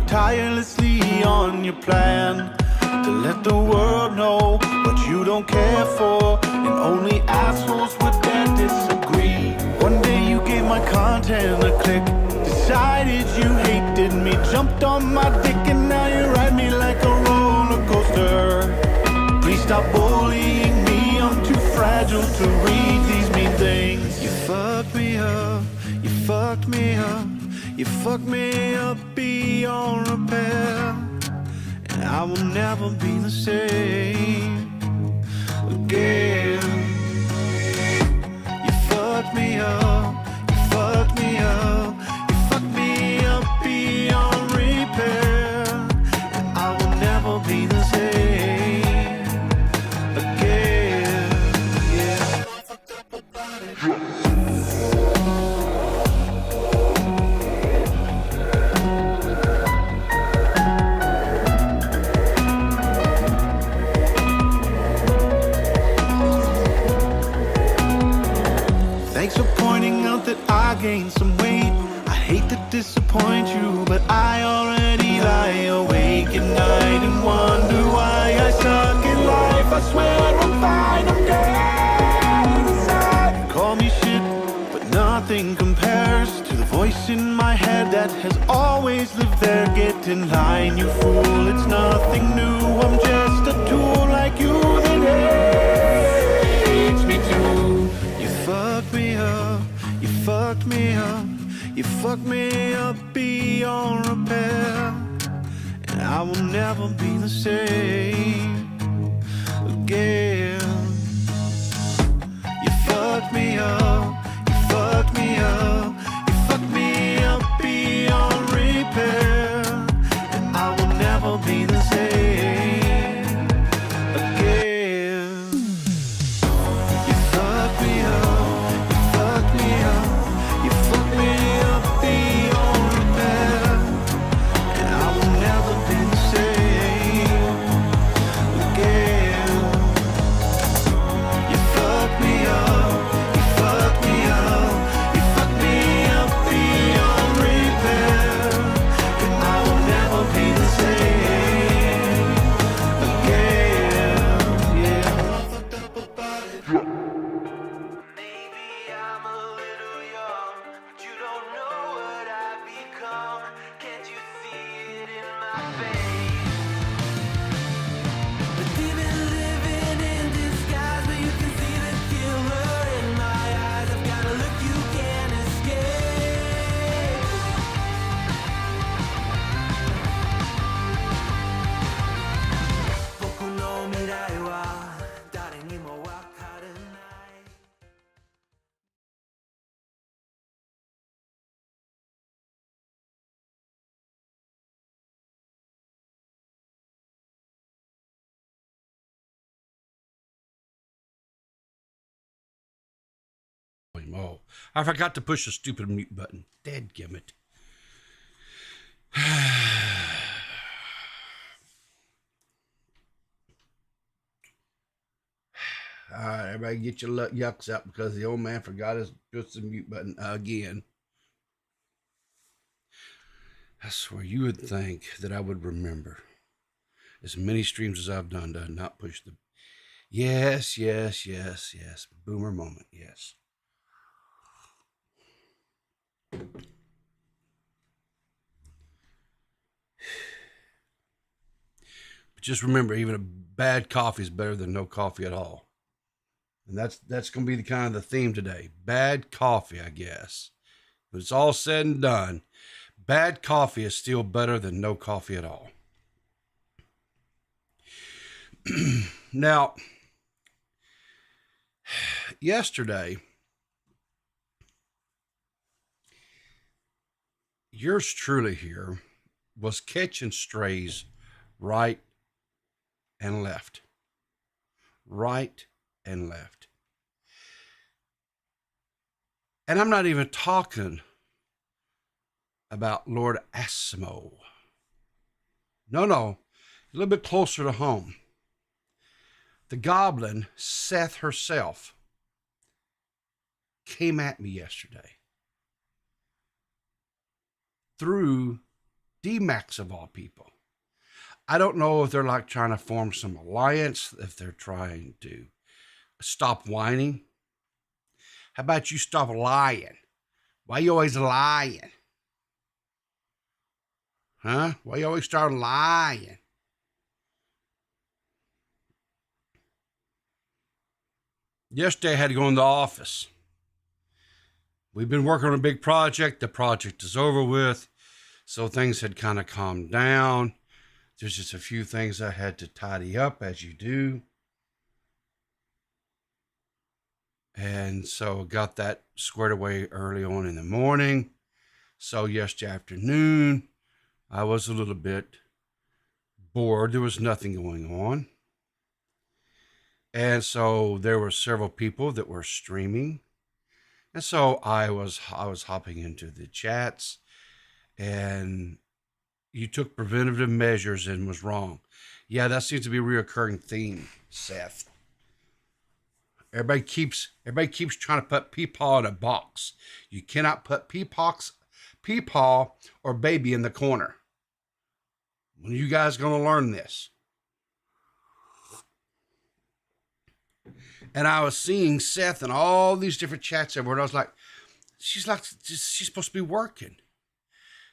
Tirelessly on your plan to let the world know what you don't care for, and only assholes would dare disagree. One day you gave my content a click, decided you hated me, jumped on my dick, and now you ride me like a roller coaster. Please stop bullying me, I'm too fragile to read these mean things. You fucked me up, you fucked me up, you fucked me up beyond repair, and I will never be the same again. You fucked me up, you fucked me up, you fucked me up beyond repair, and I will never be the same again. Yeah. Thanks for pointing out that I gained some weight. I hate to disappoint you, but I already lie awake at night and wonder why I suck in life. I swear I'm fine, I'm dead inside. Call me shit, but nothing compares to the voice in my head that has always lived there. Get in line, you fool, it's nothing new. I'm just a tool like you that hates me too. You fucked me up, you fucked me up, you fucked me up beyond repair, and I will never be the same again. You fucked me up, you fucked me up, you fucked me up beyond repair, and I will never be the same again. You fucked me up, you fucked me up, you fucked me up beyond repair, and I will never be the same again. You fucked me up, you fucked me up, you fucked me up beyond repair, and I will never be the same again. Yeah. Maybe I'm a little young, but you don't know what I've become. Can't you see it in my face? But you've been living in disguise, but you can see the killer in my eyes. I've got a look you can't escape. Boku no mirai wa dare ni mo wakaranai. Oh, I forgot to push the stupid mute button. Dadgummit. All right, everybody get your yucks up because the old man forgot to push the mute button again. I swear you would think that I would remember as many streams as I've done to not push the... Yes. Boomer moment, yes. But just remember, even a bad coffee is better than no coffee at all. And that's going to be the kind of the theme today. Bad coffee, I guess. When it's all said and done, bad coffee is still better than no coffee at all. Now, yesterday, yours truly here was catching strays right and left. Right and left. And I'm not even talking about Lord Asmo. No, a little bit closer to home. The goblin, Seth herself, came at me yesterday through D-Max of all people. I don't know if they're like trying to form some alliance, if they're trying to stop whining. How about you stop lying? Why you always lying? Huh? Why you always start lying? Yesterday I had to go in the office. We've been working on a big project. The project is over with. So things had kind of calmed down. There's just a few things I had to tidy up, as you do. And so got that squared away early on in the morning. So yesterday afternoon, I was a little bit bored. There was nothing going on. And so there were several people that were streaming. And so I was hopping into the chats, and you took preventative measures and was wrong. Yeah, that seems to be a reoccurring theme, Seth. Everybody keeps trying to put Peepaw in a box. You cannot put Peepaw or baby in the corner. When are you guys going to learn this? And I was seeing Seth and all these different chats everywhere. And I was like, she's supposed to be working.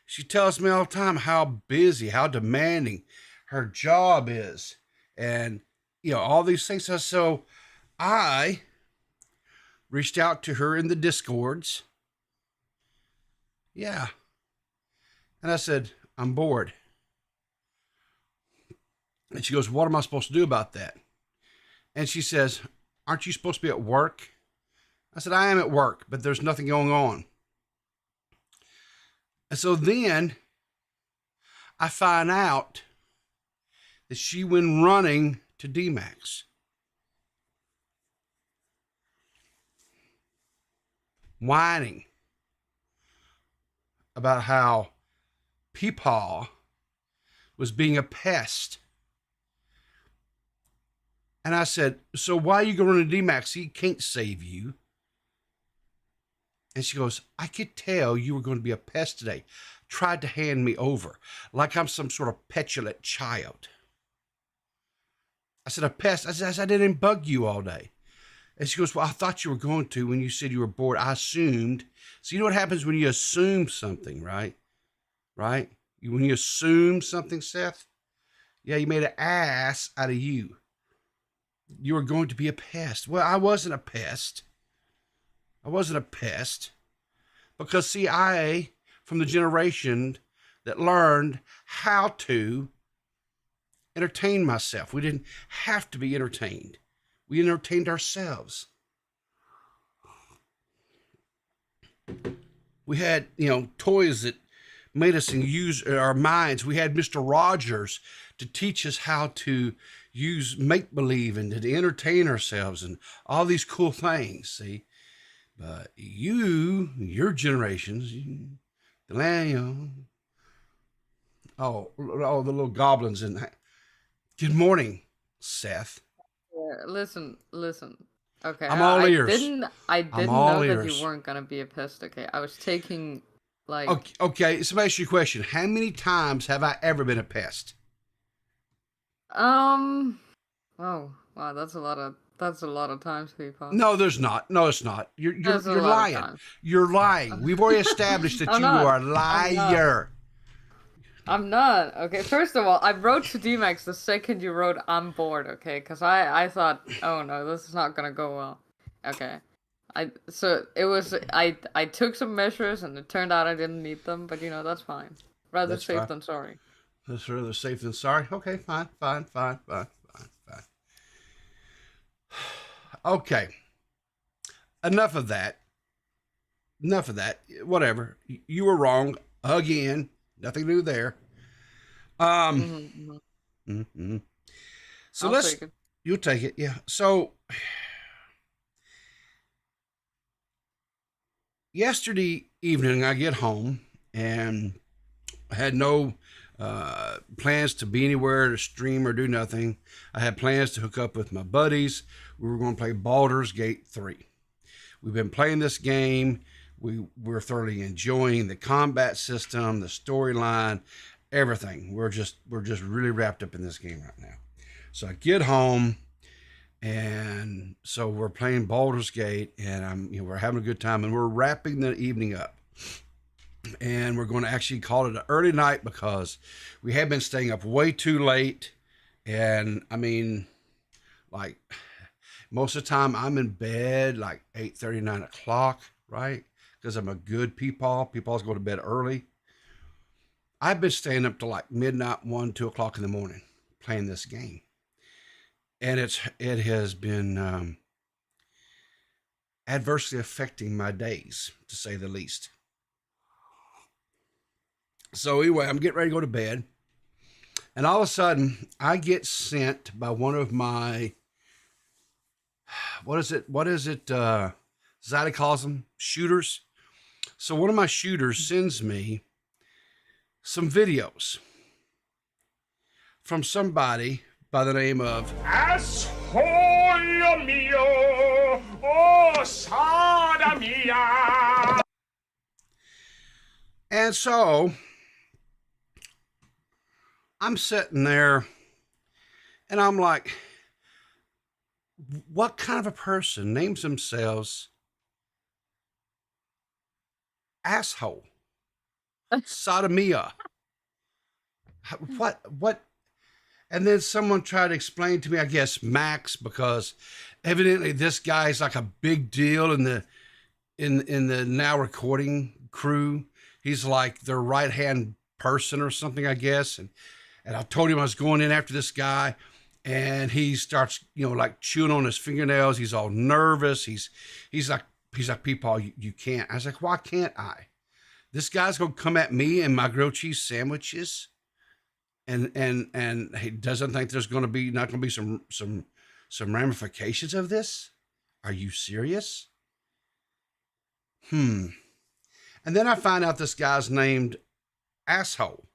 She tells me all the time how busy, how demanding her job is. And, all these things. So I reached out to her in the Discords. Yeah. And I said, I'm bored. And she goes, what am I supposed to do about that? And she says, aren't you supposed to be at work? I said, I am at work, but there's nothing going on. And so then I find out that she went running to D-Max. Whining about how Peepaw was being a pest. And I said, so why are you going to D-Max? He can't save you. And she goes, I could tell you were going to be a pest today. Tried to hand me over like I'm some sort of petulant child. I said, a pest? I said, I didn't bug you all day. And she goes, well, I thought you were going to when you said you were bored. I assumed. So you know what happens when you assume something, right? Right? When you assume something, Seth? Yeah, you made an ass out of you. You were going to be a pest. Well, I wasn't a pest. Because, see, I, from the generation that learned how to entertain myself. We didn't have to be entertained. We entertained ourselves. We had, toys that made us use our minds. We had Mr. Rogers to teach us how to use make-believe and to entertain ourselves and all these cool things, see? But your generations, the land, the little goblins in that. Good morning, Seth. Yeah, listen. Okay, I'm all ears. I didn't know that you weren't gonna be a pest. Okay, I was taking like. Okay. So I ask you a question. How many times have I ever been a pest? Oh, wow, that's a lot of times, people. No, there's not. No, it's not. You're lying. You're lying. We've already established that you are a liar. I'm not. Okay, first of all, I wrote to D-Max the second you wrote I'm bored, okay? Because I thought, oh no, this is not gonna go well. Okay. So it was I took some measures and it turned out I didn't need them, but that's fine. Rather That's safe fine. than sorry. That's rather safe than sorry. Okay, fine, fine, fine, fine, fine, fine. Okay, enough of that. Enough of that. Whatever. You were wrong again. Nothing new there. Um. Hmm. Mm-hmm. So I'll let's. take it. You'll take it. Yeah. So yesterday evening, I get home and I had no plans to be anywhere to stream or do nothing. I had plans to hook up with my buddies. We were going to play Baldur's Gate 3. We've been playing this game. We're thoroughly enjoying the combat system, the storyline, everything. We're just really wrapped up in this game right now. So I get home, and so we're playing Baldur's Gate, and we're having a good time, and we're wrapping the evening up. And we're going to actually call it an early night because we have been staying up way too late. And I mean, like most of the time I'm in bed like 8:30, 9 o'clock, right? Because I'm a good peepaw. Peepaws go to bed early. I've been staying up to like midnight, 1, 2 o'clock in the morning playing this game. And it has been adversely affecting my days, to say the least. So anyway, I'm getting ready to go to bed. And all of a sudden, I get sent by one of my, what is it? Zaddy calls them shooters. So one of my shooters sends me some videos from somebody by the name of Asmo mio, oh sada mia. And so I'm sitting there and I'm like, what kind of a person names themselves asshole? Sodomia. What? And then someone tried to explain to me, I guess Max, because evidently this guy's like a big deal in the now recording crew. He's like their right hand person or something, I guess. And I told him I was going in after this guy, and he starts, like chewing on his fingernails. He's all nervous. He's like Peepaw, you can't. I was like, why can't I? This guy's gonna come at me and my grilled cheese sandwiches, and he doesn't think there's not gonna be some ramifications of this. Are you serious? And then I find out this guy's named Asshole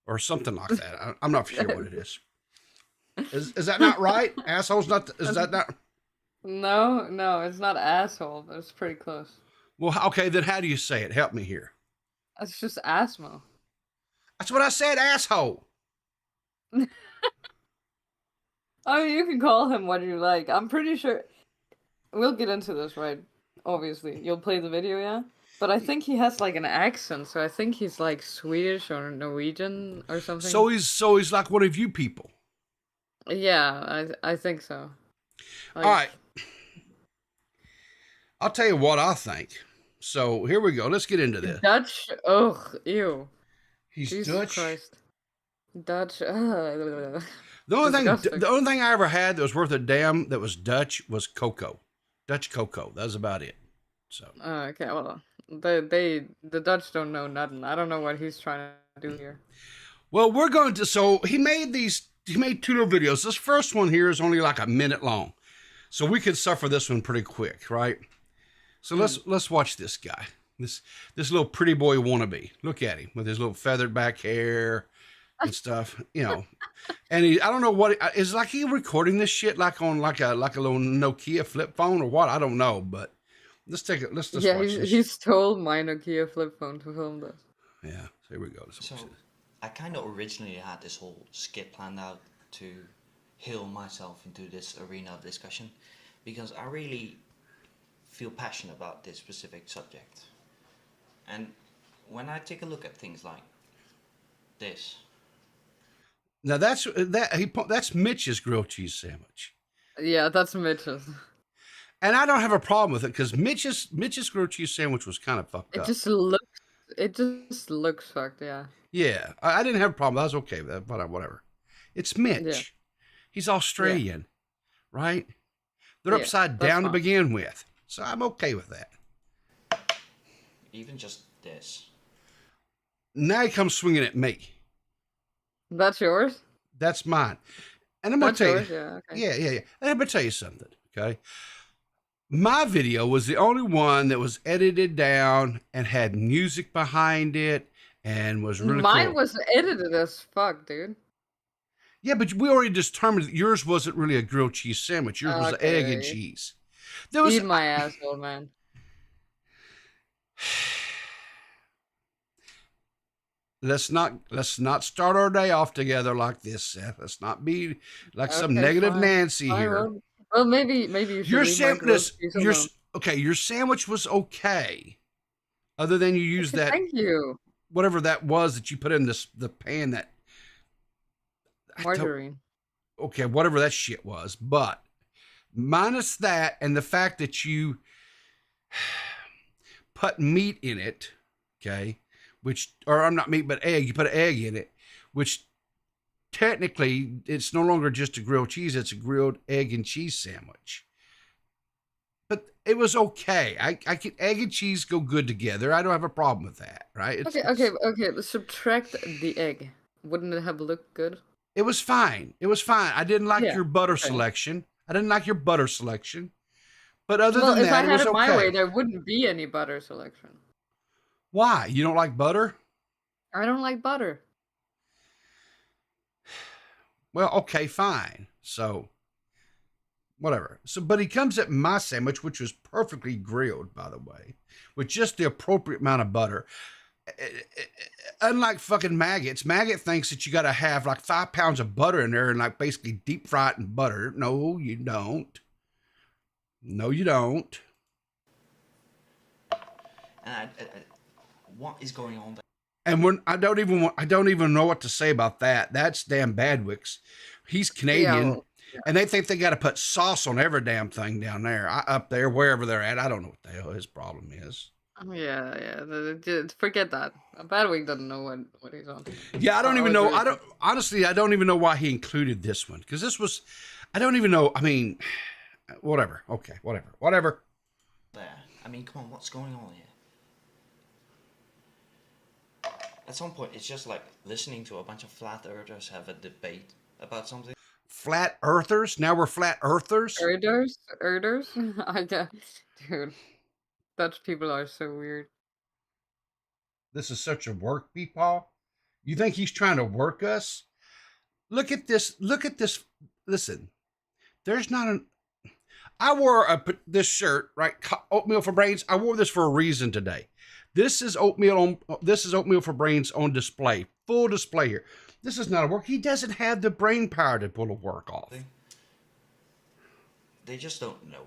or something like that. I'm not sure what it is. Is that not right? Asshole's not. Is that not? No, it's not asshole, but it's pretty close. Well, okay, then how do you say it? Help me here. It's just Asmo. That's what I said, asshole. I mean, you can call him what you like. I'm pretty sure we'll get into this, right? Obviously, you'll play the video, yeah. But I think he has like an accent, so I think he's like Swedish or Norwegian or something. So he's like one of you people. Yeah, I think so. Like, All right. I'll tell you what I think. So here we go. Let's get into this. Dutch. Ugh, ew. He's Jesus Dutch. Christ. Dutch. The only thing I ever had that was worth a damn that was Dutch was cocoa. Dutch cocoa. That was about it. So. Okay, well, the Dutch don't know nothing. I don't know what he's trying to do here. Well, we're going to. So he made 2 little videos. This first one here is only like a minute long, so we could suffer this one pretty quick, right? So let's watch this guy. This little pretty boy wannabe. Look at him with his little feathered back hair and stuff, And I don't know what is like. He recording this shit like on like a little Nokia flip phone or what? I don't know, but let's take it. Let's watch this. He's told my Nokia flip phone to film this. Yeah, so here we go. So I kind of originally had this whole skit planned out to heal myself into this arena of discussion because I really feel passionate about this specific subject. And when I take a look at things like this. Now that's Mitch's grilled cheese sandwich. Yeah, that's Mitch's. And I don't have a problem with it because Mitch's grilled cheese sandwich was kind of fucked up. It just looks fucked. Yeah. Yeah, I didn't have a problem. I was okay with that, but whatever. It's Mitch. Yeah. He's Australian, right? They're Yeah, upside that's down to fine. begin with. So I'm okay with that. Even just this. Now he comes swinging at me. That's yours. That's mine. And I'm going That's to tell yours. you. Yeah. Okay. Yeah. And I'm going to tell you something, okay? My video was the only one that was edited down and had music behind it and was really Mine cool. was edited as fuck, dude. Yeah, but we already determined that yours wasn't really a grilled cheese sandwich. Yours was Okay. egg and cheese. There was Eat my ass, old man. Let's not start our day off together like this, Seth. Let's not be like some Okay, negative fine. Nancy Fine, here. well, maybe you should Your leave my grilled sandwich, cheese alone. your sandwich was okay, other than you used that Thank you. whatever that was that you put in the pan that Margarine. okay, whatever that shit was. But minus that and the fact that you put meat in it, okay, or I'm not meat, but egg. You put an egg in it, which technically it's no longer just a grilled cheese; it's a grilled egg and cheese sandwich. But it was okay. I can egg and cheese go good together. I don't have a problem with that, right? Okay. Subtract the egg. Wouldn't it have looked good? It was fine. It was fine. I didn't like Yeah, your butter okay. selection. I didn't like your butter selection. But other Well, than if I that, it had was it my way, okay. there wouldn't be any butter selection. Why? You don't like butter? I don't like butter. Well, okay, fine. So, whatever. So, but he comes at my sandwich, which was perfectly grilled, by the way, with just the appropriate amount of butter. Unlike fucking maggots, maggot thinks that you got to have like 5 pounds of butter in there and like basically deep fry it in butter. No, you don't. No, you don't. And what is going on there? And I don't even know what to say about that. That's damn Badwick's. He's Canadian, and they think they got to put sauce on every damn thing down there, up there, wherever they're at. I don't know what the hell his problem is. Yeah. Forget that. Badwick doesn't know what he's on. Yeah, I don't even know. Honestly, I don't even know why he included this one because this was. I don't even know. I mean, whatever. Okay, whatever. There. I mean, come on, what's going on here? At some point, it's just like listening to a bunch of flat earthers have a debate about something. Flat earthers? Now we're flat earthers? Erders? I guess, dude. Dutch people are so weird. This is such a work, Peepaw. You think he's trying to work us? Look at this. Listen, there's not an. I wore this shirt, right? Oatmeal for Brains. I wore this for a reason today. This is oatmeal for Brains on display, full display here. This is not a work. He doesn't have the brain power to pull a work off. They just don't know.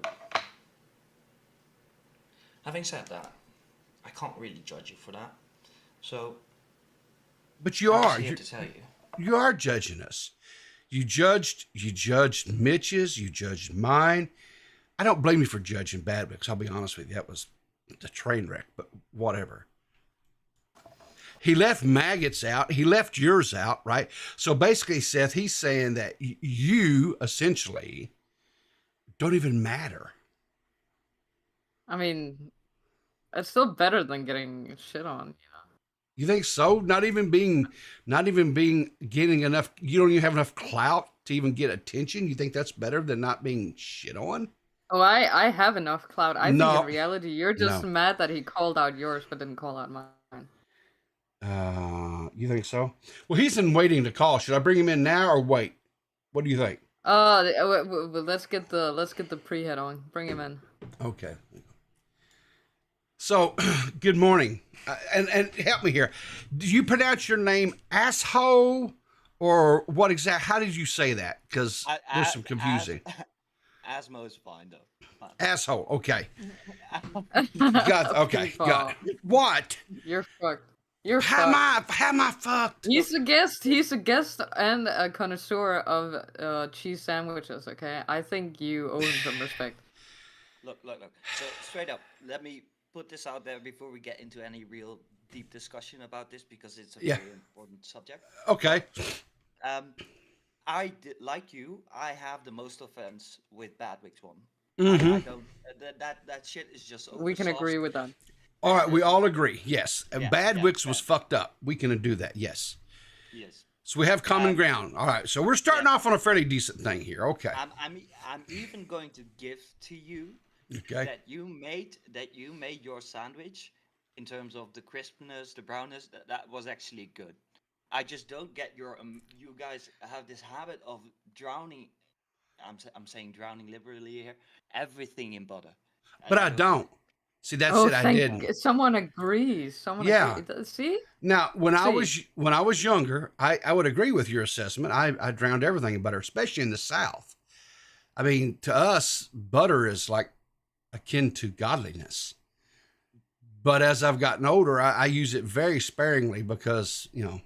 Having said that, I can't really judge you for that. So, but you I'm are. just here to tell you. You are judging us. You judged Mitch's. You judged mine. I don't blame you for judging Badwick's. I'll be honest with you. That was a train wreck, but whatever. He left maggots out. He left yours out, right? So basically, Seth, he's saying that you essentially don't even matter. I mean, it's still better than getting shit on. You think so? Not even being getting enough. You don't even have enough clout to even get attention. You think that's better than not being shit on? Oh, I have enough clout. I think No. in reality, you're just No. mad that he called out yours but didn't call out mine. You think so? Well, he's in waiting to call. Should I bring him in now or wait? What do you think? Let's get the pre-head on. Bring him in. Okay. So, good morning, and help me here. Do you pronounce your name asshole or what exact? How did you say that? Because there's some confusing. Asmo is fine though. Fine. Asshole. Okay. Okay. Got it. What? You're fucked. You're How fucked. am I fucked? He's a guest and a connoisseur of cheese sandwiches, okay? I think you owe him some respect. Look. So straight up, let me put this out there before we get into any real deep discussion about this because it's a Yeah. very important subject. Okay. Like you, I have the most offense with Badwick's one. Mm-hmm. I don't. That shit is just. We can oversauced. agree with that. All right, we all agree. Yes. Yeah, Badwick's was yeah. fucked up. We can do that. Yes. Yes. So we have common ground. All right. So we're starting off on a fairly decent thing here. Okay. I'm even going to give to you Okay. that you made your sandwich in terms of the crispness, the brownness. That was actually good. I just don't get your. You guys have this habit of drowning. I'm saying drowning liberally here. Everything in butter. But I don't. See, that's Oh, it. I didn't. someone agrees. Someone Yeah. agrees. See? Now, when I See. was younger, I would agree with your assessment. I drowned everything in butter, especially in the South. I mean, to us, butter is like akin to godliness. But as I've gotten older, I use it very sparingly because, you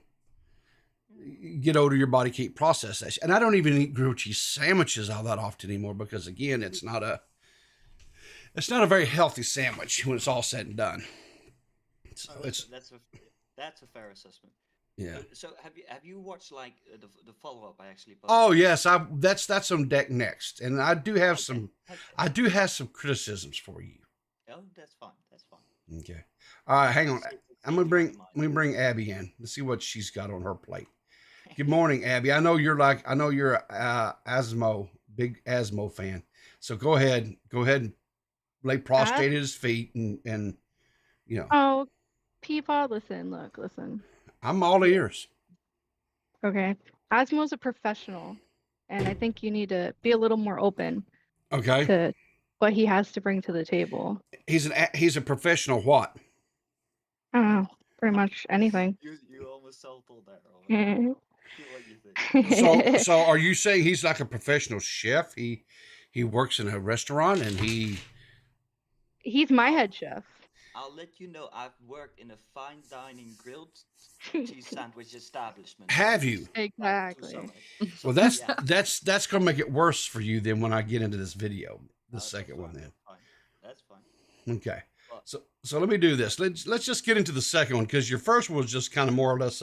get older, your body can't process that. And I don't even eat grilled cheese sandwiches all that often anymore because, again, it's not a very healthy sandwich when it's all said and done. So that's a fair assessment. Yeah. So have you watched like the follow up I actually posted? Oh yes, that's on deck next, and I do have some criticisms for you. Oh, that's fine. Okay. All right, hang on. I'm gonna bring Abby in. Let's see what she's got on her plate. Good morning, Abby. I know you're a big Asmo fan. So go ahead and lay prostrate at his feet and Oh, Peapod, listen. I'm all ears. Okay. Asmo's a professional, and I think you need to be a little more open Okay. to what he has to bring to the table. He's a professional what? I don't know, pretty much anything. You almost self-told that. Mhm. What you think? So are you saying he's like a professional chef? He works in a restaurant and He's my head chef. I'll let you know I've worked in a fine dining grilled cheese sandwich establishment. have you? Exactly. Well, that's gonna make it worse for you then when I get into this video, the second one then. That's fine. Okay. So let me do this. Let's just get into the second one because your first one was just kind of more or less.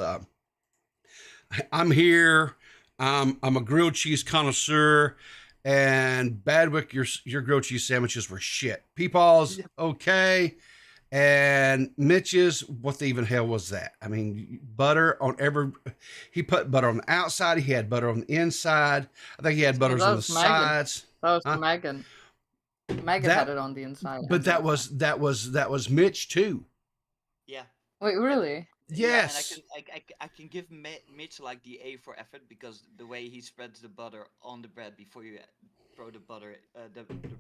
I'm here. I'm a grilled cheese connoisseur, and Badwick, your grilled cheese sandwiches were shit. Peepaw's okay, and Mitch's, what the even hell was that? I mean, butter on he put butter on the outside. He had butter on the inside. I think he had butters on the sides. That was Megan. Megan had it on the inside. But that was Mitch too. Yeah. Wait, really? Yes. Yeah, and I can give Mitch like the A for effort because the way he spreads the butter on the bread before you throw the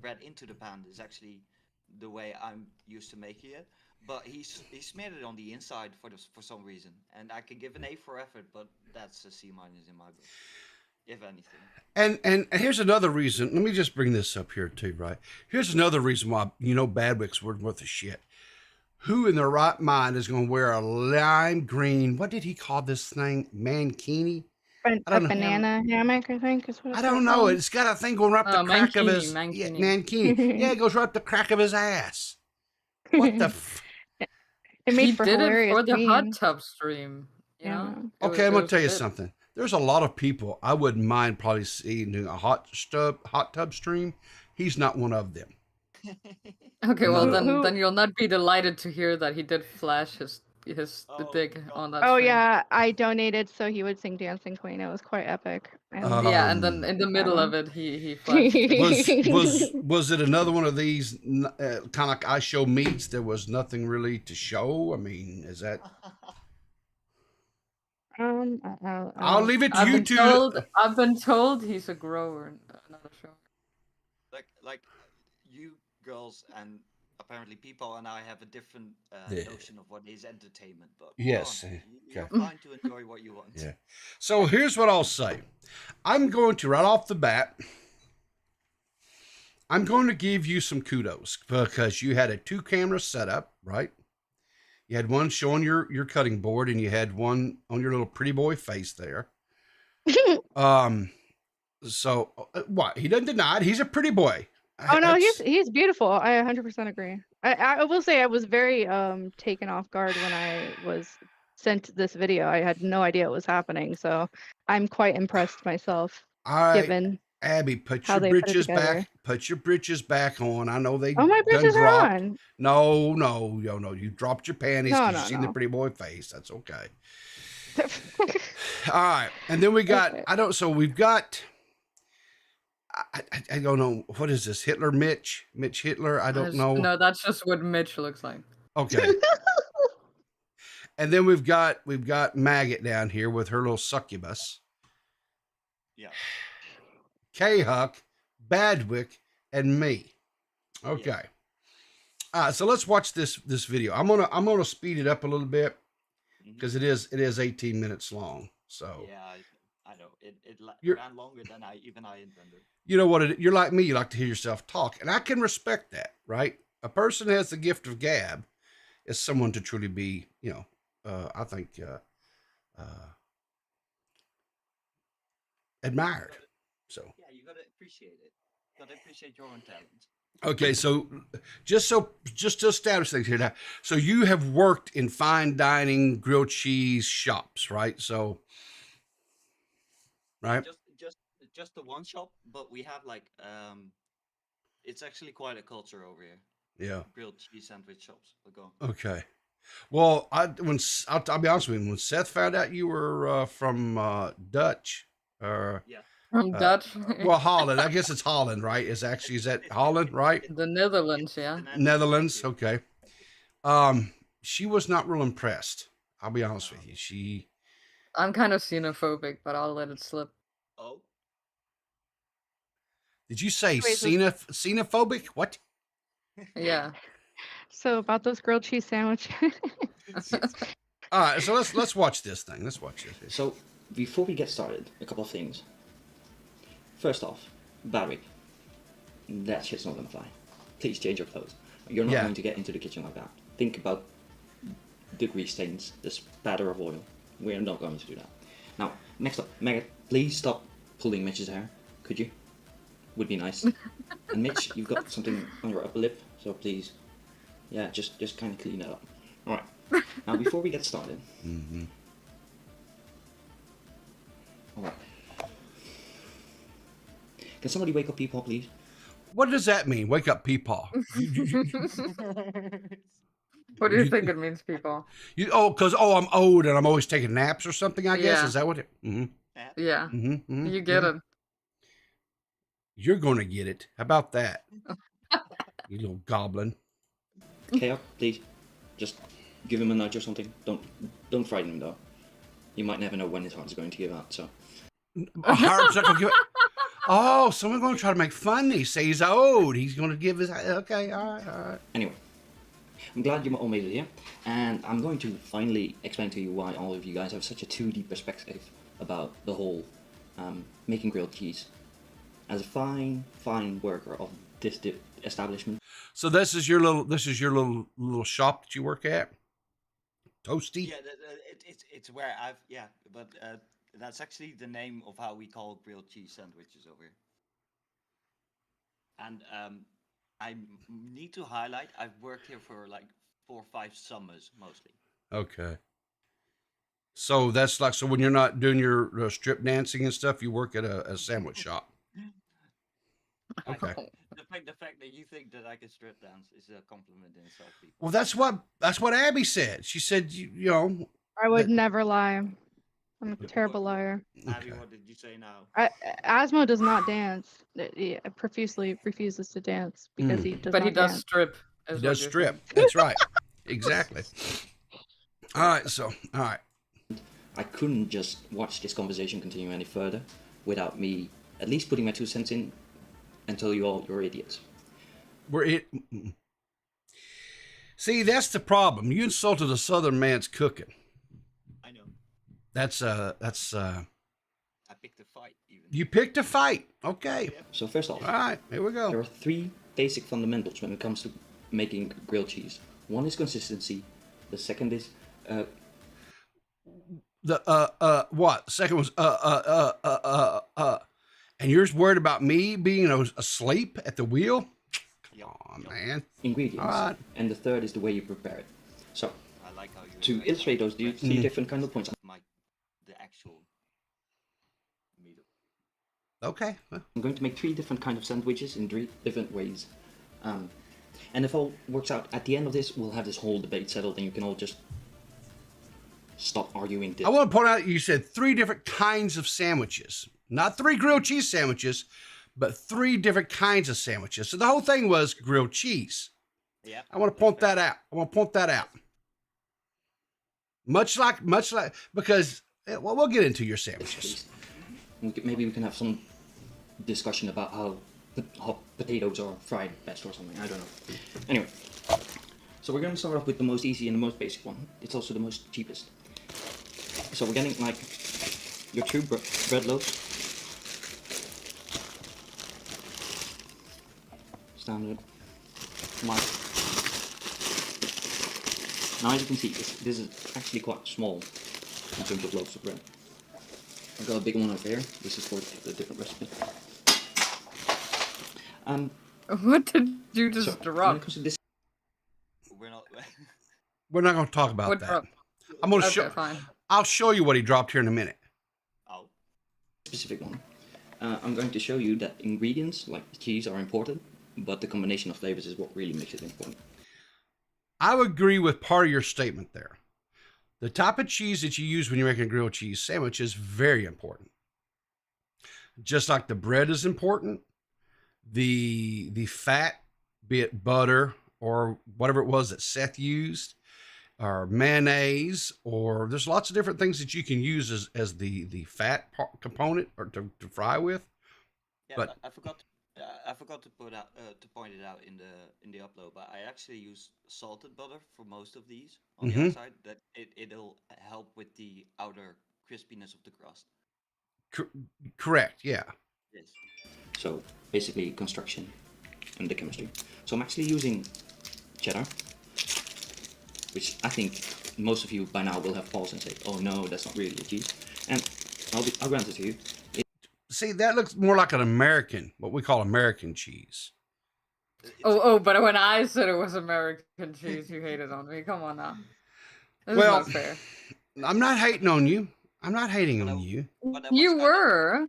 bread into the pan is actually the way I'm used to making it. But he smeared it on the inside for some reason, and I can give an A for effort, but that's a C- in my book, if anything. And here's another reason. Let me just bring this up here too, right? Here's another reason why Badwick's were worth a shit. Who in their right mind is going to wear a lime green? What did he call this thing? Mankini? A banana hammock, I think is what I don't know. It's got a thing going right up the crack of his mankini. Yeah, mankini. Yeah, it goes right up the crack of his ass. What the? It made He for did it hilarious for the hot memes. tub stream. You Yeah. know? Okay, I'm It gonna was tell you a bit- something. There's a lot of people I wouldn't mind probably seeing doing a hot tub stream. He's not one of them. Okay, well Who- then you'll not be delighted to hear that he did flash his Oh, dick God. on that. Oh stream. yeah, I donated so he would sing Dancing Queen. It was quite epic. Yeah, and then in the middle of it, he flashed. his Was it another one of these kind of like I show meets? There was nothing really to show. I mean, is that? I'll leave it to you two. I've been told he's a grower, not a show. like you girls and apparently people and I have a different Yeah. notion of what is entertainment. But Yes, go on, you're okay. fine to enjoy what you want. Yeah. So here's what I'll say. I'm going to right off the bat. I'm going to give you some kudos because you had a 2-camera setup, right? You had one showing your cutting board, and you had one on your little pretty boy face there. So what? He doesn't deny it. He's a pretty boy. Oh no, That's- he's beautiful. I 100% agree. I will say I was very taken off guard when I was sent this video. I had no idea what was happening, so I'm quite impressed myself, all right, given Abby, put how your they put it britches together. back. Put your britches back on. I know they Oh, my done britches are dropped. on. No, no, no. You dropped your panties No, because no, you seen the no. pretty boy face. That's okay. All right, and then we got. Okay. I don't. So we've got. I don't know what is this Hitler Mitch Hitler. I don't know. No, that's just what Mitch looks like. Okay. And then we've got Maggot down here with her little succubus. Yeah. K-Huck, Badwick, and me. Okay. So let's watch this video. I'm gonna speed it up a little bit because it is 18 minutes long. So Yeah, I know. It You're- ran longer than I intended. you know what? You're like me. You like to hear yourself talk, and I can respect that, right? A person has the gift of gab is someone to truly be, I think, admired. So. Yeah, you gotta appreciate it. Gotta appreciate your own talent. Okay, so just to establish things here now. So you have worked in fine dining grilled cheese shops, right? So, right? Just the one shop, but we have like it's actually quite a culture over here. Yeah. Grilled cheese sandwich shops. But go. Okay. Well, I'll be honest with you. When Seth found out you were from Dutch, or Yeah. From Dutch. well, Holland. I guess it's Holland, right? Is that Holland, right? The Netherlands, yeah. Netherlands. Okay. She was not real impressed. I'll be honest with you. I'm kind of xenophobic, but I'll let it slip. Oh. Did you say Wait, so- xenophobic? What? Yeah. So about those grilled cheese sandwiches. All right, so let's watch this thing. Let's watch this. So, before we get started, a couple of things. First off, Barry, that shit's not gonna fly. Please change your clothes. You're not Yeah. going to get into the kitchen like that. Think about the grease stains, the spatter of oil. We're not going to do that. Now, next up, Maggot, please stop pulling Mitch's hair. Could you? Would be nice. And Mitch, you've got something on your upper lip, so please, yeah, just kind of clean that up. All right. Now, before we get started. All right. Can somebody wake up Peepaw, please? What does that mean? Wake up, Peepaw. What do you think it means, people? Because I'm old and I'm always taking naps or something. I guess Yeah. is that what it? Yeah. You get it. You're gonna get it. How about that? You little goblin. Chaos, please. Just give him a nudge or something. Don't frighten him though. You might never know when his heart is going to give out. So. Heart's not gonna give it. Oh, someone's gonna try to make fun. He say he's old. He's gonna give his. Okay, all right. Anyway, I'm glad you all made it here, and I'm going to finally explain to you why all of you guys have such a 2D perspective about the whole making grilled cheese. As a fine worker of this establishment. So this is your little shop that you work at. Toasty. Yeah, it's where but that's actually the name of how we call grilled cheese sandwiches over here. And I need to highlight, I've worked here for like 4 or 5 summers mostly. Okay. So that's like, so when you're not doing your strip dancing and stuff, you work at a sandwich shop. Okay. The fact that you think that I can strip dance is a compliment in itself, people. Well, that's what Abby said. She said, you know. I would never lie. I'm a terrible liar. Abby, Okay. what did you say now? Asmo does not dance. He profusely refuses to dance because he does But he not does dance. strip. He is does what you're strip. That's right. Exactly. All right. I couldn't just watch this conversation continue any further without me at least putting my 2 cents in and tell you all you're idiots. See, that's the problem. You insulted a Southern man's cooking. I know. That's I picked a fight even. You picked a fight. Okay. So first off, All right. Here we there go. are 3 basic fundamentals when it comes to making grilled cheese. One is consistency. The second is The what? The second was And you're worried about me being asleep at the wheel? Yup, Come on, yup. man. ingredients. Alright. And the third is the way you prepare it. So, I like how you to respect illustrate those three different kind of points, the actual meat. Okay. Well, I'm going to make 3 different kind of sandwiches in 3 different ways. And if all works out, at the end of this, we'll have this whole debate settled, and you can all just stop arguing. I want to point out you said 3 different kinds of sandwiches. Not 3 grilled cheese sandwiches, but 3 different kinds of sandwiches. So the whole thing was grilled cheese. Yeah. I want to point that out. Much like, because, well, we'll get into your sandwiches. Maybe we can have some discussion about how potatoes are fried best or something. I don't know. Anyway, so we're going to start off with the most easy and the most basic one. It's also the most cheapest. So we're getting like your 2 bread loaves. Standard. Mark. Now as you can see, this is actually quite small in terms of loaves of bread. I've got a big one over here. This is for the different recipe. What did you just So when drop? it comes to this, We're not. We're not going to talk about What that. drop? I'm going to Okay, show. fine. I'll show you what he dropped here in a minute. Oh. specific one, I'm going to show you that ingredients like cheese are important, but the combination of flavors is what really makes it important. I would agree with part of your statement there. The type of cheese that you use when you're making a grilled cheese sandwich is very important. Just like the bread is important, the fat, be it butter or whatever it was that Seth used, or mayonnaise, or there's lots of different things that you can use as the fat component or to fry with. Yeah, But- I forgot. I forgot to put out to point it out in the upload, but I actually use salted butter for most of these on the Mhm. outside. That it'll help with the outer crispiness of the crust. Correct, yeah. Yes. So basically construction and the chemistry. So I'm actually using cheddar, which I think most of you by now will have paused and say, oh no, that's not really a cheese. And I'll grant it to you. See, that looks more like an American, what we call American cheese. Oh, but when I said it was American cheese, you hated on me. Come on now. This Well, is not fair. I'm not hating on you. I'm not hating But on I- you. but I was You kinda- were.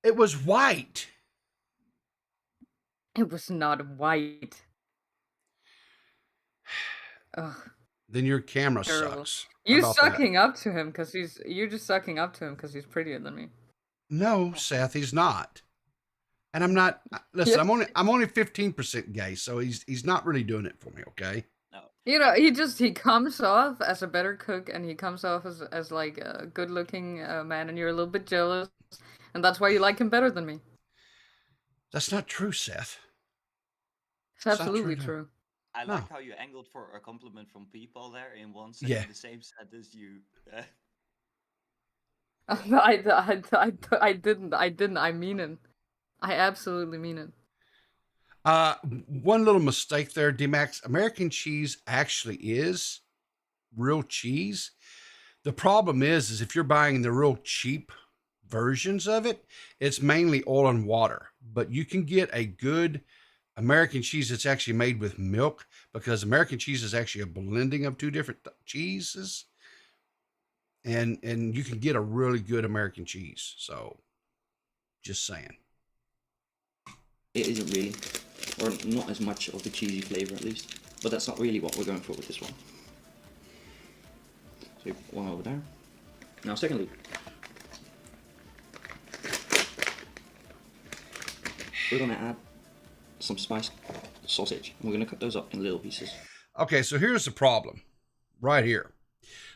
It was white. It was not white. Ugh. Then your camera Terrible. sucks. How You about that? sucking up to him because you're just sucking up to him because he's prettier than me. No, Seth, he's not. And I'm not. Listen, Yeah. I'm only 15% gay, so he's not really doing it for me. Okay. No. You know, he comes off as a better cook, and he comes off as like a good-looking man, and you're a little bit jealous, and that's why you like him better than me. That's not true, Seth. It's not absolutely true, true. I No. like how you angled for a compliment from people there in one Yeah. the same sentence you. I didn't. I mean it. I absolutely mean it. One little mistake there, D-Max. American cheese actually is real cheese. The problem is if you're buying the real cheap versions of it, it's mainly oil and water. But you can get a good American cheese that's actually made with milk, because American cheese is actually a blending of 2 different cheeses. And you can get a really good American cheese. So, just saying. It isn't really, or not as much of the cheesy flavor at least, but that's not really what we're going for with this one. So one over there. Now secondly, we're going to add some spiced sausage. We're going to cut those up in little pieces. Okay, so here's the problem right here.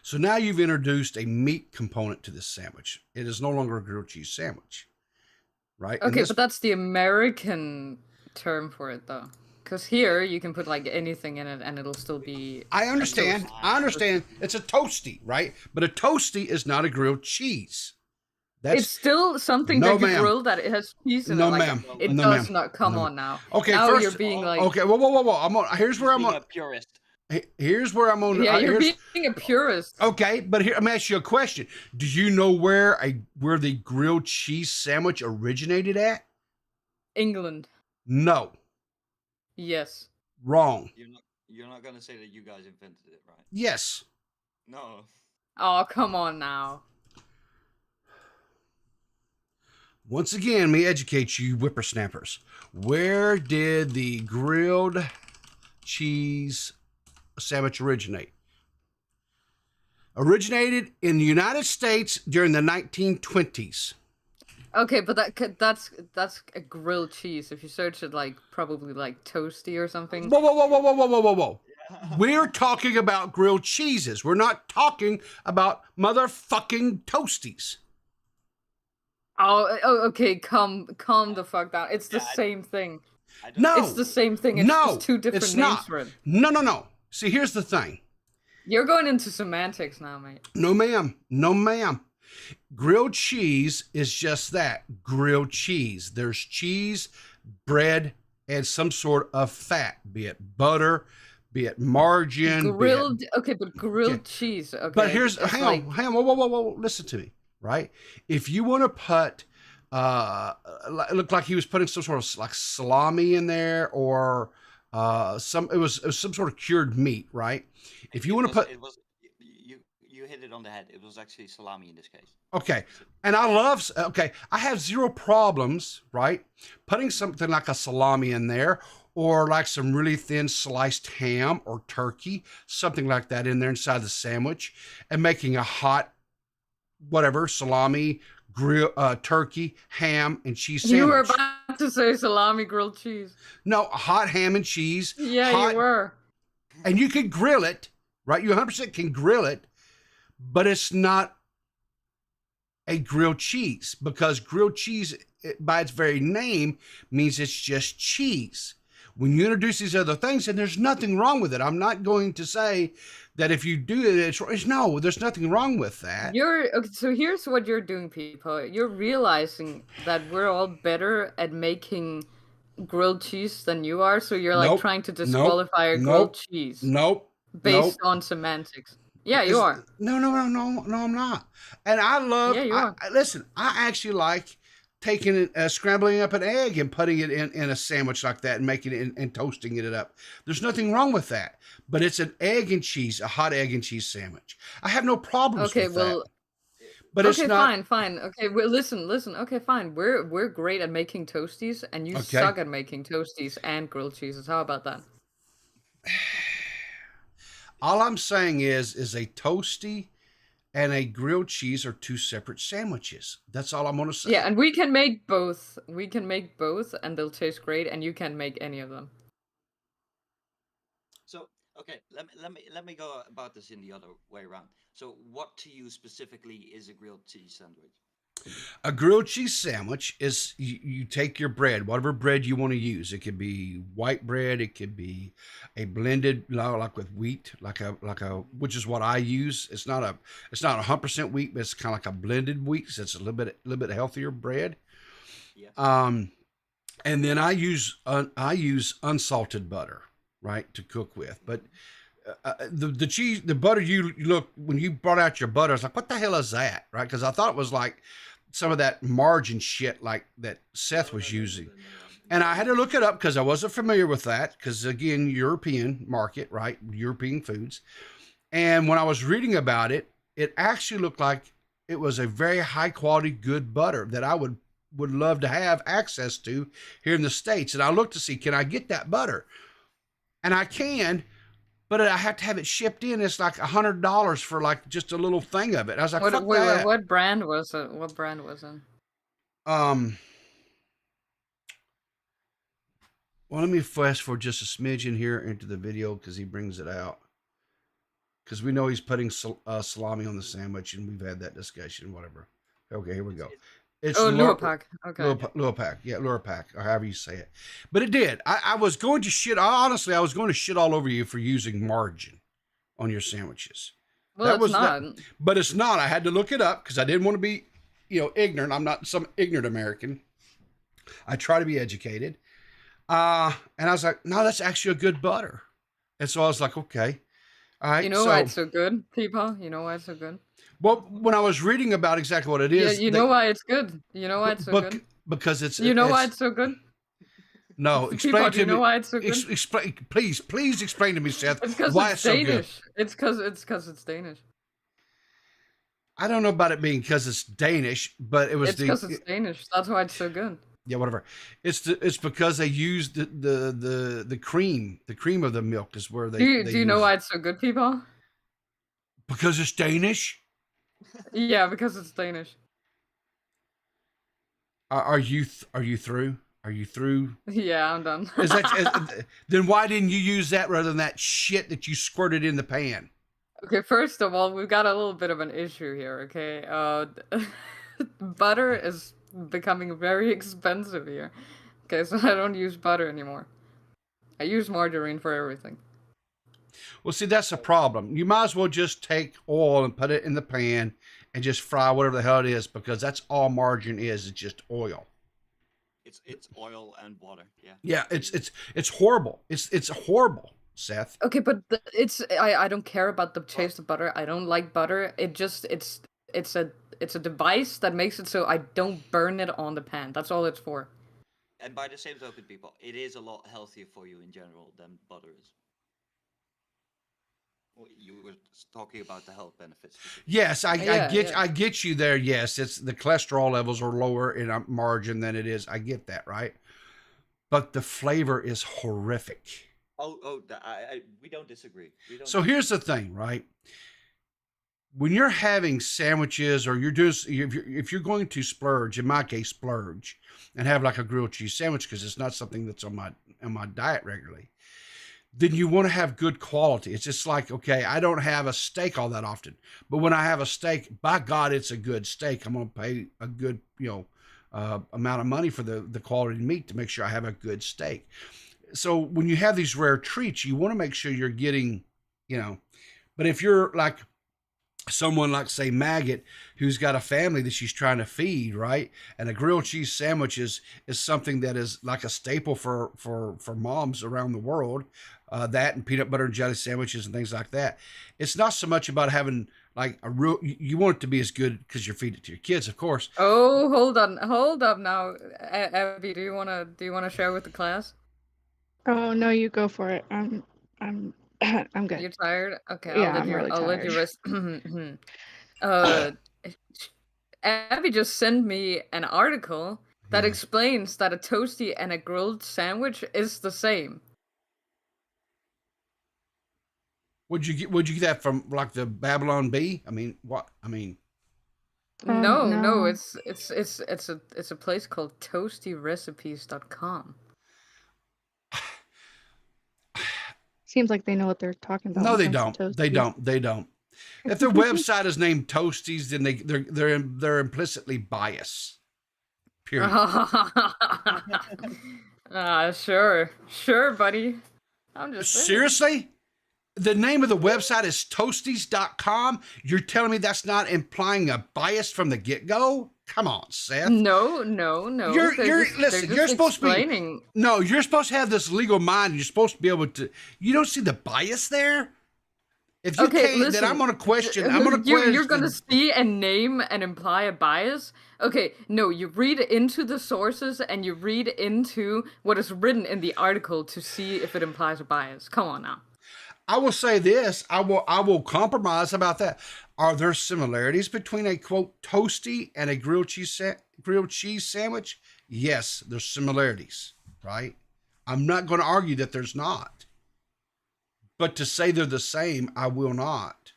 So now you've introduced a meat component to this sandwich. It is no longer a grilled cheese sandwich, right? And Okay, this- but that's the American term for it, though. Because here you can put like anything in it, and it'll still be. I understand. I understand. It's a toasty, right? But a toasty is not a grilled cheese. It's still something No, that you ma'am. grill that it has cheese in No, it. Like, ma'am. it No, does ma'am. not. Come No, on now. Okay, Now first, you're being like. okay. Whoa. Here's where I'm being on. a purist. here's where I'm on. Yeah, you're here's- being a purist. Okay, but here I'm asking you a question. Do you know where the grilled cheese sandwich originated at? England. No, Yes. wrong. You're not gonna say that you guys invented it, right? Yes. No. Oh, come on now. Once again, let me educate you whippersnappers. Where did the grilled cheese sandwich originate? Originated in the United States during the 1920s. Okay, but that's a grilled cheese. If you search it, like probably like toasty or something. Whoa, whoa, whoa, whoa, whoa, whoa, whoa, whoa, whoa. We're talking about grilled cheeses. We're not talking about motherfucking toasties. Oh, okay. Calm the fuck down. It's the same thing. No. It's the same thing. It's No, just two different it's names not. for it. No. See, here's the thing. You're going into semantics now, mate. No, ma'am. No, ma'am. Grilled cheese is just that. Grilled cheese. There's cheese, bread, and some sort of fat, be it butter, be it margarine. Grilled, okay, but grilled cheese. Okay. But here's, it's hang on, whoa, listen to me, right? If you want to put, it looked like he was putting some sort of like salami in there, or it was some sort of cured meat, right? If you want to put, you hit it on the head. It was actually salami in this case. okay, and I have zero problems, right, putting something like a salami in there, or like some really thin sliced ham or turkey, something like that in there inside the sandwich, and making a hot, whatever, salami, grill, turkey, ham, and cheese sandwich. You were about to say salami grilled cheese. No, hot ham and cheese. Yeah, you were. And you can grill it, right? You 100% can grill it, but it's not a grilled cheese, because grilled cheese, by its very name, means it's just cheese. When you introduce these other things, and there's nothing wrong with it. I'm not going to say that if you do it, it's no, there's nothing wrong with that. Okay, so here's what you're doing, people. You're realizing that we're all better at making grilled cheese than you are, so you're like trying to disqualify a grilled cheese. Based on semantics. Yeah, you are. No, I'm not. And I love, yeah, you are. Listen, I actually like taking it, scrambling up an egg and putting it in a sandwich like that and making it and toasting it up. There's nothing wrong with that. But it's an egg and cheese, a hot egg and cheese sandwich. I have no problems with that. But it's not. Fine. Okay, well, listen. Okay, fine. We're great at making toasties, and you suck at making toasties and grilled cheeses. How about that? All I'm saying is a toasty and a grilled cheese are two separate sandwiches. That's all I'm going to say. Yeah, and we can make both. We can make both, and they'll taste great, and you can't make any of them. So, okay, let me go about this in the other way around. So, what to you specifically is a grilled cheese sandwich? A grilled cheese sandwich is you take your bread, whatever bread you want to use. It could be white bread, it could be a blended, like with wheat, like a which is what I use. It's not 100% wheat, but it's kind of like a blended wheat, so it's a little bit healthier bread. Yeah. And then I use unsalted butter, right, to cook with. But the cheese, the butter, when you brought out your butter, I was like, what the hell is that, right? Because I thought it was like some of that margarine shit like that Seth was using. And I had to look it up because I wasn't familiar with that, because again, European market, right? European foods. And when I was reading about it, it actually looked like it was a very high quality, good butter that I would love to have access to here in the States. And I looked to see, can I get that butter? And I can, but I have to have it shipped in. It's like $100 for like just a little thing of it. I was like, fuck that. What brand was it? What brand was it? Well, let me fast forward just a smidgen here into the video because he brings it out. Because we know he's putting salami on the sandwich, and we've had that discussion. Whatever. Okay, here we go. It's Lurapak. Okay. Lurapak. Yeah, Lurapak, or however you say it. But it did. I was going to shit. Honestly, I was going to shit all over you for using margarine on your sandwiches. Well, it's not. But it's not. I had to look it up because I didn't want to be, ignorant. I'm not some ignorant American. I try to be educated. And I was like, no, that's actually a good butter. And so I was like, okay. All right. You know why So, it's so good, people? You know why it's so good? well, when I was reading about exactly what it Yeah, is, you know why it's good. You know why it's so good. because You know why it's so good. no, People, explain do you to know me. why it's so good? Explain, please explain to me, Seth, It's because why it's it's so good. Danish. It's because it's Danish. I don't know about it being because it's Danish, but it was It's because it's Danish. That's why it's so good. yeah, whatever. It's because they use the cream of the milk is where they Do you know why it's so good, people? because it's Danish. Yeah, because it's Danish. Are you through? Are you through? Yeah, I'm done. Then why didn't you use that rather than that shit that you squirted in the pan? Okay, first of all, we've got a little bit of an issue here, okay? Butter is becoming very expensive here. Okay, so I don't use butter anymore. I use margarine for everything. Well, see, that's the problem. You might as well just take oil and put it in the pan and just fry whatever the hell it is, because that's all margarine is. It's just oil. It's oil and water. Yeah. Yeah, it's horrible. It's horrible, Seth. Okay, but I don't care about the taste of butter. I don't like butter. It's a device that makes it so I don't burn it on the pan. That's all it's for. And by the same token, people, it is a lot healthier for you in general than butter is. Well, you were talking about the health benefits. Yes, I Yeah. get you there. Yes, it's the cholesterol levels are lower in a margin than it is. I get that, right? But the flavor is horrific. We don't disagree. So here's the thing, right? When you're having sandwiches, or you're doing, if you're going to splurge, in my case, splurge, and have like a grilled cheese sandwich, because it's not something that's on my diet regularly, then you want to have good quality. It's just like, okay, I don't have a steak all that often, but when I have a steak, by God, it's a good steak. I'm going to pay a good, amount of money for the quality meat to make sure I have a good steak. So when you have these rare treats, you want to make sure you're getting, but if you're like someone like, say, Maggot, who's got a family that she's trying to feed, right? And a grilled cheese sandwich is something that is like a staple for moms around the world. That and peanut butter and jelly sandwiches and things like that. It's not so much about having like a real, you want it to be as good because you're feeding it to your kids, of course. Oh, hold up now, Abby. Do you wanna share with the class? Oh no, you go for it. I'm I'm good. You're tired? Okay, Yeah, I'm really I'll let you tired. rest. Abby just sent me an article that explains that a toasty and a grilled sandwich is the same. Would you get that from like the Babylon Bee? I mean, what? I mean, No, it's a place called toastyrecipes.com. Seems like they know what they're talking about. no, when they it comes don't. to They toasties. don't. They don't. If their website is named Toasties, then they're implicitly biased. Period. Sure, buddy. I'm just saying. Seriously? The name of the website is toasties.com. You're telling me that's not implying a bias from the get-go? Come on, Seth. No. Listen, you're supposed explaining. to be. No, you're supposed to have this legal mind. And you're supposed to be able to. You don't see the bias there? If you Okay, can't, listen. then I'm going to question. You're gonna see a name and imply a bias. Okay, no, you read into the sources and you read into what is written in the article to see if it implies a bias. Come on now. I will say this. I will compromise about that. Are there similarities between a quote toasty and a grilled cheese sandwich? Yes, there's similarities, right? I'm not going to argue that there's not. But to say they're the same, I will not.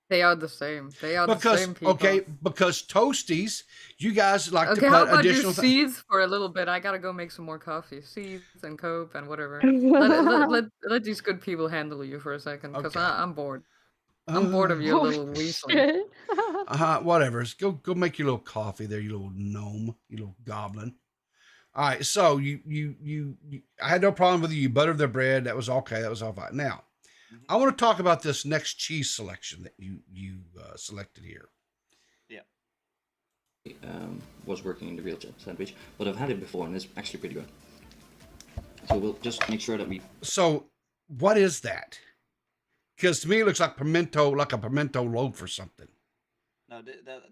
They are the same. They are the same people. Okay, because toasties, you guys like to Okay, how put about additional you seethe for a little bit? I gotta go make some more coffee. Seethe and cope and whatever. Let these good people handle you for a second, because Okay. I'm bored. I'm bored of you, little weasel. Shit. Whatever. Go make your little coffee there, you little gnome, you little goblin. All right, so you I had no problem with you. You buttered their bread. That was okay. That was all fine. Now, I want to talk about this next cheese selection that you selected here. Yeah. Was working in the real sandwich, but I've had it before and it's actually pretty good. So we'll just make sure that we. So What is that? Because to me, it looks like pimento, like a pimento loaf or something. No,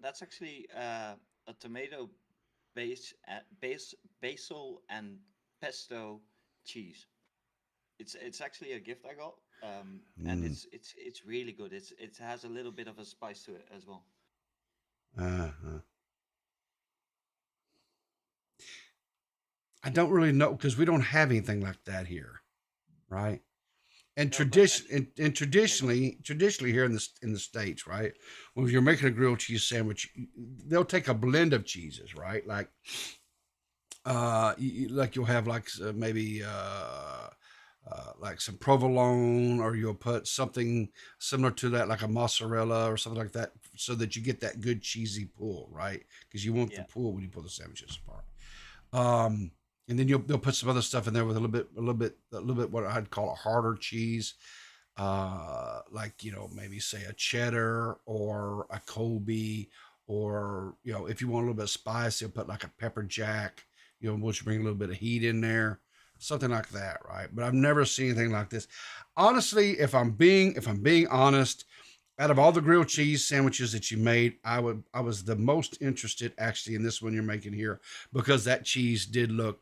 that's actually a tomato basil and pesto cheese. It's actually a gift I got, and it's really good. It has a little bit of a spice to it as well. Uh-huh. I don't really know because we don't have anything like that here, right? And No, but traditionally here in the States, right? When you're making a grilled cheese sandwich, they'll take a blend of cheeses, right? Like like you'll have like maybe like some provolone, or you'll put something similar to that, like a mozzarella or something like that, so that you get that good cheesy pull, right? Because you want the Yeah. pull when you pull the sandwiches apart. And then they'll put some other stuff in there with a little bit what I'd call a harder cheese, like maybe say a cheddar or a Colby, or if you want a little bit of spice, they'll put like a pepper jack, which bring a little bit of heat in there, something like that, right? But I've never seen anything like this. Honestly, if I'm being honest, out of all the grilled cheese sandwiches that you made, I was the most interested actually in this one you're making here, because that cheese did look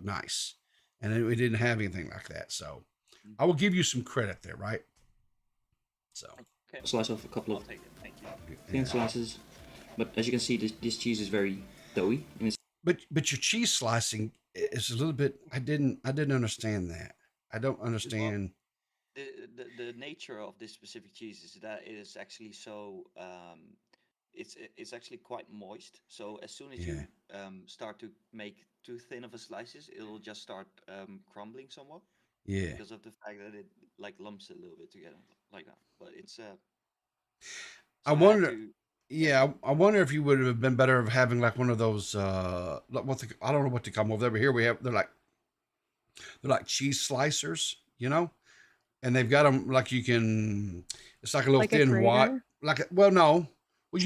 nice, and it didn't have anything like that. So I will give you some credit there, right? So Okay. Slice off a couple I'll of take it. Thank you. thin slices, but as you can see, this cheese is very doughy, and it's but your cheese slicing is a little bit. I didn't understand that. I don't understand. The nature of this specific cheese is that it is actually so it's actually quite moist. So as soon as you start to make too thin of a slices, it'll just start crumbling somewhat Yeah. because of the fact that it like lumps a little bit together like that. But it's I so had wonder. to Yeah, I wonder if you would have been better of having like one of those. I don't know what to call them over there. But here we have. They're like cheese slicers, and they've got them like you can. It's like a little Like a thin white. grater? Well, no. Well,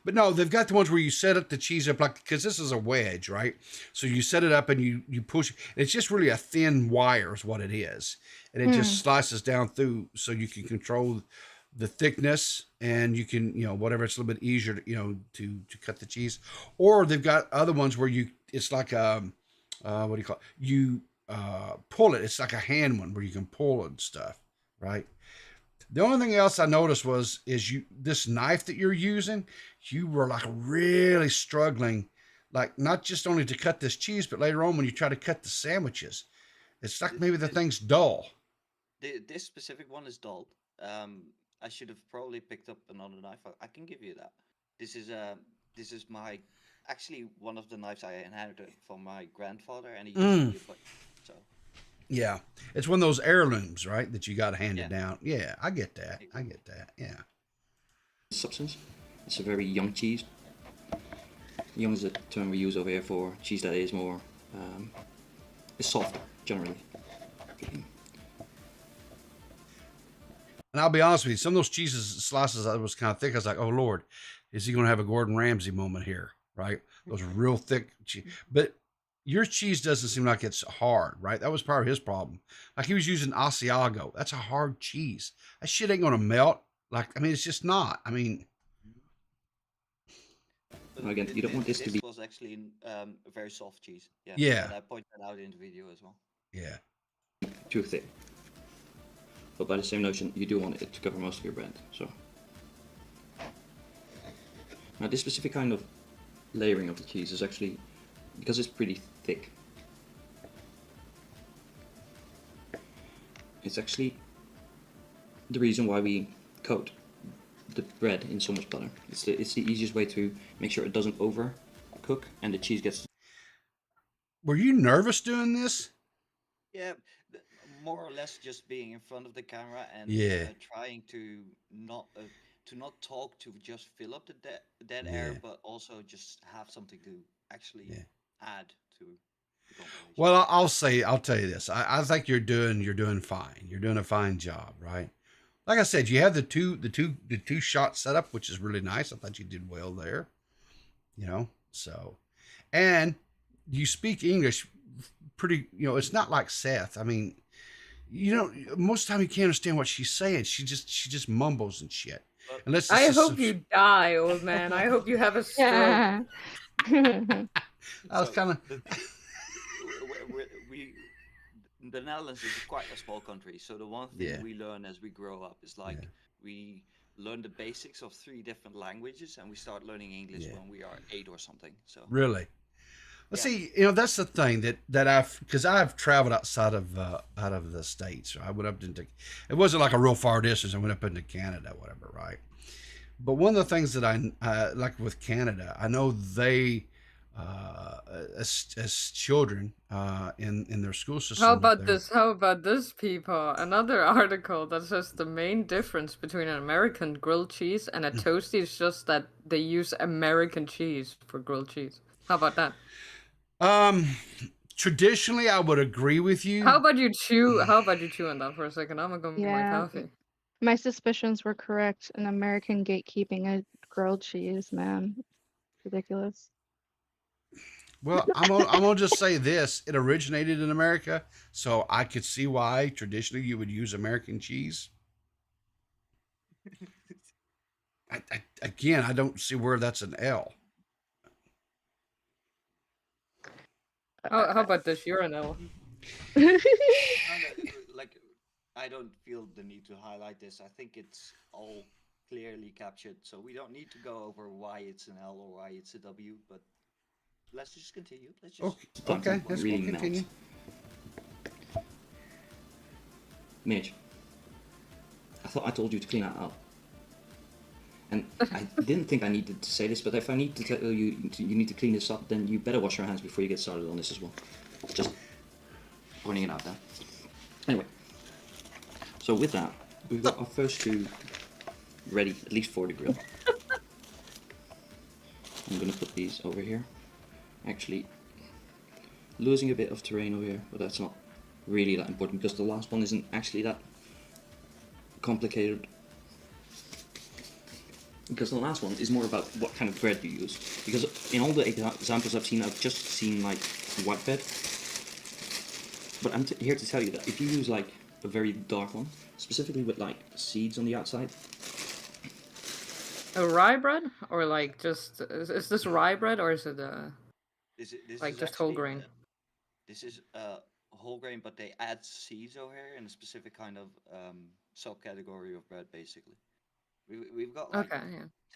but no, they've got the ones where you set up the cheese up like, because this is a wedge, right? So you set it up and you push. It's just really a thin wire is what it is, and it just slices down through, so you can control the thickness, and you can whatever, it's a little bit easier to cut the cheese. Or they've got other ones where it's like what do you call it? You pull it. It's like a hand one where you can pull and stuff, right? The only thing else I noticed is this knife that you're using, you were like really struggling, like not just only to cut this cheese, but later on when you try to cut the sandwiches, it's like maybe the thing's dull. this specific one is dulled. I should have probably picked up another knife. I can give you that. This is my actually one of the knives I inherited from my grandfather, and he used to be a butcher. So Yeah, it's one of those heirlooms, right? That you got handed Yeah. down. Yeah, I get that. I get that. Yeah. substance. It's a very young cheese. Young is the term we use over here for cheese that is more, is soft generally. And I'll be honest with you, some of those slices that was kind of thick. I was like, oh Lord, is he going to have a Gordon Ramsay moment here? Right? Those real thick cheese. But your cheese doesn't seem like it's hard, right? That was part of his problem. Like he was using Asiago. That's a hard cheese. That shit ain't going to melt. It's just not. Again, you don't want this to be. This was actually a very soft cheese. Yeah. Yeah. And I pointed that out in the video as well. Yeah. Too thick. But by the same notion, you do want it to cover most of your bread. So now this specific kind of layering of the cheese is actually, because it's pretty thick, it's actually the reason why we coat the bread in so much butter. It's the easiest way to make sure it doesn't overcook and the cheese gets. Were you nervous doing this? Yeah, more or less just being in front of the camera and Yeah. trying to not talk to just fill up the dead air, Yeah. but also just have something to actually add to the conversation. Well, I'll tell you this. I think you're doing fine. You're doing a fine job, right? Like I said, you have the two shot setup, which is really nice. I thought you did well there. So, and you speak English pretty. It's not like Seth. You know, most of the time you can't understand what she's saying. She just mumbles and shit. But Unless I it's just hope you die, old man. I hope you have a stroke. Yeah. I was so kind of. the thing, we the Netherlands is quite a small country, so the one thing Yeah. we learn as we grow up is like we learn the basics of 3 different languages, and we start learning English Yeah. when we are 8 or something. So Really. Well, yeah. see, you know, that's the thing that because I've traveled outside of out of the states. I went up into. It wasn't like a real far distance. I went up into Canada, whatever, right? But one of the things that I like with Canada, I know they, as children, in their school system. How up about there, this? How about this, people? Another article that says the main difference between an American grilled cheese and a toasty is just that they use American cheese for grilled cheese. How about that? Traditionally, I would agree with you. How about you chew? How about you chew on that for a second? I'm gonna get my Yeah. coffee. My suspicions were correct. An American gatekeeping a grilled cheese, man. Ridiculous. Well, I'm gonna just say this: it originated in America, so I could see why traditionally you would use American cheese. Again, I don't see where that's an L. How about this? You're an L. Like I don't feel the need to highlight this. I think it's all clearly captured, so we don't need to go over why it's an L or why it's a W. But let's just continue. Let's just. Okay, let's really we'll continue. Mitch, I thought I told you to clean that up. And I didn't think I needed to say this, but if I need to tell you you need to clean this up, then you better wash your hands before you get started on this as well. Just pointing it out there. Anyway, so with that, we've got our first 2 ready, at least for the grill. I'm gonna put these over here. Actually, losing a bit of terrain over here, but that's not really that important because the last one isn't actually that complicated. Because the last one is more about what kind of bread you use. Because in all the examples I've seen, I've just seen like white bread. But I'm here to tell you that if you use like a very dark one, specifically with like seeds on the outside. A rye bread, or like just is this rye bread, or is it This like is just whole actually, grain? This is whole grain, but they add seeds over here in a specific kind of subcategory of bread, basically. We've got like Okay,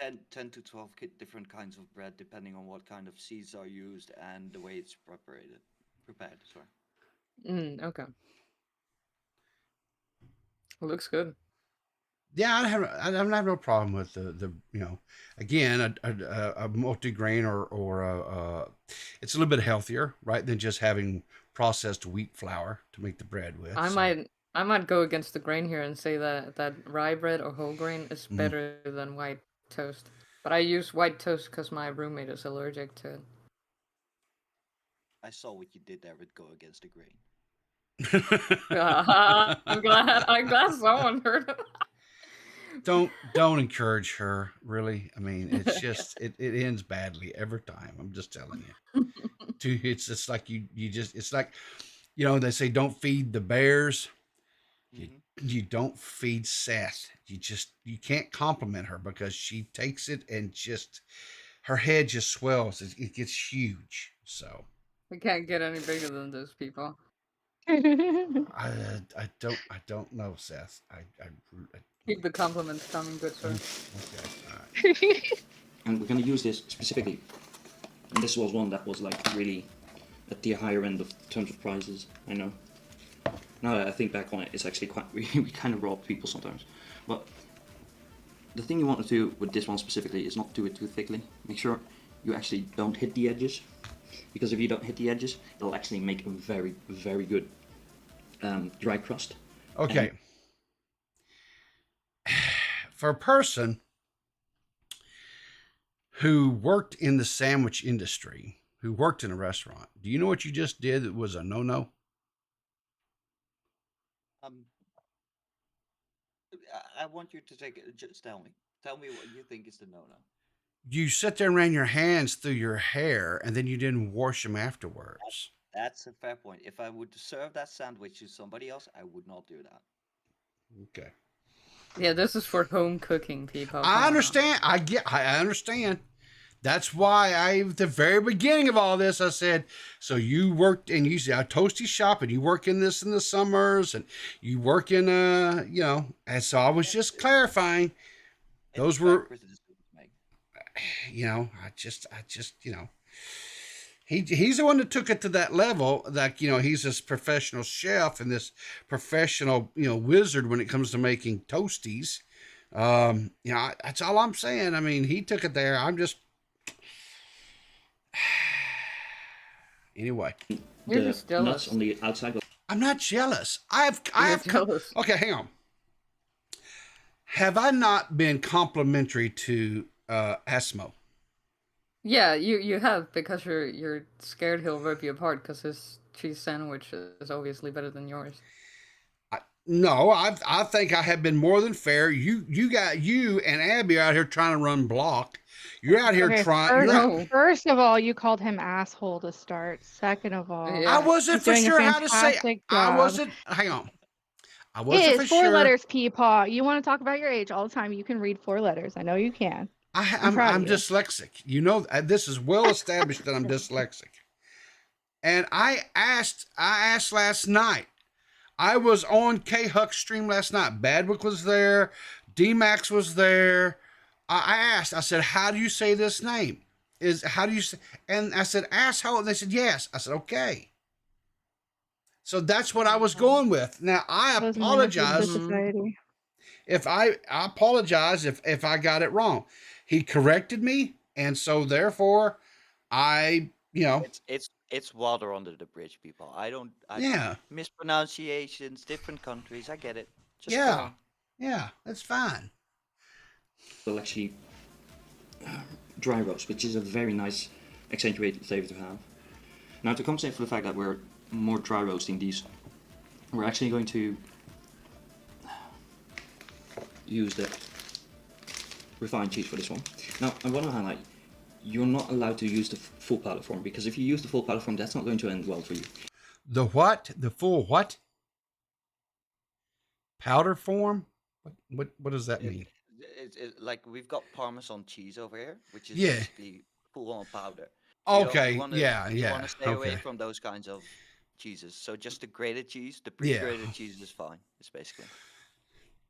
yeah. 10 to 12 different kinds of bread, depending on what kind of seeds are used and the way it's prepared. Sorry. Okay. Looks good. Yeah, I don't have no problem with the you know, again a multi-grain or it's a little bit healthier, right, than just having processed wheat flour to make the bread with. I might go against the grain here and say that rye bread or whole grain is better than white toast. But I use white toast because my roommate is allergic to it. I saw what you did there with go against the grain. I'm glad someone heard it. Don't encourage her, really. I mean, it's just it ends badly every time. I'm just telling you. It's just like it's like, you know, they say don't feed the bears. You don't feed Seth. You can't compliment her because she takes it and just her head just swells. It gets huge. So We can't get any bigger than those people. I don't know, Seth. I Keep the compliments coming, good sir. okay. All right. And we're going to use this specifically. And this was one that was like really at the higher end of terms of prizes. I know. Now that I think back on it, it's actually quite we kind of rob people sometimes. But the thing you want to do with this one specifically is not do it too thickly. Make sure you actually don't hit the edges, because if you don't hit the edges, it'll actually make a very, very good dry crust. Okay. For a person who worked in the sandwich industry, who worked in a restaurant, do you know what you just did that was a no-no? I want you to take it. Just tell me. Tell me what you think is the no-no. You sat there and ran your hands through your hair, and then you didn't wash them afterwards. That's a fair point. If I would serve that sandwich to somebody else, I would not do that. Okay. Yeah, this is for home cooking, people. I Come on. understand. I understand. That's why at the very beginning of all this, I said, so you worked and you said a toasty shop and you work in this in the summers and you work in, and so I was just clarifying. Those It's were, fair criticism to make. I just, he's the one that took it to that level. That he's this professional chef and this professional wizard when it comes to making toasties. That's all I'm saying. I mean, he took it there. I'm just anyway. You're The just jealous. nuts on the outside. I'm not jealous. You're jealous. Okay, hang on. Have I not been complimentary to Asmo? Yeah, you have, because you're scared he'll rip you apart because his cheese sandwich is obviously better than yours. No, I think I have been more than fair. You and Abby are out here trying to run block. You're out here trying. First of all, you called him asshole to start. Second of all, Yeah. I wasn't he's for doing a sure how to say. fantastic I job. wasn't. Hang on. I It wasn't for is 4 sure. letters, Peepaw. You want to talk about your age all the time. You can read 4 letters. I know you can. I'm proud of you. dyslexic. This is well established that I'm dyslexic. And I asked last night. I was on K Huck's stream last night. Badwick was there. D-Max was there. I asked. I said, "How do you say this name? How do you say?" And I said, "Asshole." And they said, "Yes." I said, "Okay." So that's what I was going with. Now I Those apologize. members of society. If I apologize if I got it wrong. He corrected me, and so therefore It's water under the bridge, people. yeah. Mispronunciations, different countries. I get it. Just go Yeah. on. Yeah, that's fine. Will actually dry roast, which is a very nice accentuated flavor to have. Now, to compensate for the fact that we're more dry roasting these, we're actually going to use the refined cheese for this one. Now, I want to highlight, you're not allowed to use the full powder form, because if you use the full powder form, that's not going to end well for you. The what? The full what? Powder form? What does that mean? It's like we've got Parmesan cheese over here, which is Yeah. basically full on powder. You Okay. wanna- Yeah. You Yeah. want to stay away Okay. from those kinds of cheeses. So just the grated cheese, the pre-grated cheese is fine. It's basically.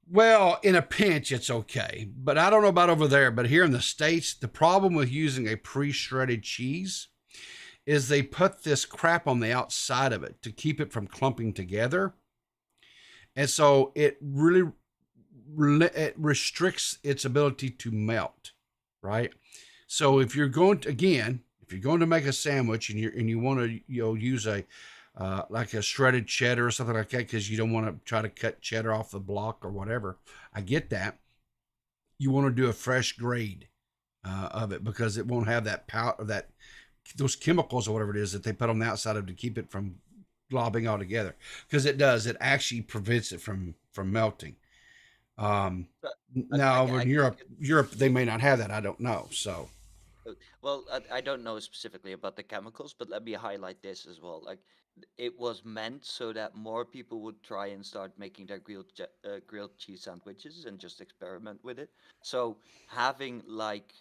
Well, in a pinch, it's okay. But I don't know about over there. But here in the States, the problem with using a pre-shredded cheese is they put this crap on the outside of it to keep it from clumping together. And so it really it restricts its ability to melt, right? So if you're going to make a sandwich and you want to use a like a shredded cheddar or something like that, because you don't want to try to cut cheddar off the block or whatever. I get that. You want to do a fresh grade of it, because it won't have that powder, those chemicals or whatever it is that they put on the outside of it to keep it from globbing all together. Because it does. It actually prevents it from melting. Now over in Europe they may not have that. I don't know. So. Well, I don't know specifically about the chemicals, but let me highlight this as well. Like, it was meant so that more people would try and start making their grilled cheese sandwiches and just experiment with it. So having like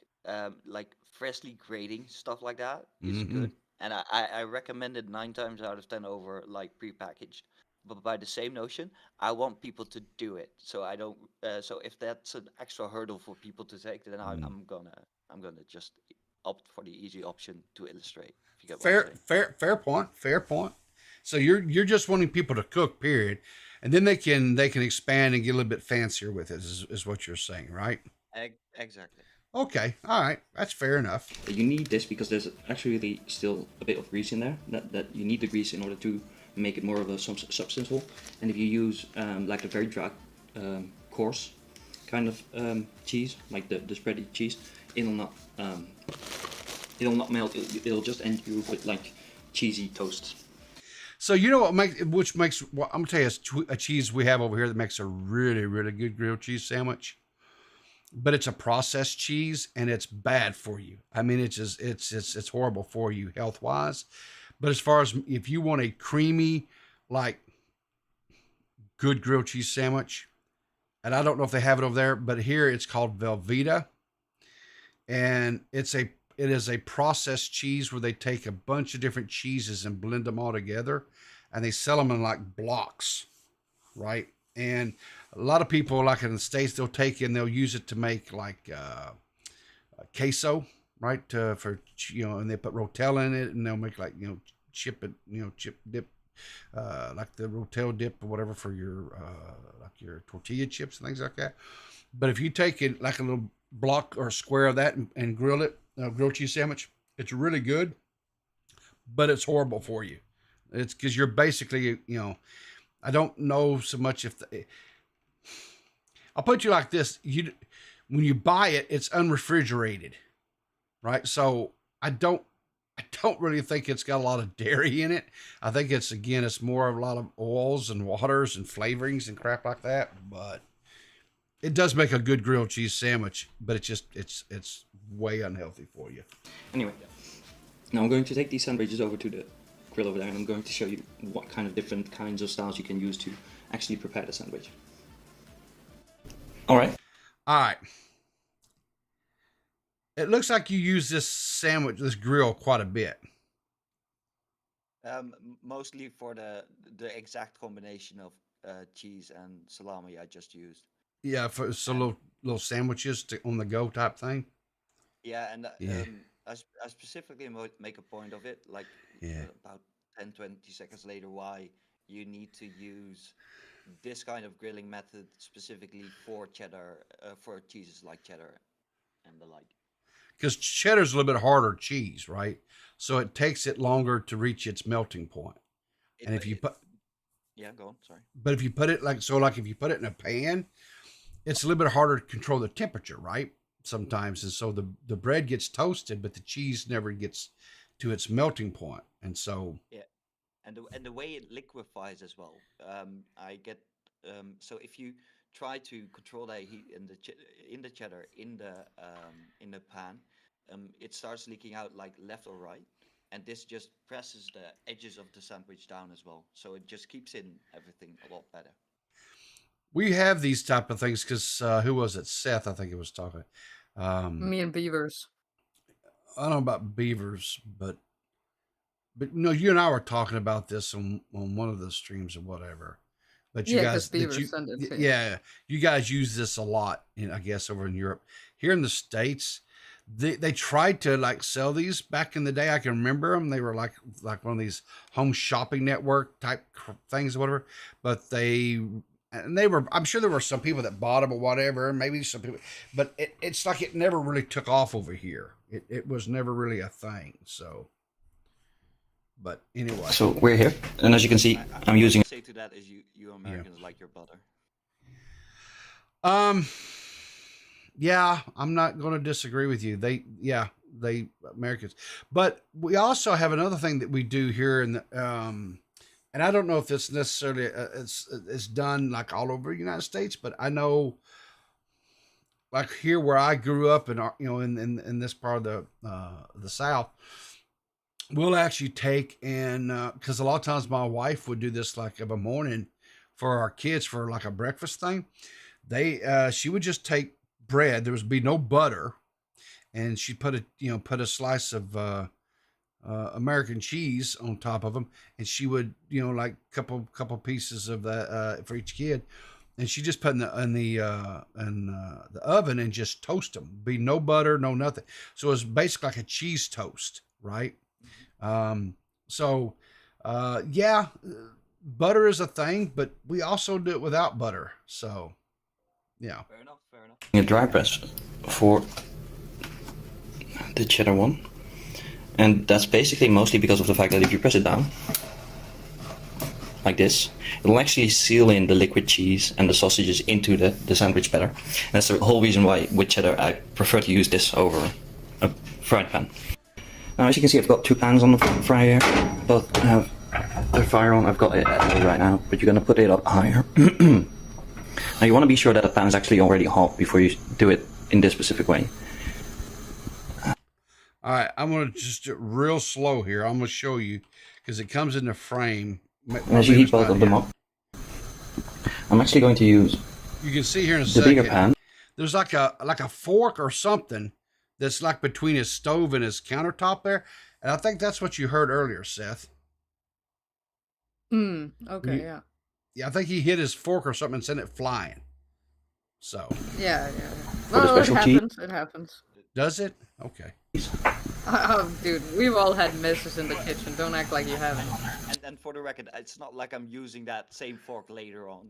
freshly grating stuff like that is good, and I recommend it 9 times out of 10 over like prepackaged. But by the same notion, I want people to do it. So I don't. So if that's an extra hurdle for people to take, then I'm gonna just opt for the easy option to illustrate. If you get what I'm saying. Fair point. So you're just wanting people to cook, period, and then they can expand and get a little bit fancier with it. Is what you're saying, right? Exactly. Okay, all right, that's fair enough. You need this because there's actually still a bit of grease in there. That you need the grease in order to make it more of a substantial. And if you use like a very dry, coarse kind of cheese, like the spready cheese, it'll not melt. It'll just end you with like cheesy toast. So you know what makes I'm gonna tell you a cheese we have over here that makes a really, really good grilled cheese sandwich. But it's a processed cheese and it's bad for you. I mean, it's horrible for you health wise. But as far as if you want a creamy, like good grilled cheese sandwich, and I don't know if they have it over there, but here it's called Velveeta, and it is a processed cheese where they take a bunch of different cheeses and blend them all together, and they sell them in like blocks, right? And a lot of people, like in the States, they'll use it to make like queso, right? And they put Rotel in it, and they'll make like, chip dip, like the Rotel dip or whatever for your like your tortilla chips and things like that. But if you take it like a little block or square of that and grill it, grilled cheese sandwich, it's really good, but it's horrible for you. It's because you're basically, I don't know so much I'll put you like this. When you buy it, it's unrefrigerated, right? So I don't really think it's got a lot of dairy in it. I think it's more of a lot of oils and waters and flavorings and crap like that. But it does make a good grilled cheese sandwich, but it's way unhealthy for you. Anyway, now I'm going to take these sandwiches over to the grill over there, and I'm going to show you what kind of different kinds of styles you can use to actually prepare the sandwich. All right. It looks like you use this grill quite a bit. Mostly for the exact combination of cheese and salami I just used. Yeah, for some little sandwiches on the go type thing. Yeah, and I specifically make a point of it, like about 10-20 seconds later, why you need to use this kind of grilling method specifically for cheddar, for cheeses like cheddar and the like. Because cheddar's a little bit harder cheese, right? So it takes it longer to reach its melting point. And if you put... Yeah, go on, sorry. But if you put it if you put it in a pan, it's a little bit harder to control the temperature, right? Sometimes. And so the bread gets toasted, but the cheese never gets to its melting point. And so... Yeah. And the way it liquefies as well. So if you try to control the heat in the cheddar in the pan, it starts leaking out like left or right, and this just presses the edges of the sandwich down as well. So it just keeps in everything a lot better. We have these type of things because who was it? Seth, I think it was talking. Me and Beavers. I don't know about Beavers, but you and I were talking about this on one of the streams or whatever. But you guys, you guys use this a lot, I guess, over in Europe. Here in the States, they tried to like sell these back in the day. I can remember them. They were like one of these home shopping network type things or whatever. But I'm sure there were some people that bought them or whatever, maybe some people, but it's like it never really took off over here. It was never really a thing. So. But anyway. So we're here, and as you can see, I'm using... What I say to that is you Americans like your butter. Yeah, I'm not going to disagree with you. They Americans. But we also have another thing that we do here in the, and I don't know if it's necessarily, it's done like all over the United States, but I know like here where I grew up and, in this part of the South, we'll actually take and because a lot of times my wife would do this like of a morning for our kids for like a breakfast thing. She would just take bread. There would be no butter, and she'd put a slice of American cheese on top of them, and she would like couple pieces of that for each kid, and she just put in the oven and just toast them. Be no butter, no nothing. So it was basically like a cheese toast, right? Butter is a thing, but we also do it without butter. So, yeah. Fair enough. A dry press for the cheddar one, and that's basically mostly because of the fact that if you press it down like this, it'll actually seal in the liquid cheese and the sausages into the sandwich better. And that's the whole reason why with cheddar I prefer to use this over a fried pan. Now, as you can see, I've got two pans on the fryer. Both have their fire on. I've got it at low right now, but you're going to put it up higher. Now, you want to be sure that the pan is actually already hot before you do it in this specific way. All right, I'm going to just do it real slow here. I'm going to show you because it comes in the frame. And as you heat both of them up, I'm actually going to use you can see here in a the second, bigger pan. there's like a fork or something that's like between his stove and his countertop there. And I think that's what you heard earlier, Seth. Okay, yeah. Yeah, I think he hit his fork or something and sent it flying. So. Yeah. For the Well, it special cheese. happens. It happens. Does it? Okay. Oh, dude, we've all had messes in the kitchen. Don't act like you haven't. And for the record, it's not like I'm using that same fork later on.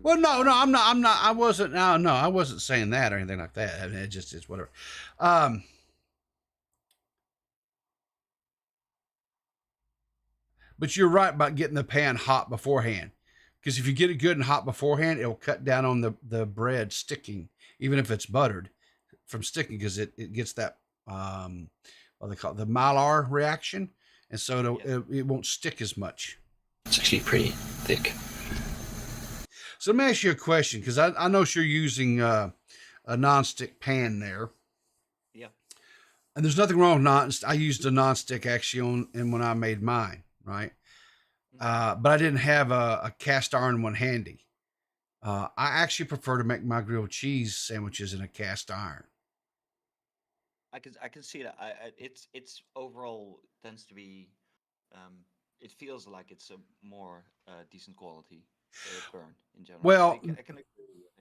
Well, no, I'm not. I wasn't. No, I wasn't saying that or anything like that. I mean, it just is whatever. But you're right about getting the pan hot beforehand, because if you get it good and hot beforehand, it'll cut down on the bread sticking, even if it's buttered, from sticking, because it gets that what they call it, the Maillard reaction, and so it won't stick as much. It's actually pretty thick. So let me ask you a question, because I know you're using a non-stick pan there. Yeah. And there's nothing wrong with I used a non-stick actually when I made mine, right? But I didn't have a cast iron one handy. I actually prefer to make my grilled cheese sandwiches in a cast iron. I can see that. It's overall tends to be. It feels like it's a more decent quality burn in general. Well, I can agree with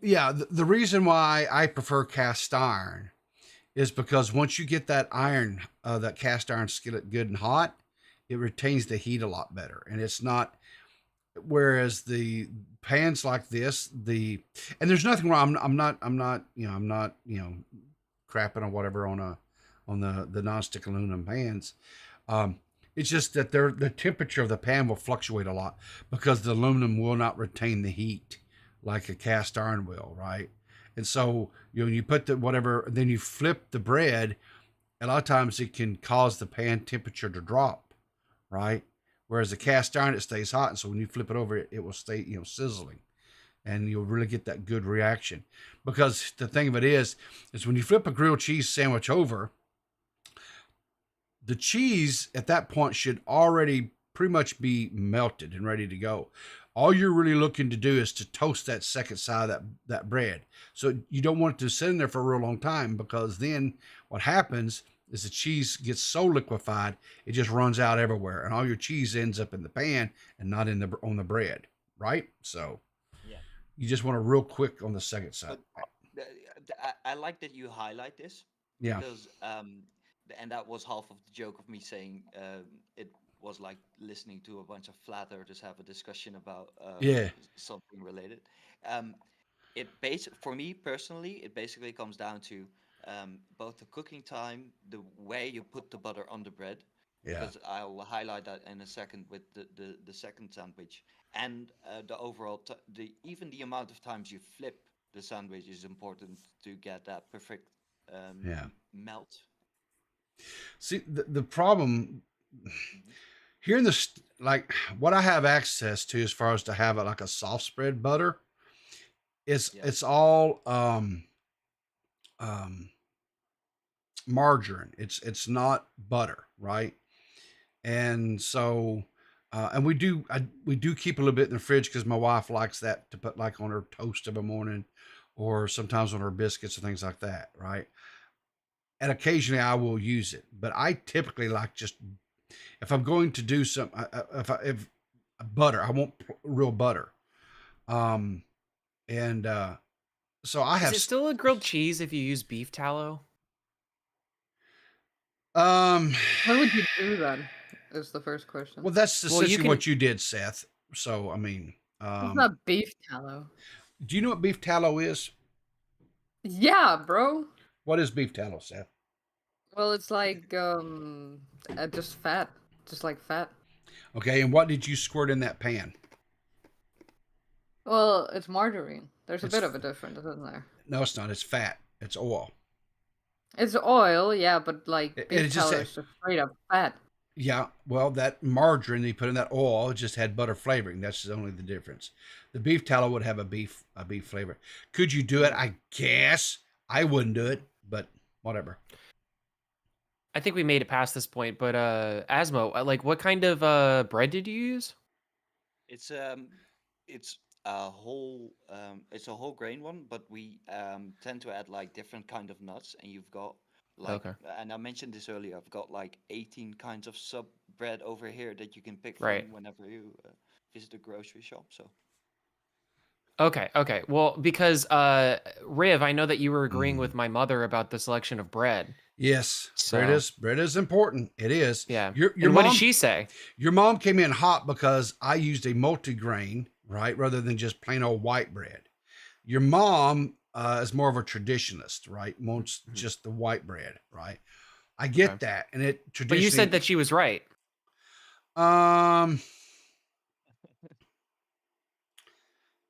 you. yeah, the reason why I prefer cast iron is because once you get that iron, that cast iron skillet good and hot, it retains the heat a lot better, and it's not. Whereas the pans like this, and there's nothing wrong. I'm not crapping or whatever on the nonstick aluminum pans. It's just that the temperature of the pan will fluctuate a lot because the aluminum will not retain the heat like a cast iron will, right? And so you put the whatever, then you flip the bread. A lot of times it can cause the pan temperature to drop, right? Whereas the cast iron, it stays hot, and so when you flip it over, it will stay sizzling, and you'll really get that good reaction. Because the thing of it is when you flip a grilled cheese sandwich over, the cheese at that point should already pretty much be melted and ready to go. All you're really looking to do is to toast that second side of that bread. So you don't want it to sit in there for a real long time, because then what happens is the cheese gets so liquefied, it just runs out everywhere, and all your cheese ends up in the pan and not on the bread, right? So Yeah. you just want to real quick on the second side. I like that you highlight this. Yeah. Because and that was half of the joke of me saying it was like listening to a bunch of flat earthers have a discussion about something related. For me personally, it basically comes down to both the cooking time, the way you put the butter on the bread. Yeah. Because I'll highlight that in a second with the second sandwich, and the overall even the amount of times you flip the sandwich is important to get that perfect melt. See, the problem here in like what I have access to as far as to have it like a soft spread butter it's all margarine. It's not butter, right? And so and we do keep a little bit in the fridge because my wife likes that to put like on her toast of a morning, or sometimes on her biscuits and things like that, right? And occasionally I will use it, but I typically like just, if I'm going to do some, if butter, I want real butter. So I have. Is it still a grilled cheese if you use beef tallow? How would you do that? Is the first question. Well, that's essentially what you did, Seth. So I mean, it's not beef tallow. Do you know what beef tallow is? Yeah, bro. What is beef tallow, Seth? Well, it's like just fat, just like fat. Okay, and what did you squirt in that pan? Well, it's margarine. There's a bit of a difference, isn't there? No, it's not. It's fat. It's oil. It's oil, yeah, but like beef tallow is just straight up fat. Yeah, well, that margarine you put in that oil just had butter flavoring. That's only the difference. The beef tallow would have a beef flavor. Could you do it? I guess I wouldn't do it, but whatever. I think we made it past this point, but Asmo, like, what kind of bread did you use? It's it's it's a whole grain one, but we tend to add like different kind of nuts, and you've got like, Okay. and I mentioned this earlier. I've got like 18 kinds of sub bread over here that you can pick Right. from whenever you visit a grocery shop. So Okay. Well, because Riv, I know that you were agreeing with my mother about the selection of bread. Yes, So bread is important. It is. yeah. Your And what did mom she say? your mom came in hot because I used a multigrain, right, rather than just plain old white bread. Your mom is more of a traditionalist, right? Wants just the white bread, right? I get Okay. that, and it But you traditionally. said that she was right.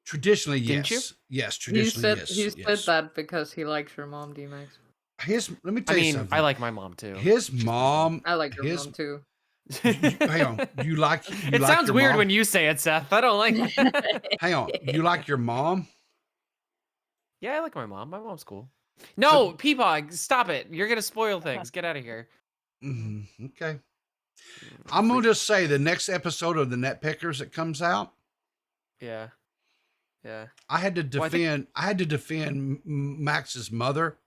Traditionally, Didn't you? yes, yes. He Traditionally, said yes. that because he likes your mom, D-Max. Let me I tell you mean, something. I like my mom too. His She's pretty cool. mom. I like your mom too. Hang on. You like? You It like sounds your weird mom? when you say it, Seth. I don't like it. Hang on. You like your mom? Yeah, I like my mom. My mom's cool. No, Peapod, stop it. You're gonna spoil things. Get out of here. Okay. I'm gonna just say the next episode of the Net Pickers that comes out. Yeah. I had to Well, I think- defend Max's mother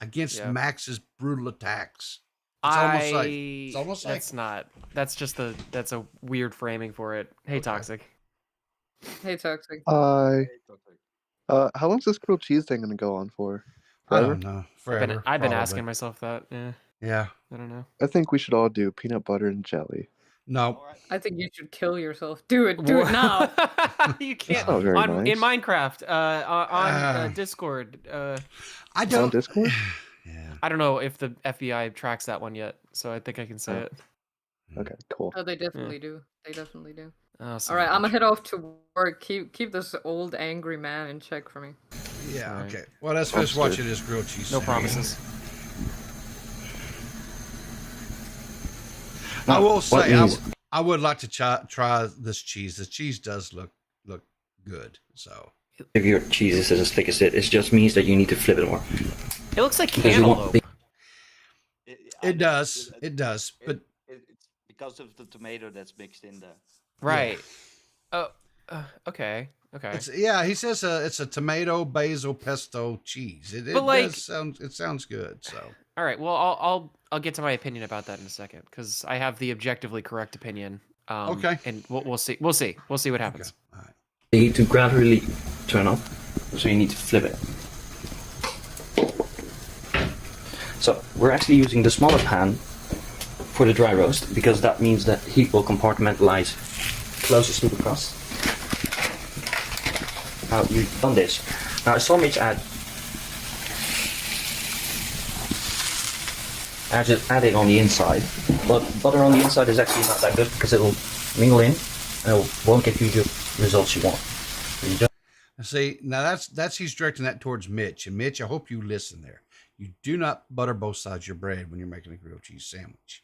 against Yeah. Max's brutal attacks. That's all I'm gonna say. That's all I'm gonna say. That's not. That's a weird framing for it. Hey, Okay. Toxic. Hey, Toxic. How long's this grilled cheese thing gonna go on for? I Forever? don't know. Forever. I've been probably. asking myself that. Yeah. Yeah. I don't know. I think we should all do peanut butter and jelly. No. I think you should kill yourself. Do it now. You can't. not very In nice. Minecraft, on Discord. I don't. On Discord? Yeah. I don't know if the FBI tracks that one yet, so I think I can say it. Okay, cool. Oh, they definitely do. They definitely do. Oh, All right, I'm gonna head off to work. Keep this old angry man in check for me. Yeah. Right. Okay. Well, let's finish watching this grilled cheese. No sandwich. promises. I will What say means- I would like to try this cheese. The cheese does look good. So If your cheese is as thick as it just means that you need to flip it more. It looks like Because you want cantaloupe. the- it does. It does. But it's because of the tomato that's mixed in there. Right. Oh. Okay. it's he says it's a tomato basil pesto cheese. It But, like- does sounds good. So All right. Well, I'll get to my opinion about that in a second because I have the objectively correct opinion. Okay. And we'll see. We'll see what happens. all right. You need to gradually turn up, so you need to flip it. So we're actually using the smaller pan for the dry roast because that means that heat will compartmentalize closest to the crust. Now you've done this. Now I saw Mitch add it on the inside, but butter on the inside is actually not that good because it will mingle in and it won't get you the results you want. So you just See, now that's he's directing that towards Mitch. And Mitch, I hope you listen there. You do not butter both sides of your bread when you're making a grilled cheese sandwich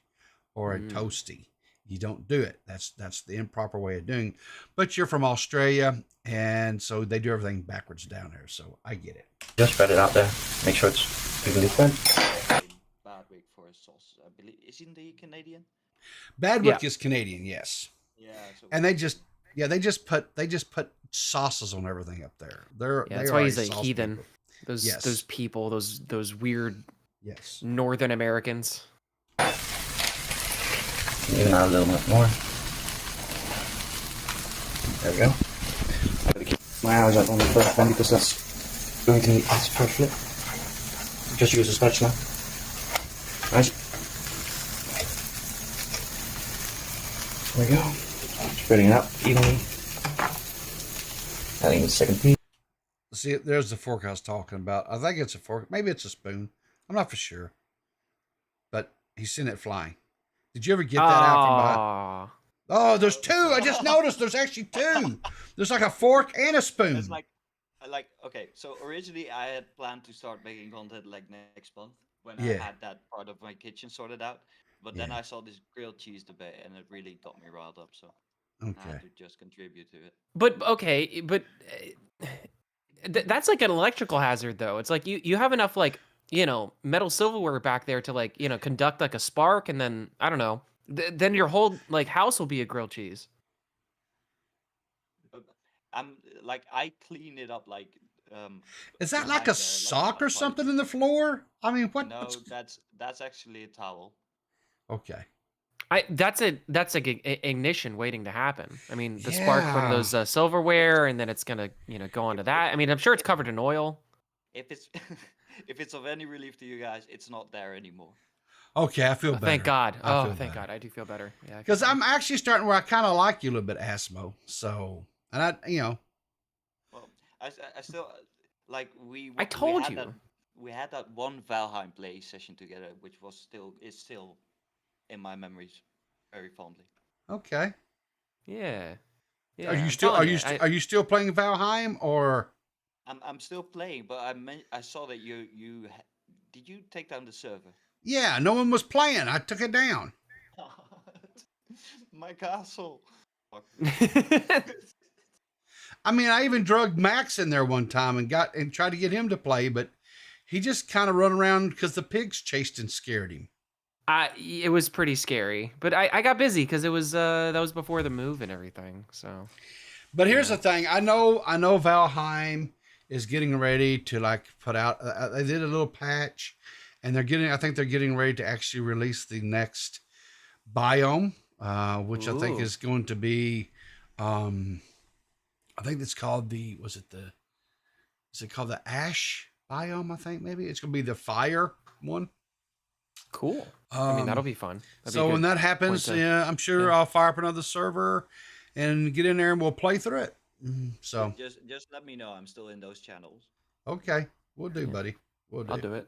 or a toasty. You don't do it. That's the improper way of doing it. But you're from Australia, and so they do everything backwards down there. So I get it. just spread it out there. Make sure it's evenly spread. Badwick for his sauce. I believe isn't he Canadian? Badwick is Canadian, yes. Yeah. So And they just put sauces on everything up there. Yeah, that's why he's a heathen. Those people, those weird Yes. Northern Americans. Even add a little bit more. There we go. My eyes are on the first one because that's going to need ice perfectly. Just use a spatula. Nice. There we go. Spreading it out evenly. Adding the second piece. See, there's the fork I was talking about. I think it's a fork. Maybe it's a spoon. I'm not for sure. But he's seen it flying. Did you ever get that out from behind? Aw. Oh, there's two. I just noticed there's actually two. There's like a fork and a spoon. it's like okay. So originally I had planned to start making content like next month when I Yeah. had that part of my kitchen sorted out. But then Yeah. I saw this grilled cheese debate and it really got me riled up. So I Okay. had to just contribute to it. But okay, but that's like an electrical hazard though. It's like you have enough like you know, metal silverware back there to like, you know, conduct like a spark, and then I don't know, then your whole like house will be a grilled cheese. I'm like I clean it up like Is that like behind a there, sock or like something in the floor? I mean, what? no, that's actually a towel. Okay. That's like ignition waiting to happen. I mean, the spark from Yeah. those silverware, and then it's gonna, you know, go onto that. I mean, I'm sure it's covered in oil. If it's if it's of any relief to you guys, it's not there anymore. Okay, I feel better. Thank God. I feel Thank better. God. I do feel better. Yeah. Because I'm actually starting where I kind of like you a little bit, Asmo. So, and I, you know. Well, I still like I told you. We had that one Valheim play session together, which is still in my memories very fondly. Okay. Yeah. Yeah. Are you I'm still telling you, are you still playing Valheim or? I'm still playing, but I saw that did you take down the server? Yeah, no one was playing. I took it down. My castle. I mean, I even drugged Max in there one time and tried to get him to play, but he just kind of run around because the pigs chased and scared him. It was pretty scary, but I got busy because it was that was before the move and everything. So, but here's the thing: I know Valheim is getting ready to like put out. They did a little patch, and I think they're getting ready to actually release the next biome, which I think is going to be. I think it's called is it called the ash biome? I think maybe it's going to be the fire one. Cool. I mean, that'll be fun. So when that happens, yeah, I'm sure I'll fire up another server and get in there and we'll play through it. So just let me know. I'm still in those channels. Okay, we'll do, buddy. We'll do. I'll do it.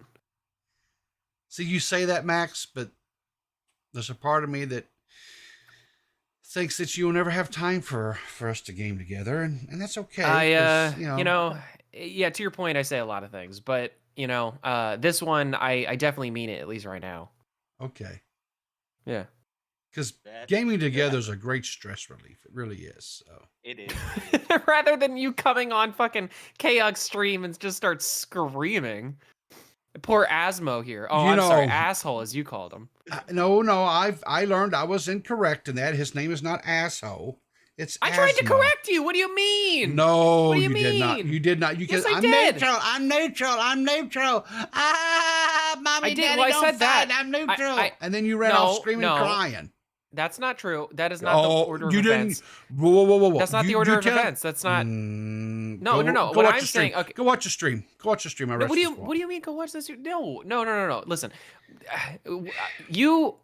See, you say that, Max, but there's a part of me that thinks that you will never have time for us to game together, and that's okay. You know, yeah, to your point, I say a lot of things, but you know, this one, I definitely mean it, at least right now. Okay. Yeah. Because gaming together is a great stress relief. It really is. So. It is. Rather than you coming on fucking Chaos stream and just start screaming. Poor Asmo here. Oh, I'm sorry, asshole, as you called him. No, I learned I was incorrect in that. His name is not asshole. It's I tried to correct you. What do you mean? No, what do you did mean? not. You did not. You yes, I'm did. neutral. I'm neutral. I'm neutral. Ah, mommy, daddy, well, don't I said fight. that. I'm neutral. And then you ran off screaming, crying. That's not true. That is not the order of events. Whoa. That's not the order of events. That's not. No. What I'm saying. Okay. Go watch the stream. Go watch the stream. What do you mean? Go watch this? No. Listen,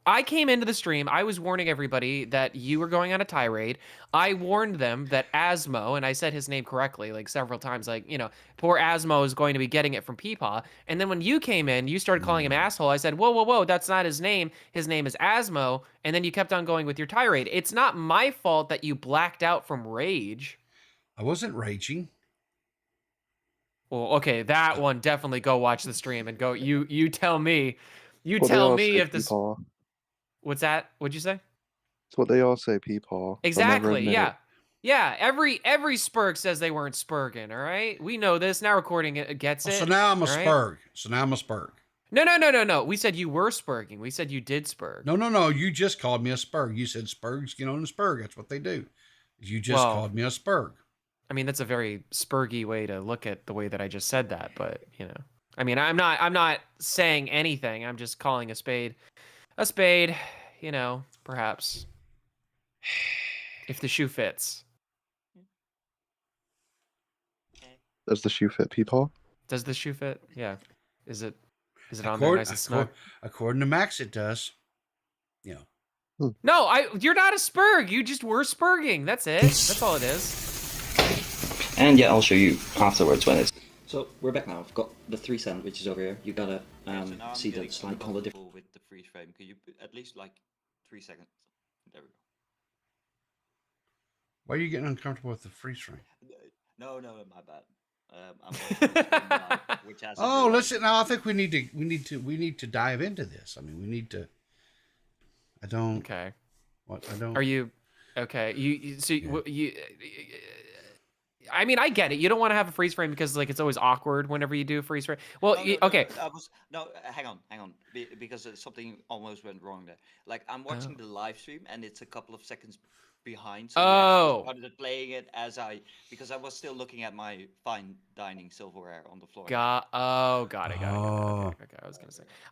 I came into the stream. I was warning everybody that you were going on a tirade. I warned them that Asmo, and I said his name correctly like several times. Like, you know, poor Asmo is going to be getting it from Peepaw. And then when you came in, you started calling him asshole. I said, whoa, that's not his name. His name is Asmo. And then you kept on going with your tirade. It's not my fault that you blacked out from rage. I wasn't raging. Well, okay, that one definitely go watch the stream and go. You tell me. You tell me if this. Peepaw. What's that? What'd you say? It's what they all say, Peepaw. Exactly. Yeah. Yeah. Every Spurg says they weren't Spurging. All right. We know this. Now recording it gets it. So now I'm a Spurg. No. We said you were Spurging. We said you did Spurg. No. You just called me a Spurg. You said Spurgs get on the Spurg. That's what they do. You just called me a Spurg. I mean, that's a very Spurgy way to look at the way that I just said that. But, you know, I mean, I'm not saying anything. I'm just calling a spade, you know, perhaps if the shoe fits. Does the shoe fit, Peepaw? Does the shoe fit? Yeah. Is it on there nice and snug? According to Max, it does. Yeah. No, you're not a Spurg. You just were Spurging. That's it. That's all it is. And yeah, I'll show you afterwards when it's... So, we're back now. I've got the 3 sandwiches over here. You gotta see the slide color difference. With the freeze frame, can you put at least like 3 seconds? There we go. Why are you getting uncomfortable with the freeze frame? No, my bad. I'm which has listen. Now I think we need to dive into this. I mean, we need to. I don't. Okay. What I don't. Are you okay? I mean, I get it. You don't want to have a freeze frame because like it's always awkward whenever you do a freeze frame. Well, okay. Hang on, because something almost went wrong there. Like I'm watching the live stream and it's a couple of seconds behind. So I started playing it because I was still looking at my fine dining silverware on the floor. Got it. Okay, I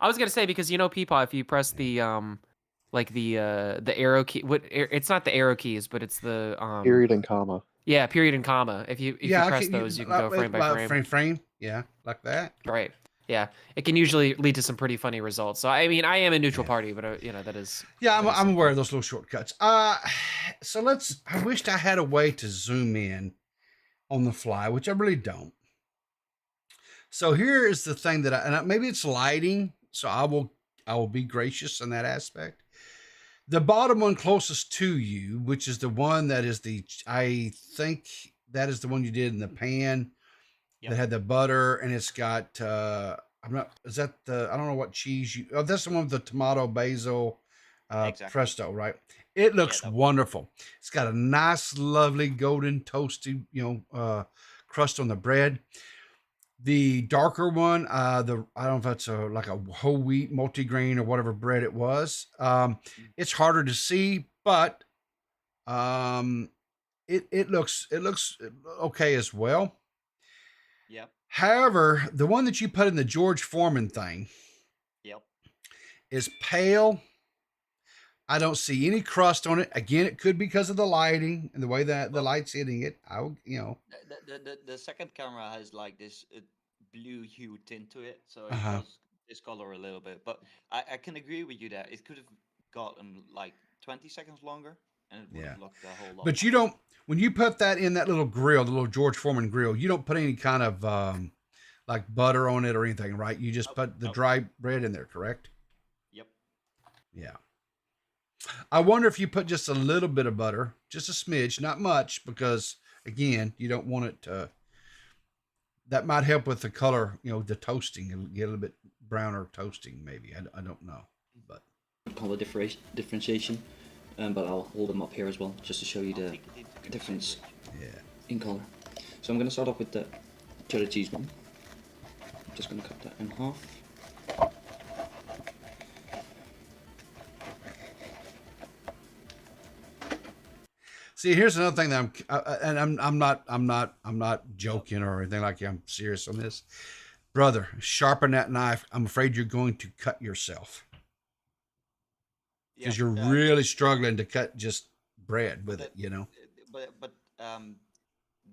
was gonna say because Peepaw, if you press the like the arrow key, it's not the arrow keys, but it's the Period and comma. Yeah, period and comma. If you press those, you can go frame by frame. Yeah, like that. Right. Yeah, it can usually lead to some pretty funny results. So I mean, I am a neutral party, but that is. Yeah, I'm aware of those little shortcuts. So I wished I had a way to zoom in on the fly, which I really don't. So here is the thing and maybe it's lighting, so I will be gracious in that aspect. The bottom one closest to you, which is the one that is I think that is the one you did in the pan that had the butter, and it's got I don't know what cheese that's the one with the tomato, basil, Exactly. presto, right? It looks wonderful. It's got a nice, lovely golden toasty, crust on the bread. The darker one, I don't know if that's like a whole wheat multigrain or whatever bread it was. It's harder to see, but it looks okay as well. Yep. However, the one that you put in the George Foreman thing, is pale. I don't see any crust on it. Again, it could be because of the lighting and the way that the light's hitting it. The second camera has like this blue hue tint to it, so it does discolor a little bit. But I can agree with you that it could have gotten like 20 seconds longer, and it would have looked a whole lot. But you don't. When you put that in that little grill, the little George Foreman grill, you don't put any kind of like butter on it or anything, right? You just put the dry bread in there, correct? Yep. Yeah. I wonder if you put just a little bit of butter, just a smidge, not much, because again, you don't want it to. That might help with the color, the toasting. It'll get a little bit browner toasting, maybe. I don't know, but color differentiation. But I'll hold them up here as well, just to show you the difference in color. So I'm going to start off with the cheddar cheese one. I'm just going to cut that in half. see, here's another thing that I'm not joking or anything like that. I'm serious on this, brother. Sharpen that knife. I'm afraid you're going to cut yourself. Because you're really struggling to cut just bread with it, But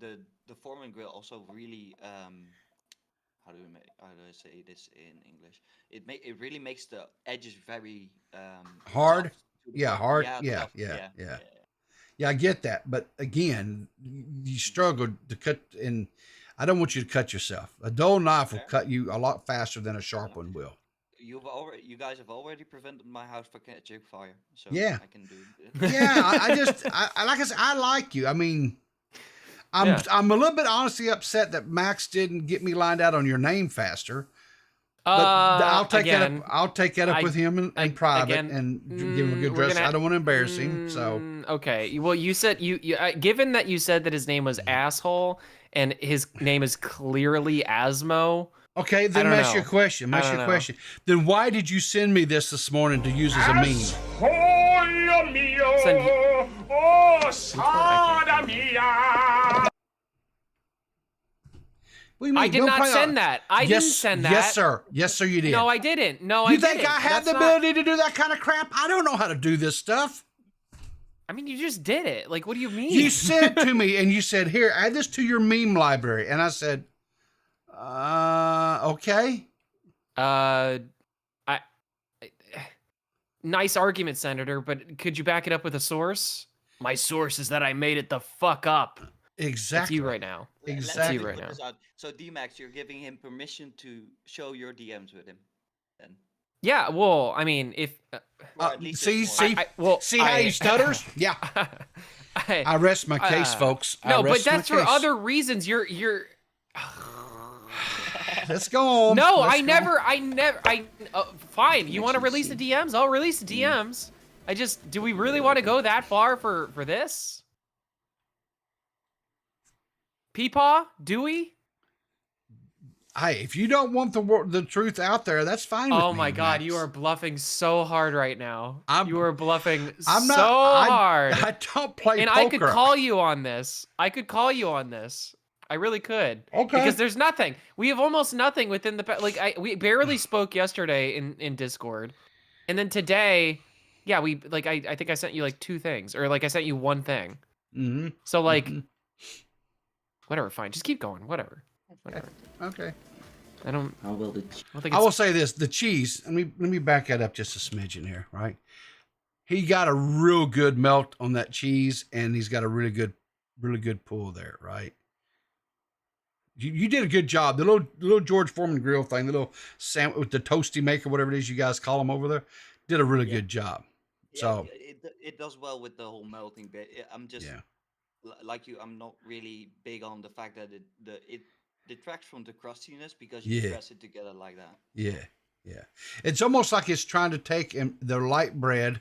the Foreman grill also really how do I say this in English? It really makes the edges very hard. Tough. Hard. Yeah. I get that, but again, you struggle to cut, and I don't want you to cut yourself. A dull knife will cut you a lot faster than a sharp one will. You guys have already prevented my house from catching fire, so I can do it. I just like I said, I like you. I mean, I'm a little bit honestly upset that Max didn't get me lined out on your name faster. But I'll take that up. I'll take that up with him in private and give him a good dress. I don't want to embarrass him. So okay. Well, you said you given that you said that his name was Asshole and his name is clearly Asmo. Okay, then ask your question. Then why did you send me this morning to use as a meme? I did not send that. I didn't send that. Yes, sir. Yes, sir, you did. No, I didn't. No, I didn't. You think I have the ability to do that kind of crap? I don't know how to do this stuff. I mean, you just did it. Like, what do you mean? You sent it to me, and you said, here, add this to your meme library. And I said, okay. Nice argument, Senator, but could you back it up with a source? My source is that I made it the fuck up. Exactly. It's you right now. Exactly. It's you right now. So D-Max, you're giving him permission to show your DMs with him, then? Yeah. Well, I mean, if see how he stutters? Yeah. I rest my case, folks. No, but that's for other reasons. You're. Let's go on. No, I never. Fine. You want to release the DMs? I'll release the DMs. Do we really want to go that far for this? Peepaw, do we? Hey, if you don't want the truth out there, that's fine with me. Oh my God, Max. you are bluffing so hard right now. You are bluffing I'm so not, hard. I don't play And poker. I could call you on this. I could call you on this. I really could. Okay. Because there's nothing. We have almost nothing within the we barely spoke yesterday in Discord. And then today, yeah, I think I sent you like 2 things, or like I sent you 1 thing. Mm-hmm. So like whatever, fine. Just keep going. Whatever. Okay. I don't How will the I will say this: the cheese. Let me back that up just a smidgen here, right? He got a real good melt on that cheese, and he's got a really good pull there, right? You did a good job. The little George Foreman grill thing, the little sandwich with the toasty maker, whatever it is you guys call them over there, did a really good job. Yeah, So it does well with the whole melting bit. I'm just like you. I'm not really big on the fact that it detracts from the crustiness because you press it together like that. Yeah. It's almost like it's trying to take the light bread,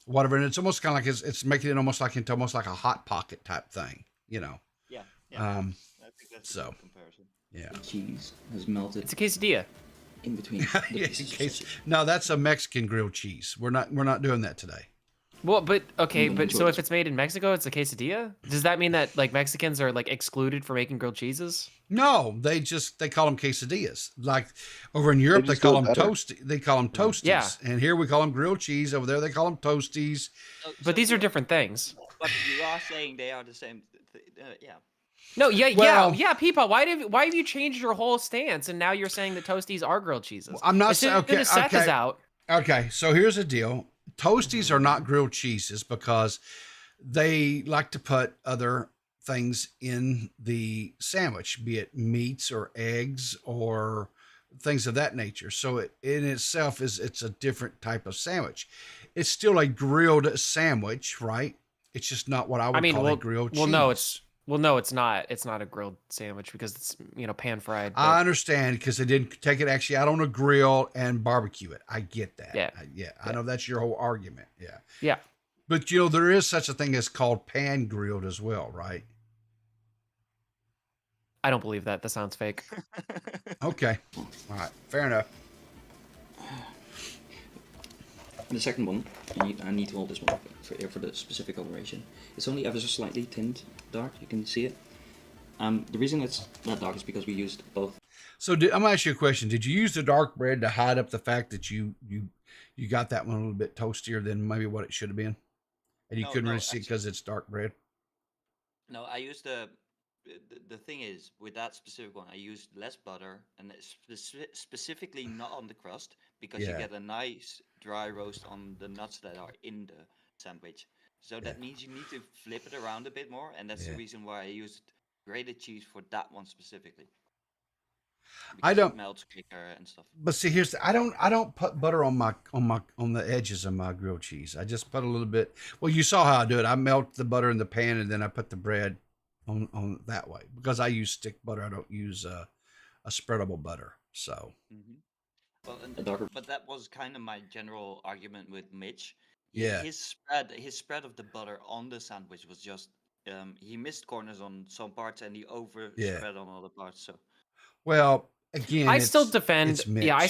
whatever, and it's almost kind of like it's making it almost like into almost like a hot pocket type thing, you know. Yeah. I think that's a good comparison. Yeah. The cheese has melted. It's a quesadilla. In between. No, that's a Mexican grilled cheese. We're not doing that today. Well, but okay, but so if it's made in Mexico, it's a quesadilla? Does that mean that like Mexicans are like excluded from making grilled cheeses? No, they call them quesadillas. Like over in Europe, they call them toasties. They call them toasties. Yeah. And here we call them grilled cheese. Over there, they call them toasties. But these are different things. But you are saying they are the same. Yeah. No, yeah, Peepaw, why have you changed your whole stance and now you're saying that toasties are grilled cheeses? I'm not saying okay. Seth is out. Okay, so here's the deal. Toasties are not grilled cheeses because they like to put other things in the sandwich, be it meats or eggs or things of that nature. So it in itself it's a different type of sandwich. It's still a grilled sandwich, right? It's just not what I would call a grilled cheese. No, it's not. It's not a grilled sandwich because it's, pan fried. I understand because they didn't take it actually out on a grill and barbecue it. I get that. Yeah. I know that's your whole argument. Yeah. Yeah. But there is such a thing as called pan grilled as well, right? I don't believe that. That sounds fake. Okay. All right. Fair enough. The second one, I need to hold this one for the specific coloration. It's only ever so slightly tinned dark. You can see it. The reason it's that dark is because we used both. So I'm gonna ask you a question. Did you use the dark bread to hide up the fact that you got that one a little bit toastier than maybe what it should have been, and you couldn't really see it because it's dark bread? No, I used the thing is with that specific one, I used less butter and specifically not on the crust because you get a nice dry roast on the nuts that are in the sandwich. So that means you need to flip it around a bit more, and that's the reason why I used grated cheese for that one specifically. I don't it melts quicker and stuff. But see, I don't put butter on the edges of my grilled cheese. I just put a little bit. Well, you saw how I do it. I melt the butter in the pan and then I put the bread on that way because I use stick butter. I don't use a spreadable butter. So. Well, but that was kind of my general argument with Mitch. Yeah. His spread of the butter on the sandwich was just he missed corners on some parts and he overspread on other parts. So. Well, again, I still defend. Yeah, I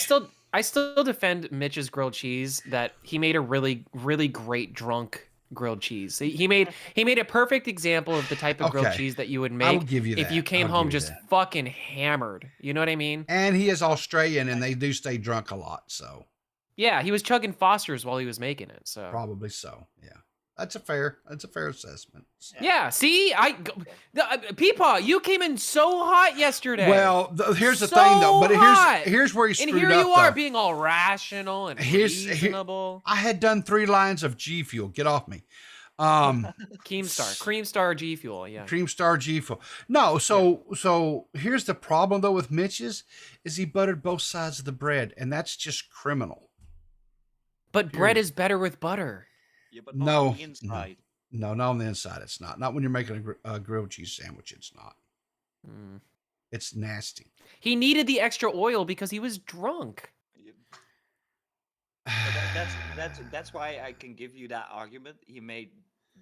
still defend Mitch's grilled cheese that he made a really, really great drunk grilled cheese. He made a perfect example of the type of grilled cheese that you would make if you came home just fucking hammered. You know what I mean? And he is Australian, and they do stay drunk a lot. So yeah, he was chugging Foster's while he was making it. So probably so. Yeah, that's a fair assessment. So. Yeah. See, Peepaw, you came in so hot yesterday. Well, here's the thing, though. But here's where you screwed up. And here you are being all rational and reasonable. I had done 3 lines of G Fuel. Get off me. Creamstar G Fuel. Yeah. Creamstar G Fuel. No, so here's the problem though with Mitch's is he buttered both sides of the bread, and that's just criminal. But bread is better with butter. Yeah, but not on the inside. No, not on the inside. It's not. Not when you're making a grilled cheese sandwich. It's not. It's nasty. He needed the extra oil because he was drunk. That's why I can give you that argument. He made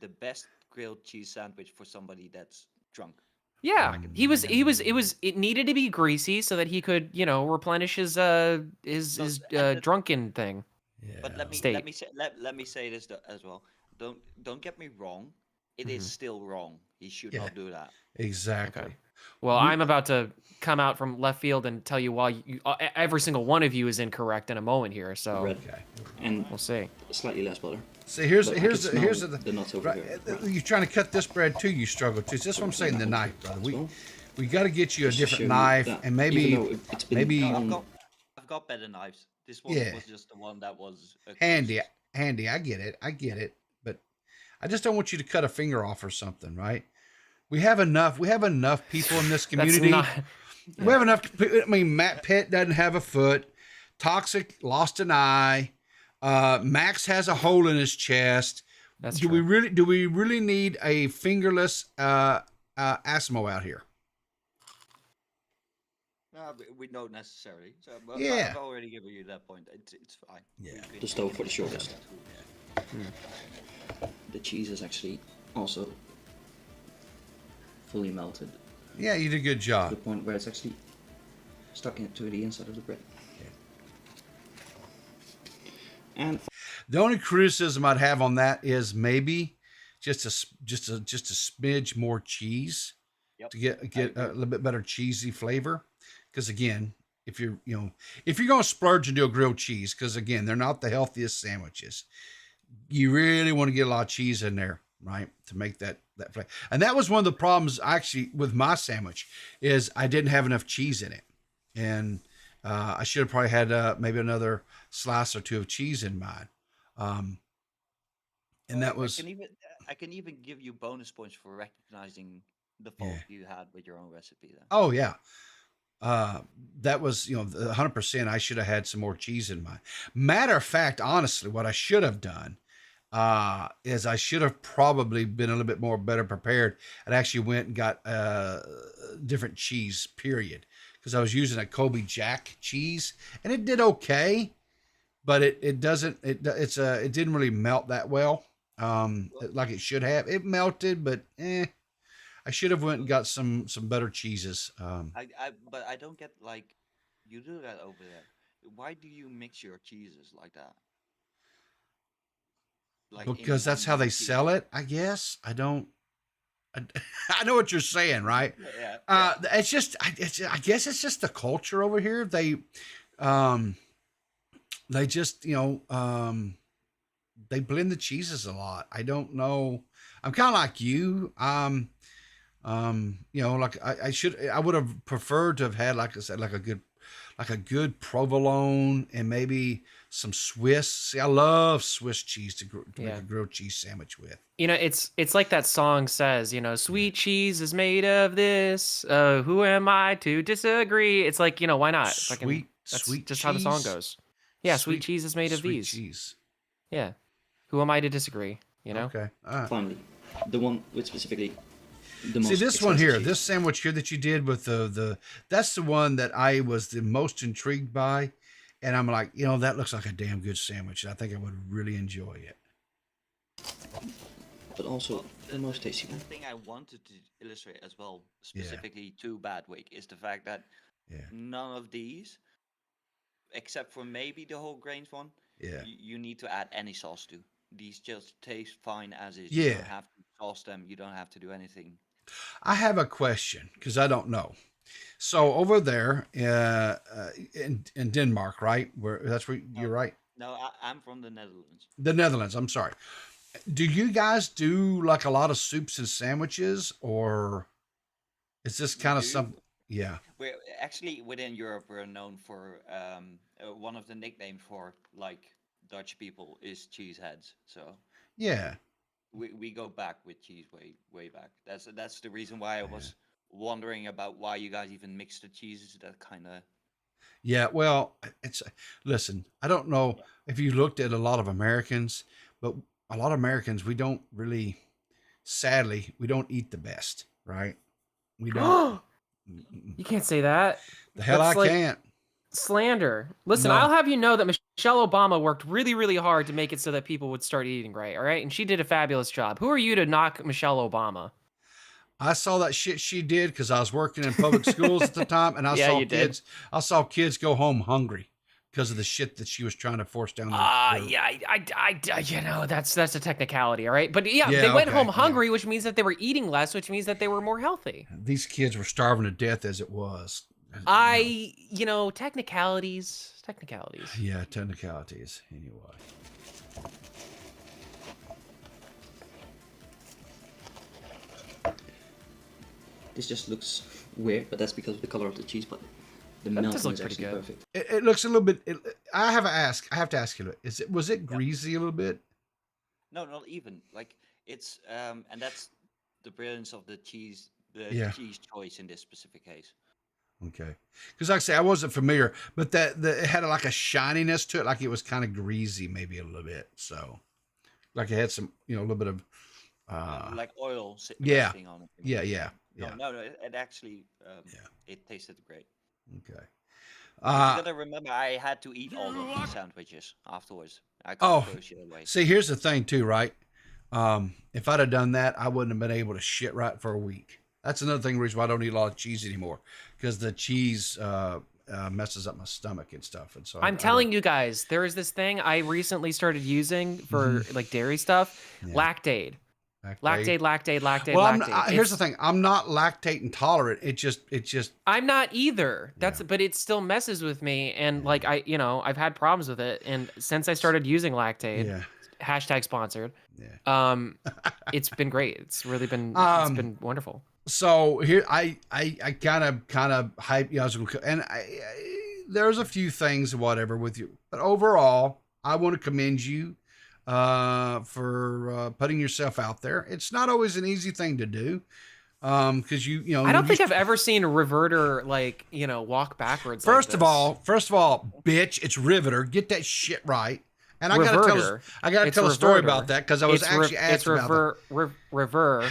the best grilled cheese sandwich for somebody that's drunk. Yeah, it needed to be greasy so that he could, replenish his drunken thing. But let State. me say this as well. Don't get me wrong. It is still wrong. He should not do that. Exactly. Okay. Well, I'm about to come out from left field and tell you why every single one of you is incorrect in a moment here. So Red. And we'll see. Slightly less butter. See, here's But I here's could the, here's smell the, the nuts over right, here. You're trying to cut this bread too. You struggle too. That's what I'm saying. The knife, brother. We got to get you a Just to show different you knife, that and maybe even though it's been maybe on- I've got better knives. This one Yeah. was just the one that was handy. I get it. But I just don't want you to cut a finger off or something, right? We have enough people in this community. We have enough. I mean, Matt Pitt doesn't have a foot. Toxic lost an eye. Max has a hole in his chest. That's do true. we really need a fingerless Asmo out here? we don't necessarily. So, but Yeah. I've already given you that point. It's fine. Yeah. The stove for the shortest. The cheese is actually also fully melted. Yeah, you did a good To job. the point where it's actually stuck into the inside of the bread. And The only criticism I'd have on that is maybe just a smidge more cheese to get a little bit better cheesy flavor. Because again, if you're going to splurge and do a grilled cheese, because again, they're not the healthiest sandwiches, you really want to get a lot of cheese in there, right, to make that flavor. And that was one of the problems actually with my sandwich, is I didn't have enough cheese in it, and I should have probably had maybe another slice or two of cheese in mine. And that was I can even give you bonus points for recognizing the fault you had with your own recipe. Then. oh yeah. That was, 100%. I should have had some more cheese in mine. Matter of fact, honestly, what I should have done is I should have probably been a little bit more better prepared and actually went and got different cheese, period. Because I was using a Kobe Jack cheese and it did okay, but it didn't really melt that well like it should have. It melted, but I should have went and got some better cheeses. But I don't get, like, you do that over there. Why do you mix your cheeses like that? Like because that's how they sell it, I guess. I don't. I know what you're saying, right? Yeah. It's just, I guess it's just the culture over here. They just, they blend the cheeses a lot. I don't know. I'm kind of like you. Like I would have preferred to have had, like I said, like a good provolone and maybe some Swiss. See, I love Swiss cheese to make a grilled cheese sandwich with. It's like that song says, sweet cheese is made of this. Who am I to disagree? It's like, why not? That's Sweet just cheese? how the song goes. Yeah, sweet cheese is made of sweet these. cheese. Yeah. Who am I to disagree? Okay. All right. finally, the one with specifically the most See, this one expensive here, cheese. this sandwich here that you did with that's the one that I was the most intrigued by. And I'm like, that looks like a damn good sandwich. I think I would really enjoy it. But also the most tasty The one. thing I wanted to illustrate as well, specifically to Badwick, is the fact that none of these, except for maybe the whole grains one, you need to add any sauce to. These just taste fine as is. You don't have to sauce them. You don't have to do anything. I have a question because I don't know. So over there in Denmark, right? That's where you're right. No, I'm from the Netherlands. The Netherlands. I'm sorry. Do you guys do like a lot of soups and sandwiches, or is this kind of something? Yeah. We're actually within Europe. We're known for one of the nicknames for like Dutch people is cheeseheads. So Yeah. we go back with cheese way back. That's the reason why I was wondering about why you guys even mix the cheeses. That kind of Yeah. Well, listen, I don't know if you looked at a lot of Americans, but a lot of Americans, we don't really, sadly, we don't eat the best, right? We don't. You can't say that. The hell That's I can't. Slander. Listen, No. I'll have you know that Michelle Obama worked really, really hard to make it so that people would start eating right, all right? And she did a fabulous job. Who are you to knock Michelle Obama? I saw that shit she did because I was working in public schools at the time, and I Yeah, saw you did. kids. I saw kids go home hungry because of the shit that she was trying to force down their. Yeah, you know, that's a technicality, all right. But yeah, Yeah, they went okay, home yeah. hungry, which means that they were eating less, which means that they were more healthy. These kids were starving to death as it was. You know, technicalities. Yeah, technicalities. Anyway. This just looks weird, but that's because of the color of the cheese. But the That does melting look is pretty actually good. perfect. It looks a little bit. I have to ask you. Was it greasy a little bit? No, not even. Like it's and that's the brilliance of the cheese, Yeah. cheese choice in this specific case. Okay, because like I say, I wasn't familiar, but it had like a shininess to it, like it was kind of greasy, maybe a little bit. So, like it had some, a little bit of. Like oil Yeah. resting on it. Yeah. No, it actually it tasted great. Okay. You gotta remember, I had to eat all of these sandwiches afterwards. I can't throw shit away. See, here's the thing too, right? If I'd have done that, I wouldn't have been able to shit right for a week. That's another thing, reason why I don't eat a lot of cheese anymore, because the cheese messes up my stomach and stuff. And so I'm telling you guys, there is this thing I recently started using for like dairy stuff, lactate. Lactate. Well, here's the thing. I'm not lactate intolerant. It just. I'm not either. But it still messes with me, and like I've had problems with it, and since I started using lactate, hashtag sponsored. It's been great. It's really been it's been wonderful. So here I kind of hype you, and there's a few things whatever with you, but overall I want to commend you for putting yourself out there. It's not always an easy thing to do, because I don't think I've ever seen a Riverter walk backwards. First of all, bitch, it's Riveter. Get that shit right. And I gotta tell a story about that, because I was actually asked about that. Riverter,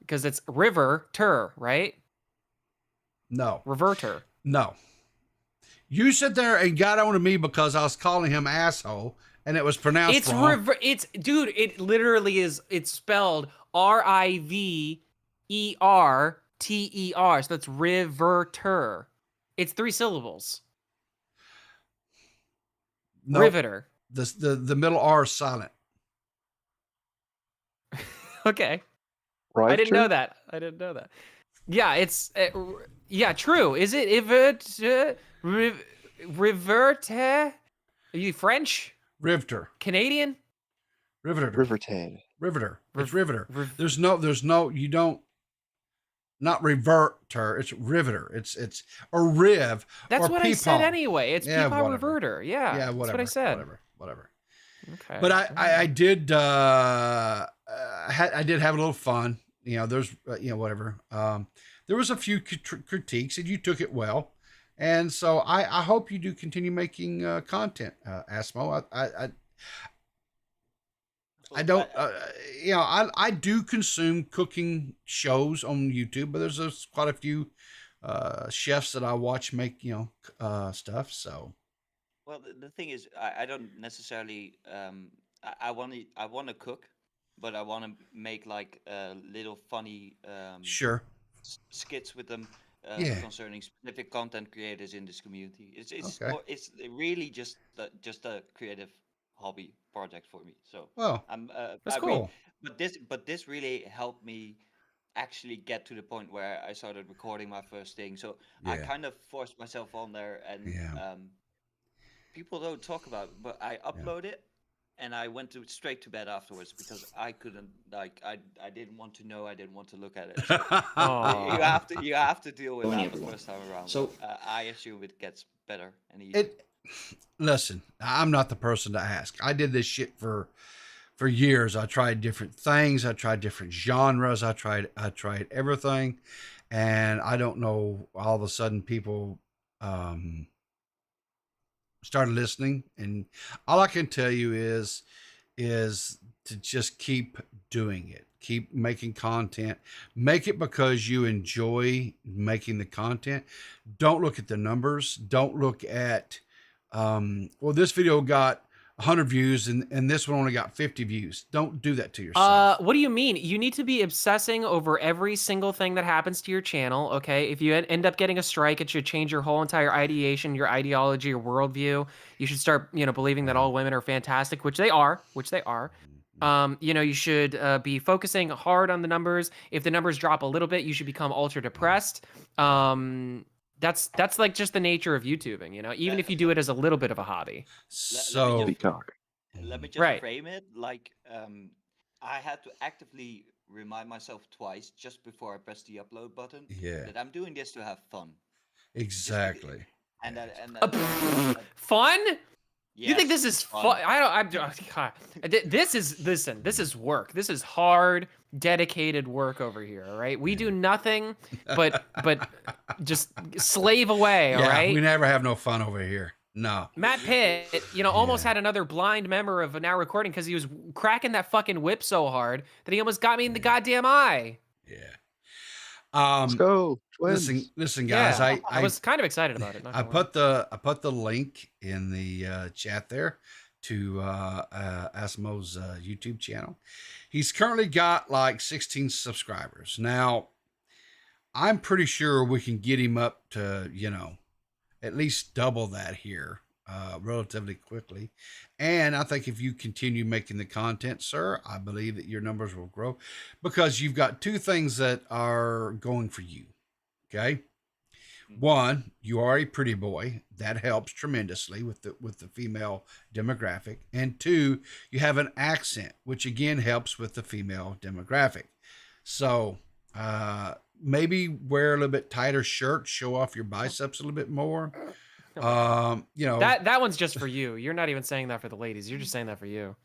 because it's Riverter, right? No. Riverter. No. You sit there and got on to me because I was calling him asshole, and it was pronounced wrong. Dude, it literally is. It's spelled Riverter. So that's Riverter. It's 3 syllables. No, Riveter. The middle R is silent. Okay. Right. I didn't know that. Yeah, it's true. Is it Riverter? Are you French? Riveter. Canadian? Riveter. Riverter. It's Riveter. There's no you don't. Not Riverter, it's Riveter. It's or Riv. That's or what Peepaw. I said anyway. It's Yeah, Peepaw whatever. Riverter. Yeah, Yeah, whatever. That's what I said. Whatever. Okay. But I did I did have a little fun. There's whatever. There was a few critiques, and you took it well. And so I hope you do continue making content, Asmo. I don't, I do consume cooking shows on YouTube, but there's quite a few chefs that I watch make, stuff. So, Well, the thing is, I don't necessarily. I want to cook, but I want to make like little funny sure. skits with them concerning specific content creators in this community. It's Okay. it's really just a creative hobby project for me. So Well, I'm that's I cool. mean, but this really helped me actually get to the point where I started recording my first thing. So I Yeah. kind of forced myself on there, and Yeah. people don't talk about it, but I upload it, and I went straight to bed afterwards because I couldn't, like, I didn't want to know, I didn't want to look at it. So you have to deal with that the first time around. So- but, I assume it gets better and easier. Listen, I'm not the person to ask. I did this shit for years. I tried different things. I tried different genres. I tried everything, and I don't know. All of a sudden, people started listening, and all I can tell you is to just keep doing it. Keep making content. Make it because you enjoy making the content. Don't look at the numbers. Don't look at well, this video got 100 views, and this one only got 50 views. Don't do that to yourself. What do you mean? You need to be obsessing over every single thing that happens to your channel, okay? If you end up getting a strike, it should change your whole entire ideation, your ideology, your worldview. You should start, you know, believing that all women are fantastic, which they are, you know, you should be focusing hard on the numbers. If the numbers drop a little bit, you should become ultra depressed. That's like just the nature of YouTubing, you know, even if you do it as a little bit of a hobby. So let me just Right. frame it like I had to actively remind myself twice just before I press the upload button that I'm doing this to have fun. Exactly. And that Fun? yes, You think this is fun? God. This is work. This is hard, dedicated work over here, all right? We do nothing but just slave away, all Yeah, right? we never have no fun over here. No. Matt Pitt, you know, almost had another blind member of Now Recording because he was cracking that fucking whip so hard that he almost got me in the goddamn eye. Yeah. Let's go, twins. Listen, guys. Yeah, I was kind of excited about it. I put the link in the chat there to Asmo's YouTube channel. He's currently got like 16 subscribers. Now, I'm pretty sure we can get him up to, you know, at least double that here relatively quickly. And I think if you continue making the content, sir, I believe that your numbers will grow because you've got two things that are going for you. Okay. One, you are a pretty boy. That helps tremendously with the female demographic. And two, you have an accent, which again helps with the female demographic. So maybe wear a little bit tighter shirt, show off your biceps a little bit more. You know, that one's just for you. You're not even saying that for the ladies. You're just saying that for you.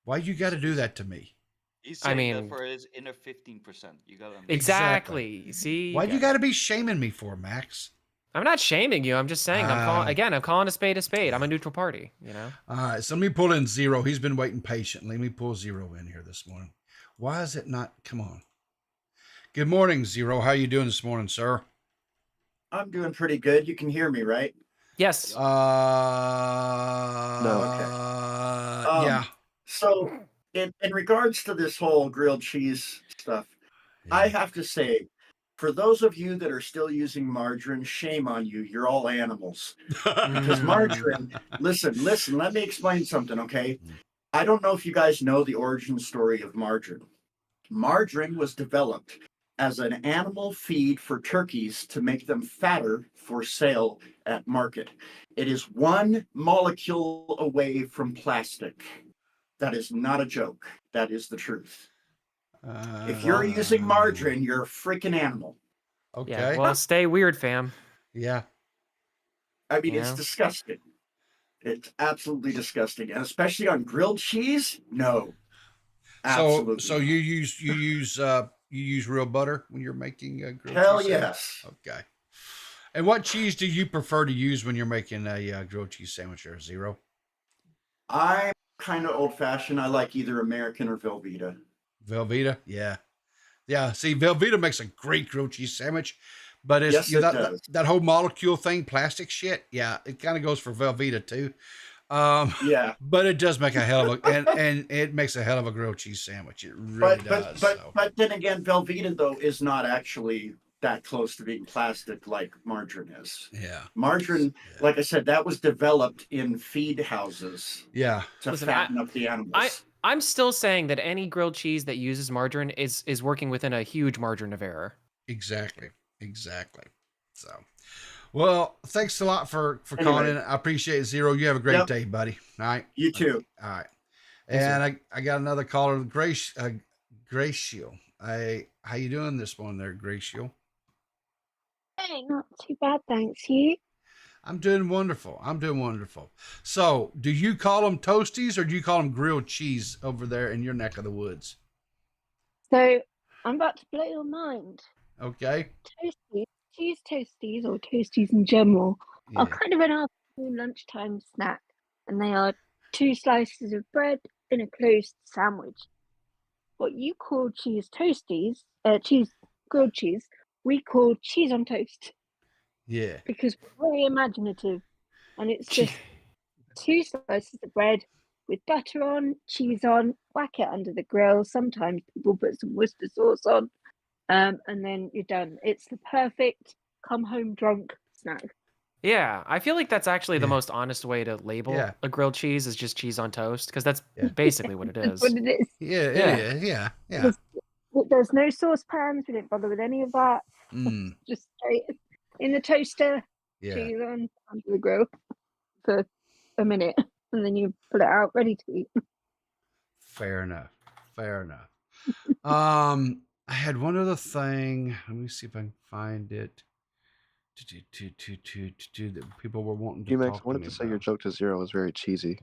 Why you got to do that to me? He's saying that for his inner 15%. You got exactly. See, why you got to be shaming me for, Max? I'm not shaming you. I'm just saying. I'm calling a spade a spade. I'm a neutral party. You know. All right. So let me pull in Zero. He's been waiting patiently. Let me pull Zero in here this morning. Why is it not? Come on. Good morning, Zero. How you doing this morning, sir? I'm doing pretty good. You can hear me, right? Yes. No, okay. Yeah. So, in regards to this whole grilled cheese stuff, I have to say, for those of you that are still using margarine, shame on you. You're all animals. Because margarine, listen, let me explain something, okay? I don't know if you guys know the origin story of margarine. Margarine was developed as an animal feed for turkeys to make them fatter for sale at market. It is one molecule away from plastic. That is not a joke. That is the truth. If you're using margarine, you're a freaking animal. Okay. Yeah, well, stay weird, fam. Yeah. I mean, it's disgusting. It's absolutely disgusting. And especially on grilled cheese, no. Absolutely. So you use real butter when you're making a grilled Hell cheese yes. sandwich? Okay. And what cheese do you prefer to use when you're making a grilled cheese sandwich or Zero? I'm kind of old-fashioned. I like either American or Velveeta. Velveeta? Yeah. Yeah. See, Velveeta makes a great grilled cheese sandwich, but it's Yes, you know, it does. that whole molecule thing, plastic shit. Yeah, it kind of goes for Velveeta too. Yeah. But it does make a hell of a and it makes a hell of a grilled cheese sandwich. It really does. But then again, Velveeta though is not actually that close to being plastic like margarine is. Yeah. Margarine, like I said, that was developed in feed houses. Yeah. To Listen, fatten up the animals. I'm still saying that any grilled cheese that uses margarine is working within a huge margin of error. Exactly. So, well, thanks a lot for calling in. I appreciate it, Zero. You have a great day, buddy. All right. You too. All right. And I got another caller, Gracio. How you doing this morning there, Gracio? Hey, not too bad, thanks. You? I'm doing wonderful. So, do you call them toasties or do you call them grilled cheese over there in your neck of the woods? So, I'm about to blow your mind. Okay. Toasties, cheese toasties, or toasties in general, are kind of an afternoon lunchtime snack, and they are 2 slices of bread in a closed sandwich. What you call cheese toasties, grilled cheese, we call cheese on toast. Yeah. Because we're very imaginative, and it's just 2 slices of bread with butter on, cheese on, whack it under the grill. Sometimes people put some Worcester sauce on, and then you're done. It's the perfect come home drunk snack. Yeah, I feel like that's actually the Yeah. most honest way to label Yeah. a grilled cheese is just cheese on toast, because that's basically what it That's is. what it is. Yeah, it Yeah. is. Yeah, yeah. There's no saucepans. We didn't bother with any of that. Mm, Just straight in the toaster, yeah. cheese on under the grill for a minute, and then you pull it out ready to eat. Fair enough. Fair enough. I had one other thing. Let me see if I can find it. That people were wanting to Max, talk I wanted me to say your about. joke to Zero was very cheesy.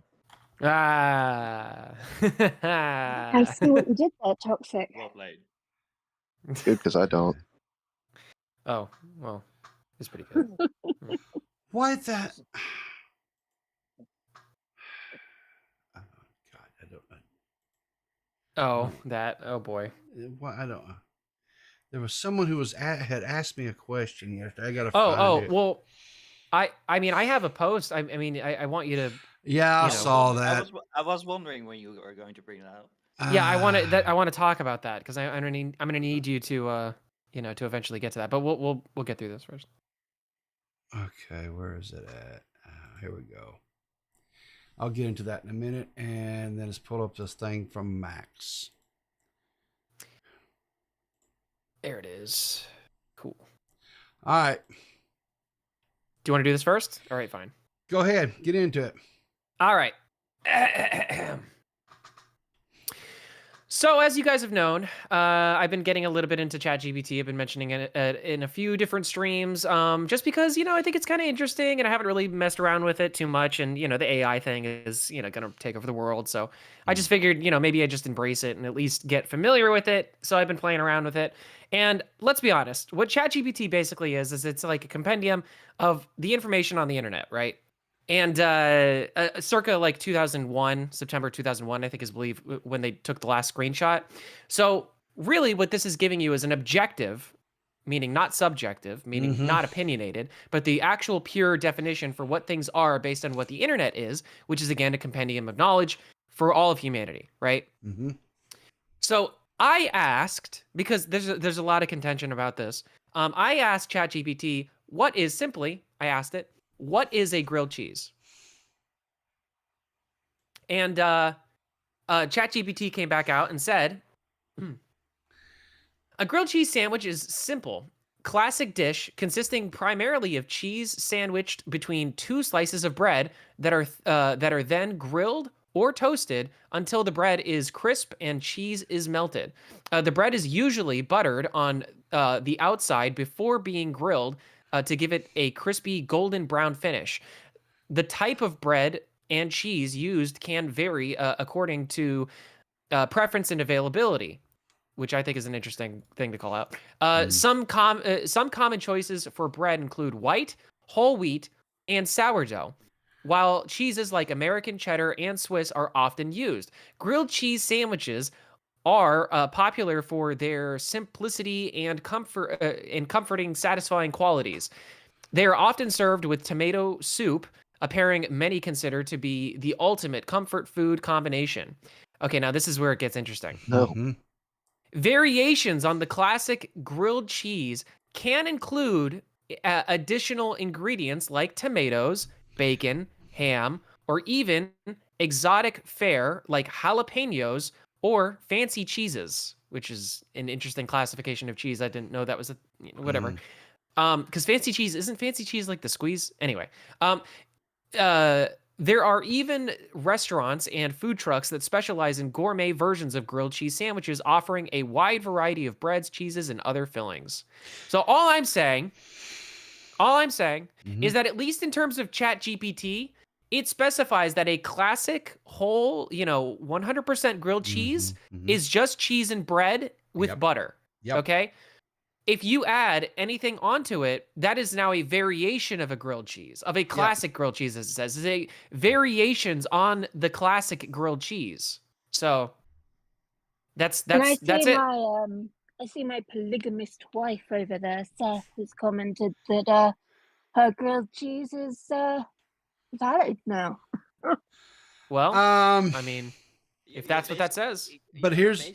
Ah. I see what you did there, Toxic. Well played. Good, because I don't. Oh, well, it's pretty good. Why that? Oh God, I don't know. Oh, that. Oh boy. Why I don't know. There was someone who had asked me a question yesterday. I gotta find it. Well, I mean, I have a post. I mean, I want you to. Yeah, I you know, saw that. I was wondering when you were going to bring that up. Yeah, I want to talk about that because I'm gonna need you to to eventually get to that. But we'll get through this first. Okay, where is it at? Here we go. I'll get into that in a minute, and then let's pull up this thing from Max. There it is. Cool. All right. Do you want to do this first? All right, fine. Go ahead. Get into it. All right. So, as you guys have known, I've been getting a little bit into ChatGPT. I've been mentioning it in a few different streams, just because, I think it's kind of interesting, and I haven't really messed around with it too much. And, the AI thing is, going to take over the world. So I just figured, maybe I just embrace it and at least get familiar with it. So I've been playing around with it. And let's be honest, what ChatGPT basically is it's like a compendium of the information on the internet, right? And circa like 2001, September 2001, I think is believe when they took the last screenshot. So really what this is giving you is an objective, meaning not subjective, meaning not opinionated, but the actual pure definition for what things are based on what the internet is, which is again a compendium of knowledge for all of humanity, right? Mm-hmm. So I asked, because there's a lot of contention about this, I asked ChatGPT, I asked it, what is a grilled cheese? And ChatGPT came back out and said, a grilled cheese sandwich is simple, classic dish consisting primarily of cheese sandwiched between two slices of bread that are then grilled or toasted until the bread is crisp and cheese is melted. The bread is usually buttered on the outside before being grilled to give it a crispy golden brown finish. The type of bread and cheese used can vary according to preference and availability, which I think is an interesting thing to call out. Some common choices for bread include white, whole wheat, and sourdough, while cheeses like American cheddar and Swiss are often used. Grilled cheese sandwiches are popular for their simplicity and comforting, satisfying qualities. They are often served with tomato soup, a pairing many consider to be the ultimate comfort food combination. Okay, now this is where it gets interesting. No. Variations on the classic grilled cheese can include additional ingredients like tomatoes, bacon, ham, or even exotic fare like jalapenos or fancy cheeses, which is an interesting classification of cheese. I didn't know that was whatever. Because fancy cheese, isn't fancy cheese like the squeeze? Anyway, there are even restaurants and food trucks that specialize in gourmet versions of grilled cheese sandwiches, offering a wide variety of breads, cheeses, and other fillings. So all I'm saying is that at least in terms of ChatGPT, it specifies that a classic whole, 100% grilled cheese is just cheese and bread with butter. Yep. Okay? If you add anything onto it, that is now a variation of a grilled cheese, of a classic grilled cheese, as it says. It's a variations on the classic grilled cheese. So that's it. I see my polygamist wife over there, Seth, has commented that her grilled cheese is valid now. Well, I mean, if that's what that says. But here's.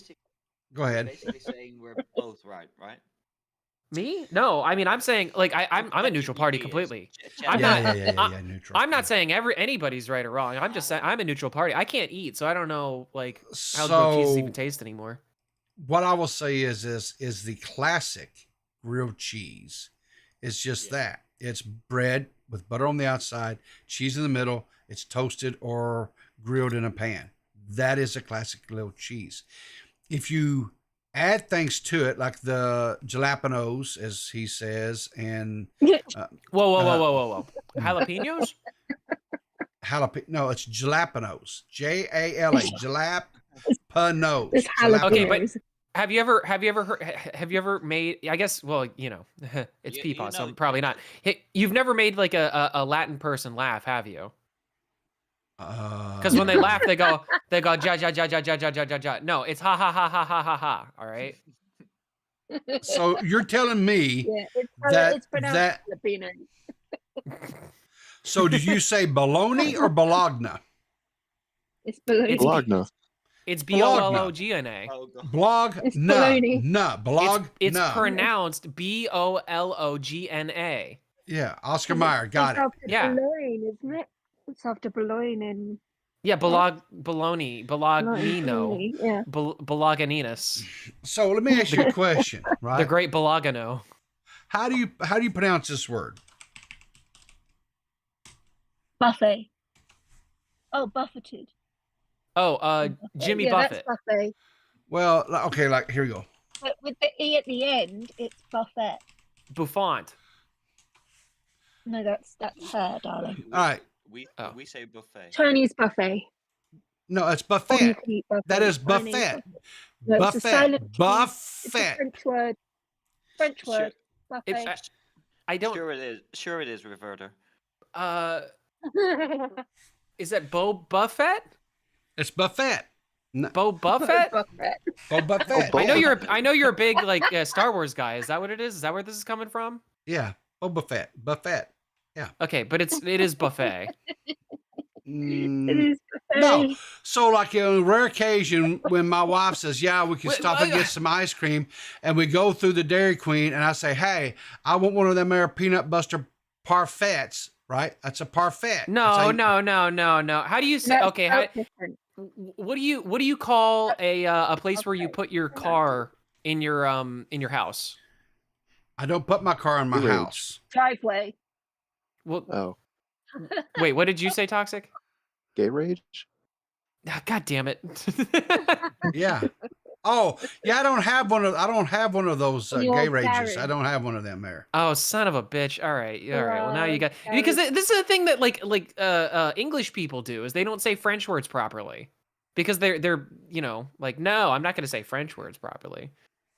Go You're ahead. basically saying we're both right, right? Me? No, I mean I'm saying like I'm a neutral party completely. I'm Yeah, not. neutral. I'm not saying anybody's right or wrong. I'm just saying I'm a neutral party. I can't eat, so I don't know like how grilled cheese even tastes anymore. What I will say is the classic grilled cheese is just that. It's bread with butter on the outside, cheese in the middle. It's toasted or grilled in a pan. That is a classic grilled cheese. If you add things to it, like the jalapenos, as he says, and whoa, jalapenos? No, it's jalapenos. Jala, jalapenos. It's Okay, but jalapenos. have you ever made? I guess it's peepaw, so probably not. You've never made like a Latin person laugh, have you? Because when they laugh, they go ja ja ja ja ja ja ja ja ja. No, it's ha ha ha ha ha ha ha. All right. So you're telling me it's pronounced Filipino. So did you say bologna or bologna? It's bologna. Bologna. It's B-O-L-O-G-N-A. Bologna. It's pronounced B-O-L-O-G-N-A. Yeah, Oscar Mayer got it. Yeah. Bologna, isn't it? It's after Bologna and... Yeah, Bolognino. Yeah. Bologninus. So let me ask you a question, right? The great Bologno. How do you pronounce this word? Buffet. Oh, buffeted. Oh, Jimmy Buffett. That's buffet. Well, okay, like here we go. But with the E at the end, it's buffet. Buffont. No, that's her, darling. All right. We say buffet. Chinese buffet. No, it's buffet. That is buffet. No, it's a silent Buffet. It's a French word. French word. Buffet. I don't. Sure it is, Riverter. Is that Bo Buffett? It's buffet. Bo Buffett? Bo Buffett. I know you're a big like Star Wars guy. Is that what it is? Is that where this is coming from? Yeah, Boba Fett. Buffet. Yeah. Okay, but it is buffet. It is buffet. No. So like on a rare occasion when my wife says, "Yeah, we can stop and get some ice cream," and we go through the Dairy Queen, and I say, "Hey, I want one of them there peanut butter parfaits." Right? That's a parfait. No. How do you say? Okay. What do you call a place where you put your car in your house? I don't put my car in my house. Driveway. Well, wait, what did you say, Toxic? Gay rage? God damn it. Yeah. Oh, yeah, I don't have one of those gay rages. I don't have one of them there. Oh, son of a bitch. All right. Well, now you got, because this is a thing that like English people do, is they don't say French words properly. Because they're like, no, I'm not going to say French words properly.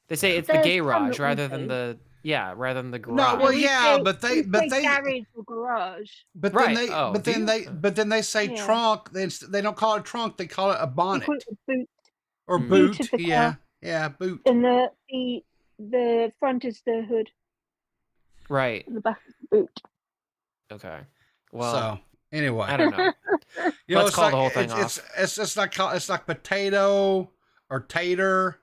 They say it's the garage rather than the garage. No, well, yeah, but they garage or garage. But then they say trunk. They don't call it trunk. They call it a bonnet. They call it a boot. Or boot. Yeah, boot. And the front is the hood. Right. And the back is the boot. Okay. Well. So anyway, I don't know. Let's call the whole thing off. It's like potato or tater.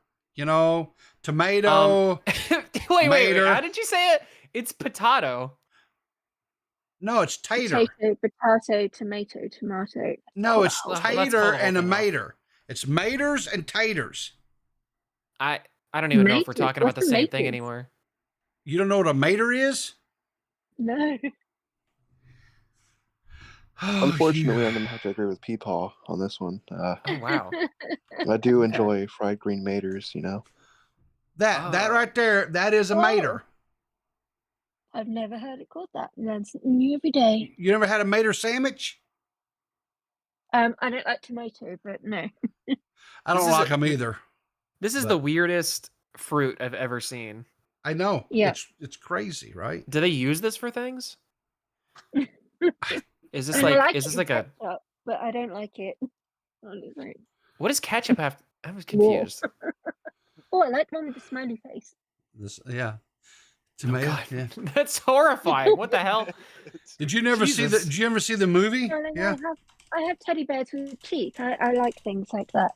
Tomato. Wait. How did you say it? It's potato. No, it's tater. Potato, tomato. No, it's tater and a mater. It's maters and taters. I don't even know if we're talking about the same thing anymore. You don't know what a mater is? No. Unfortunately, I'm going to have to agree with Peepaw on this one. Oh, wow. I do enjoy fried green maters, That right there, that is a mater. I've never heard it called that. That's new every day. You never had a mater sandwich? I don't like tomato, but no. I don't like them either. This is the weirdest fruit I've ever seen. I know. Yeah. It's crazy, right? Do they use this for things? Is this like a? But I don't like it. Honestly. What does ketchup have? I was confused. Oh, I like one with the smiley face. Tomato. Yeah. That's horrifying. What the hell? Did you never see the? Jesus. Did you ever see the movie? Darling, Yeah. I have teddy bears with teeth. I like things like that.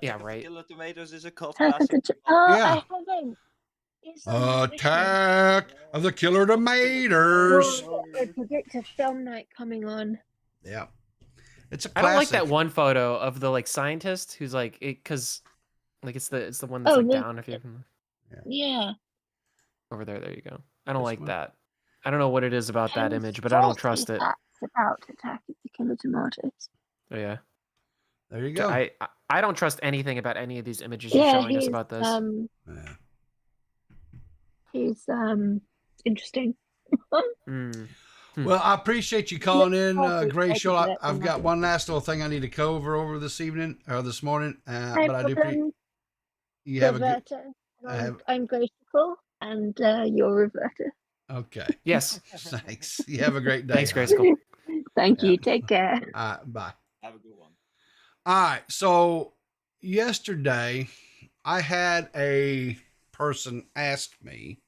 Yeah, Attack of the right. Killer Tomatoes is a cult Attack of classic. the Oh, Yeah. I haven't. It's on my wish list. Attack of the Killer Tomatoes. Well, I predict a film night coming on. Yeah. It's a I classic. don't like that one photo of the like scientist who's like because like it's the one that's Oh, like no. down if you can Yeah. over there. There you go. I don't This like one? that. I don't know what it is about that 10 image, but I don't saucy trust it. facts about Attack of the Killer Tomatoes. Oh, yeah. There you go. I don't trust anything about any of these images you're Yeah, showing us about this. Yeah. He's interesting. Mm. Well, I appreciate you calling in, Perfect. Gray I Show. did that I've for got my- one last little thing I need to cover over this evening or this morning, No but I do. problem. You have a good. Riverter. I have- I'm grateful, and you're Riverter. Okay. Yes. Thanks. You have a great day. Thanks, hon. Grayskull. Thank Yeah. you. Take care. Bye. Have a good one. All right. So yesterday, I had a person ask me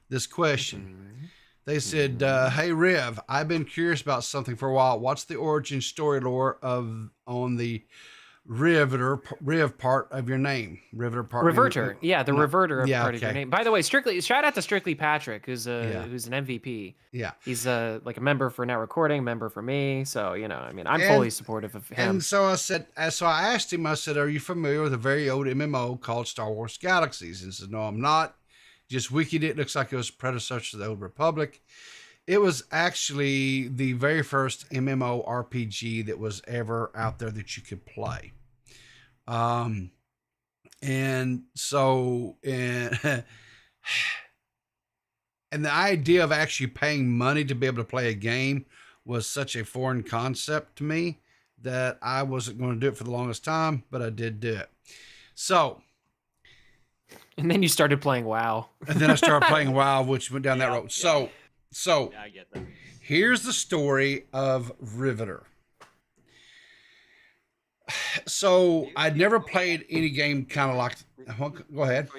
this question. They said, "Hey Riv, I've been curious about something for a while. What's the origin story lore on the Riv part of your name? Riveter part. Riverter. Yeah, the No. Riverter Yeah, part of your okay. name. By the way, shout out to Strictly Patrick, who's who's an MVP. Yeah. He's like a member for Now Recording, member for me. So, you know, I mean, I'm And- fully supportive of him. And so I asked him, I said, "Are you familiar with a very old MMO called Star Wars Galaxies?" And he said, "No, I'm not. Just wikid it. Looks like it was a predecessor to the Old Republic." It was actually the very first MMO RPG that was ever out there that you could play. And so, and the idea of actually paying money to be able to play a game was such a foreign concept to me that I wasn't going to do it for the longest time, but I did do it. So, And then you started playing WoW. and then I started playing WoW, which went down that road. So Yeah, I get that. here's the story of Riveter. So I'd never played any game kind of like. Go ahead.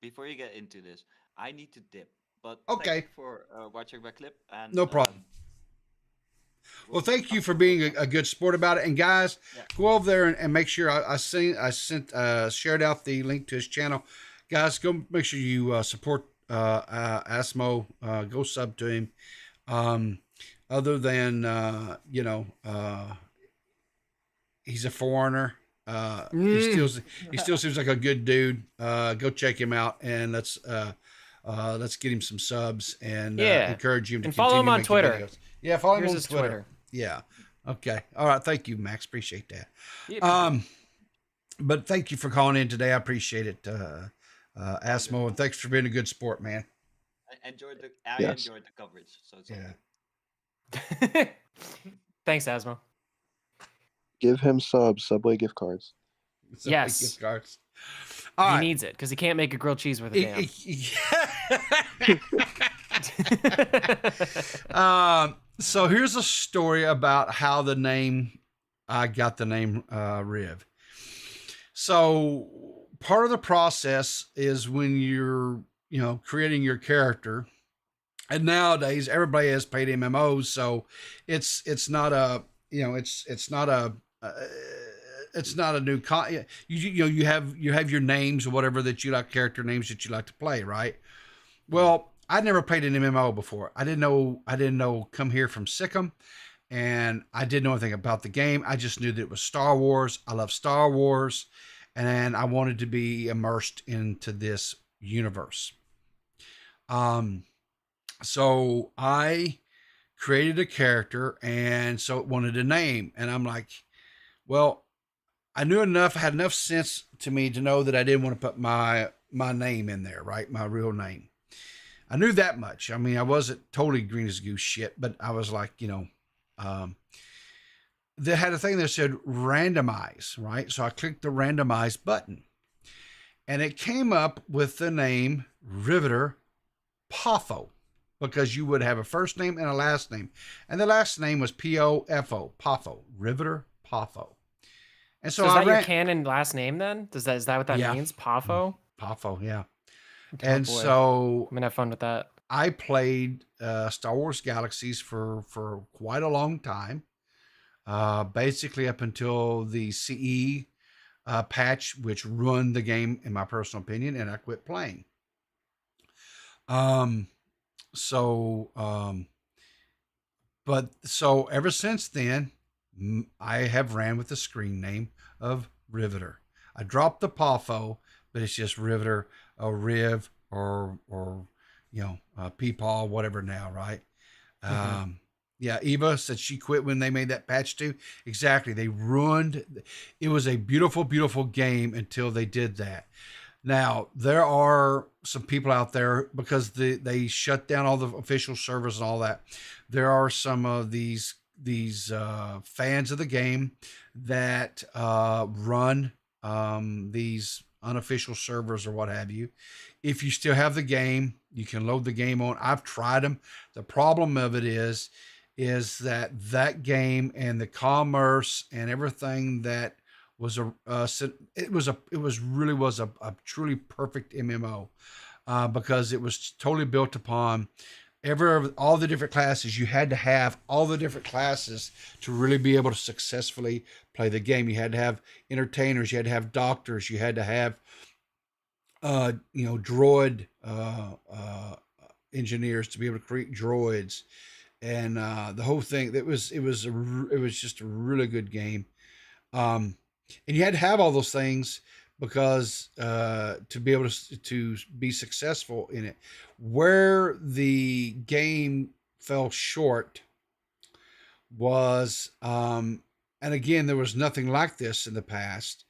Before you get into this, I need to dip. But Okay. thank you for watching my clip. And No problem. Well, thank you for being a good sport about it. And guys, go over there and make sure I shared out the link to his channel. Guys, go make sure you support Asmo. Go sub to him. Other than he's a foreigner. He still seems like a good dude. Go check him out and let's get him some subs and encourage him to and follow him continue on making Twitter. videos. Yeah, follow him Here's on his Twitter. Twitter. Yeah. Okay. All right. Thank you, Max. Appreciate that. Yeah, But thank you for calling in today. I appreciate it, Asmo, and thanks for being a good sport, man. I enjoyed the coverage. So it's Yeah. Thanks, Asmo. Give him Subway gift cards. So Yes. gift cards. He All right. needs it because he can't make a grilled cheese worth a damn. So here's a story about how I got the name Riv. So part of the process is when you're, creating your character, and nowadays everybody has paid MMOs, so it's not a new you have your names or whatever that you like, character names that you like to play, right? Well, I'd never played an MMO before. I didn't know Come Here from Sikkim, and I didn't know anything about the game. I just knew that it was Star Wars. I love Star Wars, and I wanted to be immersed into this universe. So I created a character, and so it wanted a name, and I'm like, well, I had enough sense to me to know that I didn't want to put my name in there, right? My real name. I knew that much. I mean, I wasn't totally green as goose shit, but I was like, they had a thing that said randomize, right? So I clicked the randomize button, and it came up with the name Riveter Pofo, because you would have a first name and a last name, and the last name was P-O-F-O, Pofo, Riveter Pofo. And so is that your canon last name then? Is that what that means? Pafo? Pofo, yeah. And boy. so I'm gonna have fun with that. I played Star Wars Galaxies for quite a long time, basically up until the CE patch, which ruined the game, in my personal opinion, and I quit playing. So ever since then, I have ran with the screen name of Riveter. I dropped the PAFO, but it's just Riveter, or Riv, or Peepaw, whatever now, right? Yeah, Eva said she quit when they made that patch too. Exactly. They ruined. It was a beautiful, beautiful game until they did that. Now, there are some people out there, because they shut down all the official servers and all that. There are some of these fans of the game that run these unofficial servers or what have you. If you still have the game, you can load the game on. I've tried them. The problem of it is that game and the commerce and everything that was it was really a truly perfect MMO, because it was totally built upon all the different classes. You had to have all the different classes to really be able to successfully play the game. You had to have entertainers, you had to have doctors, you had to have droid engineers to be able to create droids, and the whole thing. It was just a really good game. And you had to have all those things because to be able to be successful in it. Where the game fell short was, and again, there was nothing like this in the past.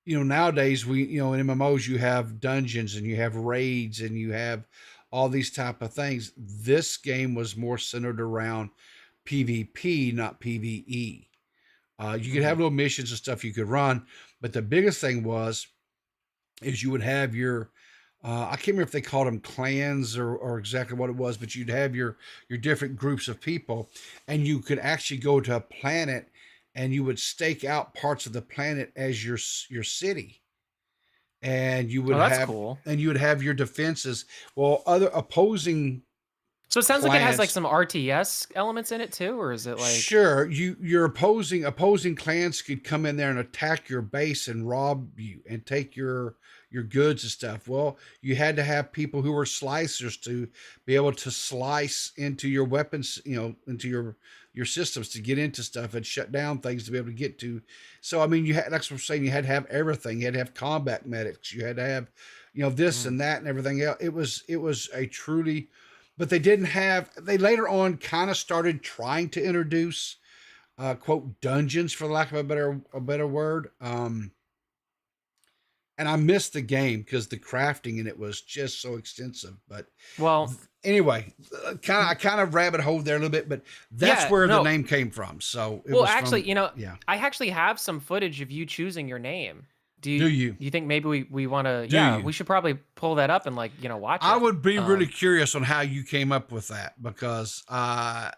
Nowadays in MMOs you have dungeons and you have raids and you have all these type of things. This game was more centered around PvP, not PvE. You could have little missions and stuff you could run, but the biggest thing is you would have your, I can't remember if they called them clans or exactly what it was, but you'd have your different groups of people, and you could actually go to a planet and you would stake out parts of the planet as your city. And you would that's cool. And you would have your defenses. Well, other opposing. So it sounds like it has like some RTS elements in it too, or is it like? Sure, your opposing clans could come in there and attack your base and rob you and take your goods and stuff. Well, you had to have people who were slicers to be able to slice into your weapons, into your systems to get into stuff and shut down things to be able to get to. So I mean, that's what I'm saying. You had to have everything. You had to have combat medics. You had to have, this and that and everything else. It was a truly. But they didn't have, they later on kind of started trying to introduce, quote, dungeons, for lack of a better word. And I missed the game because the crafting in it was just so extensive. But anyway, I kind of rabbit hole there a little bit, but that's where the name came from. So it was actually, I actually have some footage of you choosing your name. Do you think maybe we want to? Yeah, we should probably pull that up and watch it. I would be really curious on how you came up with that, because I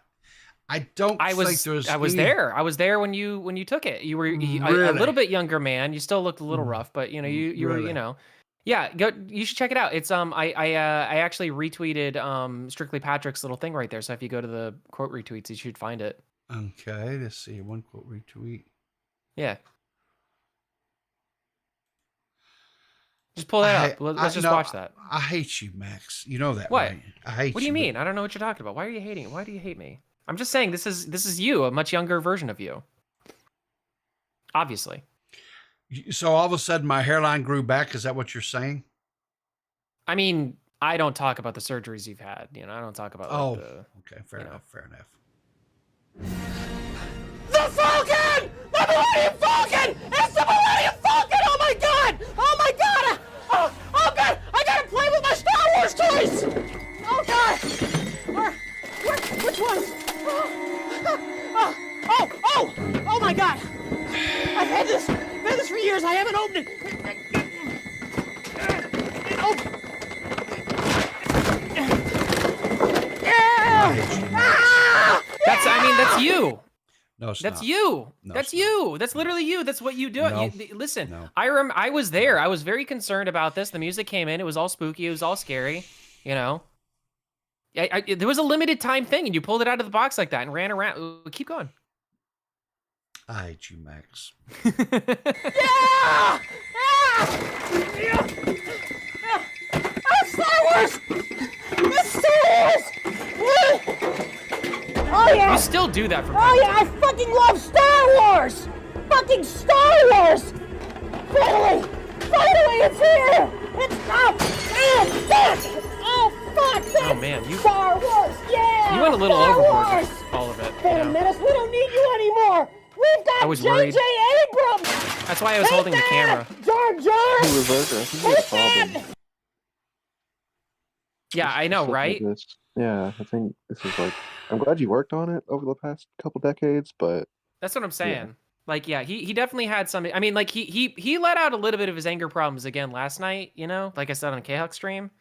was there. I was there when you took it. You were a little bit younger man. You still looked a little rough, but you were yeah. Go. You should check it out. It's I actually retweeted Strictly Patrick's little thing right there. So if you go to the quote retweets, you should find it. Okay, let's see. One quote retweet. Yeah. Just pull that up. Let's just watch that. I hate you, Max. You know that, what? Right? I hate you. What do you mean? I don't know what you're talking about. Why are you hating? Why do you hate me? I'm just saying this is you, a much younger version of you. Obviously. So all of a sudden my hairline grew back. Is that what you're saying? I mean, I don't talk about the surgeries you've had. I don't talk about. Okay, fair enough. Fair enough. The Falcon! The Millennium Falcon! It's the Millennium Falcon! Oh my god! Oh my god! Oh god! I gotta play with my Star Wars toys! Oh god! Which ones? Oh my god! I've had this for years. I haven't opened it. That's you. No, it's That's not. you. No, That's it's not. you. That's literally you. That's what you do. No. Listen, No. I was there. I was very concerned about this. The music came in. It was all spooky. It was all scary. You know. There was a limited time thing, and you pulled it out of the box like that and ran around. Keep going. I hate you, Max. Yeah! Yeah! That's Star Wars! That's Star Wars! Oh yeah! You still do that from Oh yeah, I fucking love Star Wars! Fucking Star Wars! Finally! Finally, it's here! It's fuck! Oh fuck! Oh man, you Star Wars! Yeah! you went a little Star overboard Wars! with all of it. You Phantom know? Menace, we don't need you anymore! We've got I was worried. J.J. Abrams! That's why I was holding the camera. Jar Jar! Hey, Riverter, I think we had a problem. Yeah, I know, Stuff like right? this. Yeah, I think this is like. I'm glad you worked on it over the past couple decades, but That's what I'm saying. Like, yeah, he definitely had some. I mean, like he let out a little bit of his anger problems again last night. You know, like I said on K-Hawk stream.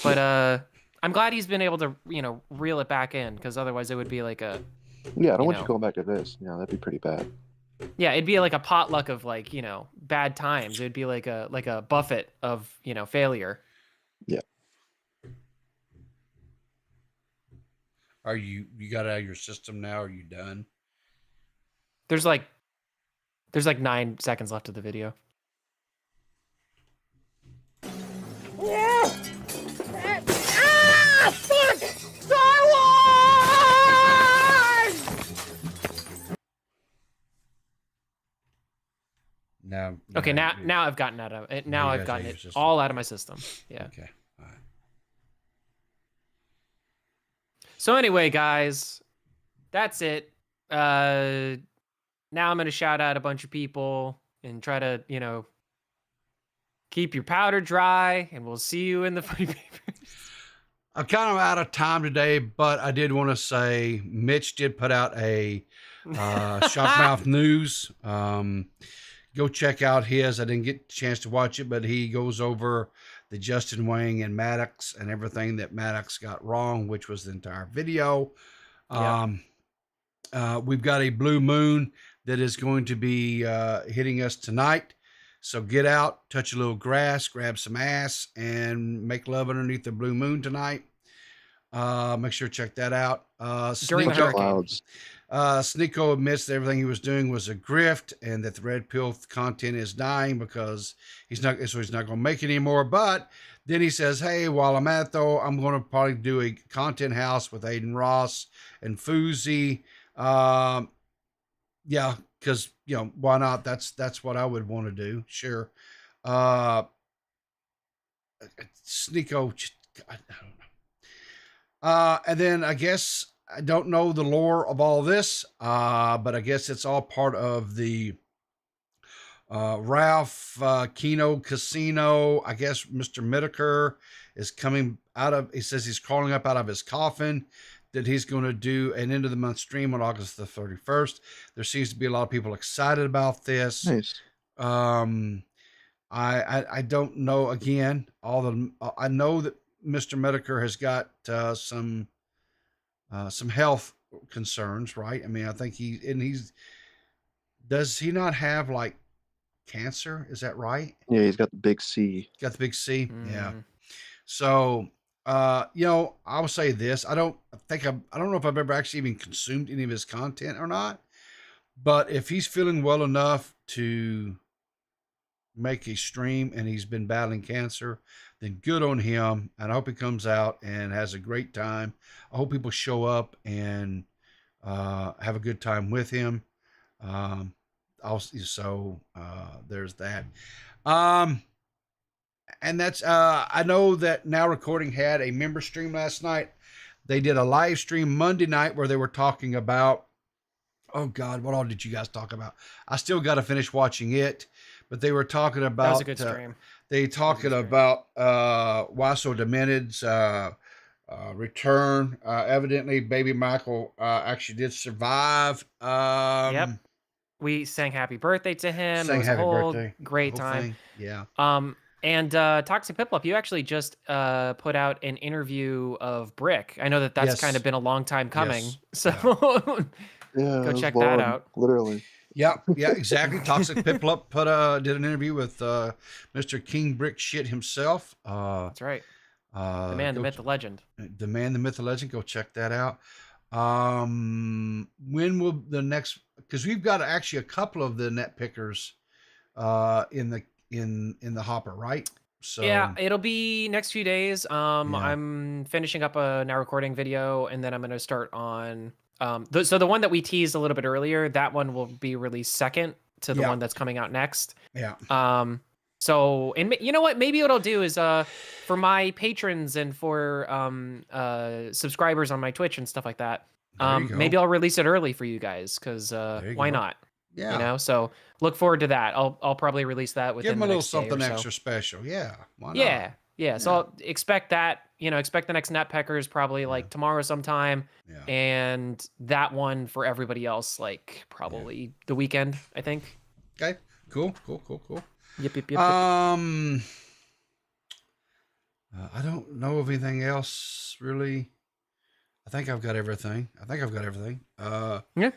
But I'm glad he's been able to reel it back in, because otherwise it would be like a yeah, I don't want you going back to this. Yeah, that'd be pretty bad. yeah, it'd be like a potluck of like bad times. It'd be like a buffet of failure. Yeah. Are you got it out of your system now? Are you done? There's like 9 seconds left of the video. Yeah! Ah! Fuck! Star Wars! No. Okay, now I've gotten out of it. Now you I've guys gotten out of it your system. all out of my system. Yeah. Okay. All right. So anyway, guys, that's it. Now I'm gonna shout out a bunch of people and try to, keep your powder dry, and we'll see you in the funny papers. I'm kind of out of time today, but I did want to say Mitch did put out a Shockmouth News. Go check out his. I didn't get a chance to watch it, but he goes over the Justin Wang and Maddox and everything that Maddox got wrong, which was the entire video. Yeah. We've got a blue moon that is going to be hitting us tonight. So get out, touch a little grass, grab some ass, and make love underneath the blue moon tonight. Make sure to check that out. During the hurricane. Sneeko admits that everything he was doing was a grift and that the red pill content is dying because he's not going to make it anymore. But then he says, hey, while I'm at it though, I'm going to probably do a content house with Aiden Ross and Fousey. Yeah, because why not? That's what I would want to do. Sure. Sneeko, I don't know. And then I guess I don't know the lore of all this, but I guess it's all part of the Ralph Kino Casino. I guess Mr. Midaker is coming out of, he says he's crawling up out of his coffin, that he's going to do an end of the month stream on August the 31st. There seems to be a lot of people excited about this. Nice. I don't know, again, I know that Mr. Midaker has got some health concerns, right? I mean, I think does he not have like cancer? Is that right? Yeah, he's got the big C. Got the big C. Yeah. So, I will say this. I don't know if I've ever actually even consumed any of his content or not, but if he's feeling well enough to make a stream and he's been battling cancer, then good on him. And I hope he comes out and has a great time. I hope people show up and have a good time with him. There's that. And that's, I know that Now Recording had a member stream last night. They did a live stream Monday night where they were talking about, oh God, what all did you guys talk about? I still got to finish watching it, but they were talking about, That was a good stream. They talking about Why So Demented's return. Evidently, baby Michael actually did survive. Yep. We sang happy birthday to him. Sang it was happy a whole birthday. great Whole time. thing. Yeah. And Toxic Piplup, you actually just put out an interview of Brick. I know that's Yes. kind of been a long time coming. Yes. So Yeah, Go it was check that long, out. literally. Yeah, exactly. Toxic Piplup did an interview with Mr. King Brick Shit himself. That's right. The man, the myth, the legend. The man, the myth, the legend. Go check that out. When will the next? Because we've got actually a couple of the net pickers in the hopper, right? So Yeah, it'll be next few days. I'm finishing up a now recording video, and then I'm gonna start on so the one that we teased a little bit earlier, that one will be released second to the one that's coming out next. Yeah. So, and you know what? Maybe what I'll do is for my patrons and for subscribers on my Twitch and stuff like that, maybe I'll release it early for you guys, because why not? Yeah. You know, so look forward to that. I'll probably release that within Give them a the little next day or something so. extra special. Yeah. Why not? Yeah. So I'll expect that. Expect the next Netpeckers probably like tomorrow sometime, and that one for everybody else like probably the weekend, I think. Okay. Cool. Yep. I don't know of anything else really. I think I've got everything. Yeah.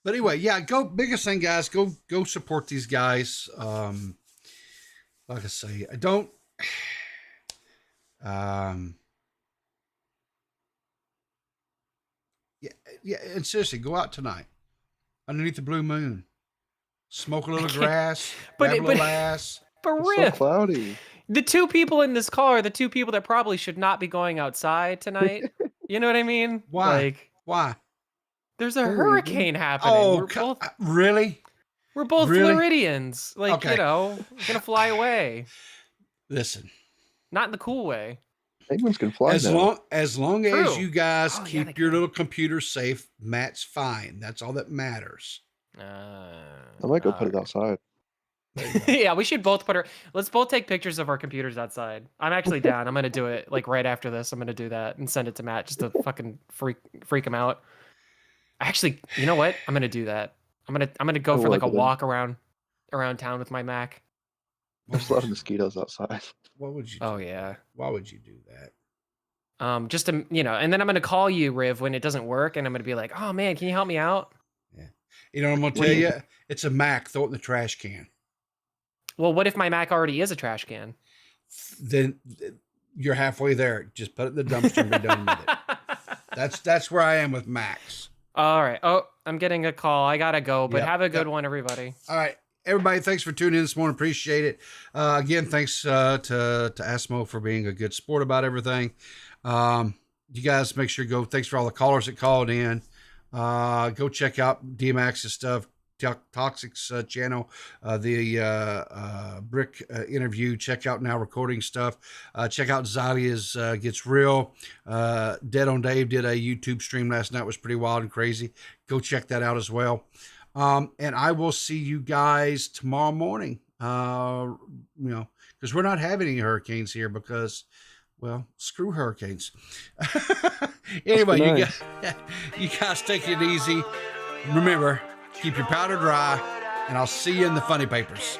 But anyway, yeah, biggest thing, guys, go support these guys. Like I say, I don't yeah, and seriously, go out tonight underneath the blue moon. Smoke a little grass, grab a little ass. But It's Riff, so cloudy. the two people in this call are the two people that probably should not be going outside tonight. You know what I mean? Why? Why? There's a hurricane happening. Oh, really? We're both Really? Floridians. Like, Okay. we're gonna fly away. Listen. Not in the cool way. Penguins can fly As now. long as True. you guys Oh, yeah, keep they your little computer safe, Matt's fine. That's all that matters. I might go put it outside. Yeah, we should both let's both take pictures of our computers outside. I'm actually down. I'm gonna do it like right after this. I'm gonna do that and send it to Matt just to fucking freak him out. Actually, you know what? I'm gonna do that. I'm gonna go I for would, like a but then- walk around town with my Mac. There's a lot of mosquitoes outside. What would you do? Oh yeah. Why would you do that? Just to and then I'm gonna call you, Riv, when it doesn't work, and I'm gonna be like, oh man, can you help me out? You know what I'm going to tell you? It's a Mac. Throw it in the trash can. Well, what if my Mac already is a trash can? Then you're halfway there. Just put it in the dumpster and be done with it. That's where I am with Macs. All right. Oh, I'm getting a call. I gotta go, but Yep, have a good one, everybody. All right. Everybody, thanks for tuning in this morning. Appreciate it. Again, thanks to Asmo for being a good sport about everything. You guys make sure thanks for all the callers that called in. Go check out DMAX's stuff, Toxic's channel, the Brick interview. Check out Now Recording stuff. Check out Zalia's Gets Real. DeadOnDave did a YouTube stream last night. It was pretty wild and crazy. Go check that out as well. And I will see you guys tomorrow morning. Because we're not having any hurricanes here because, well, screw hurricanes. Anyway, you guys take it easy. Remember, keep your powder dry, and I'll see you in the funny papers.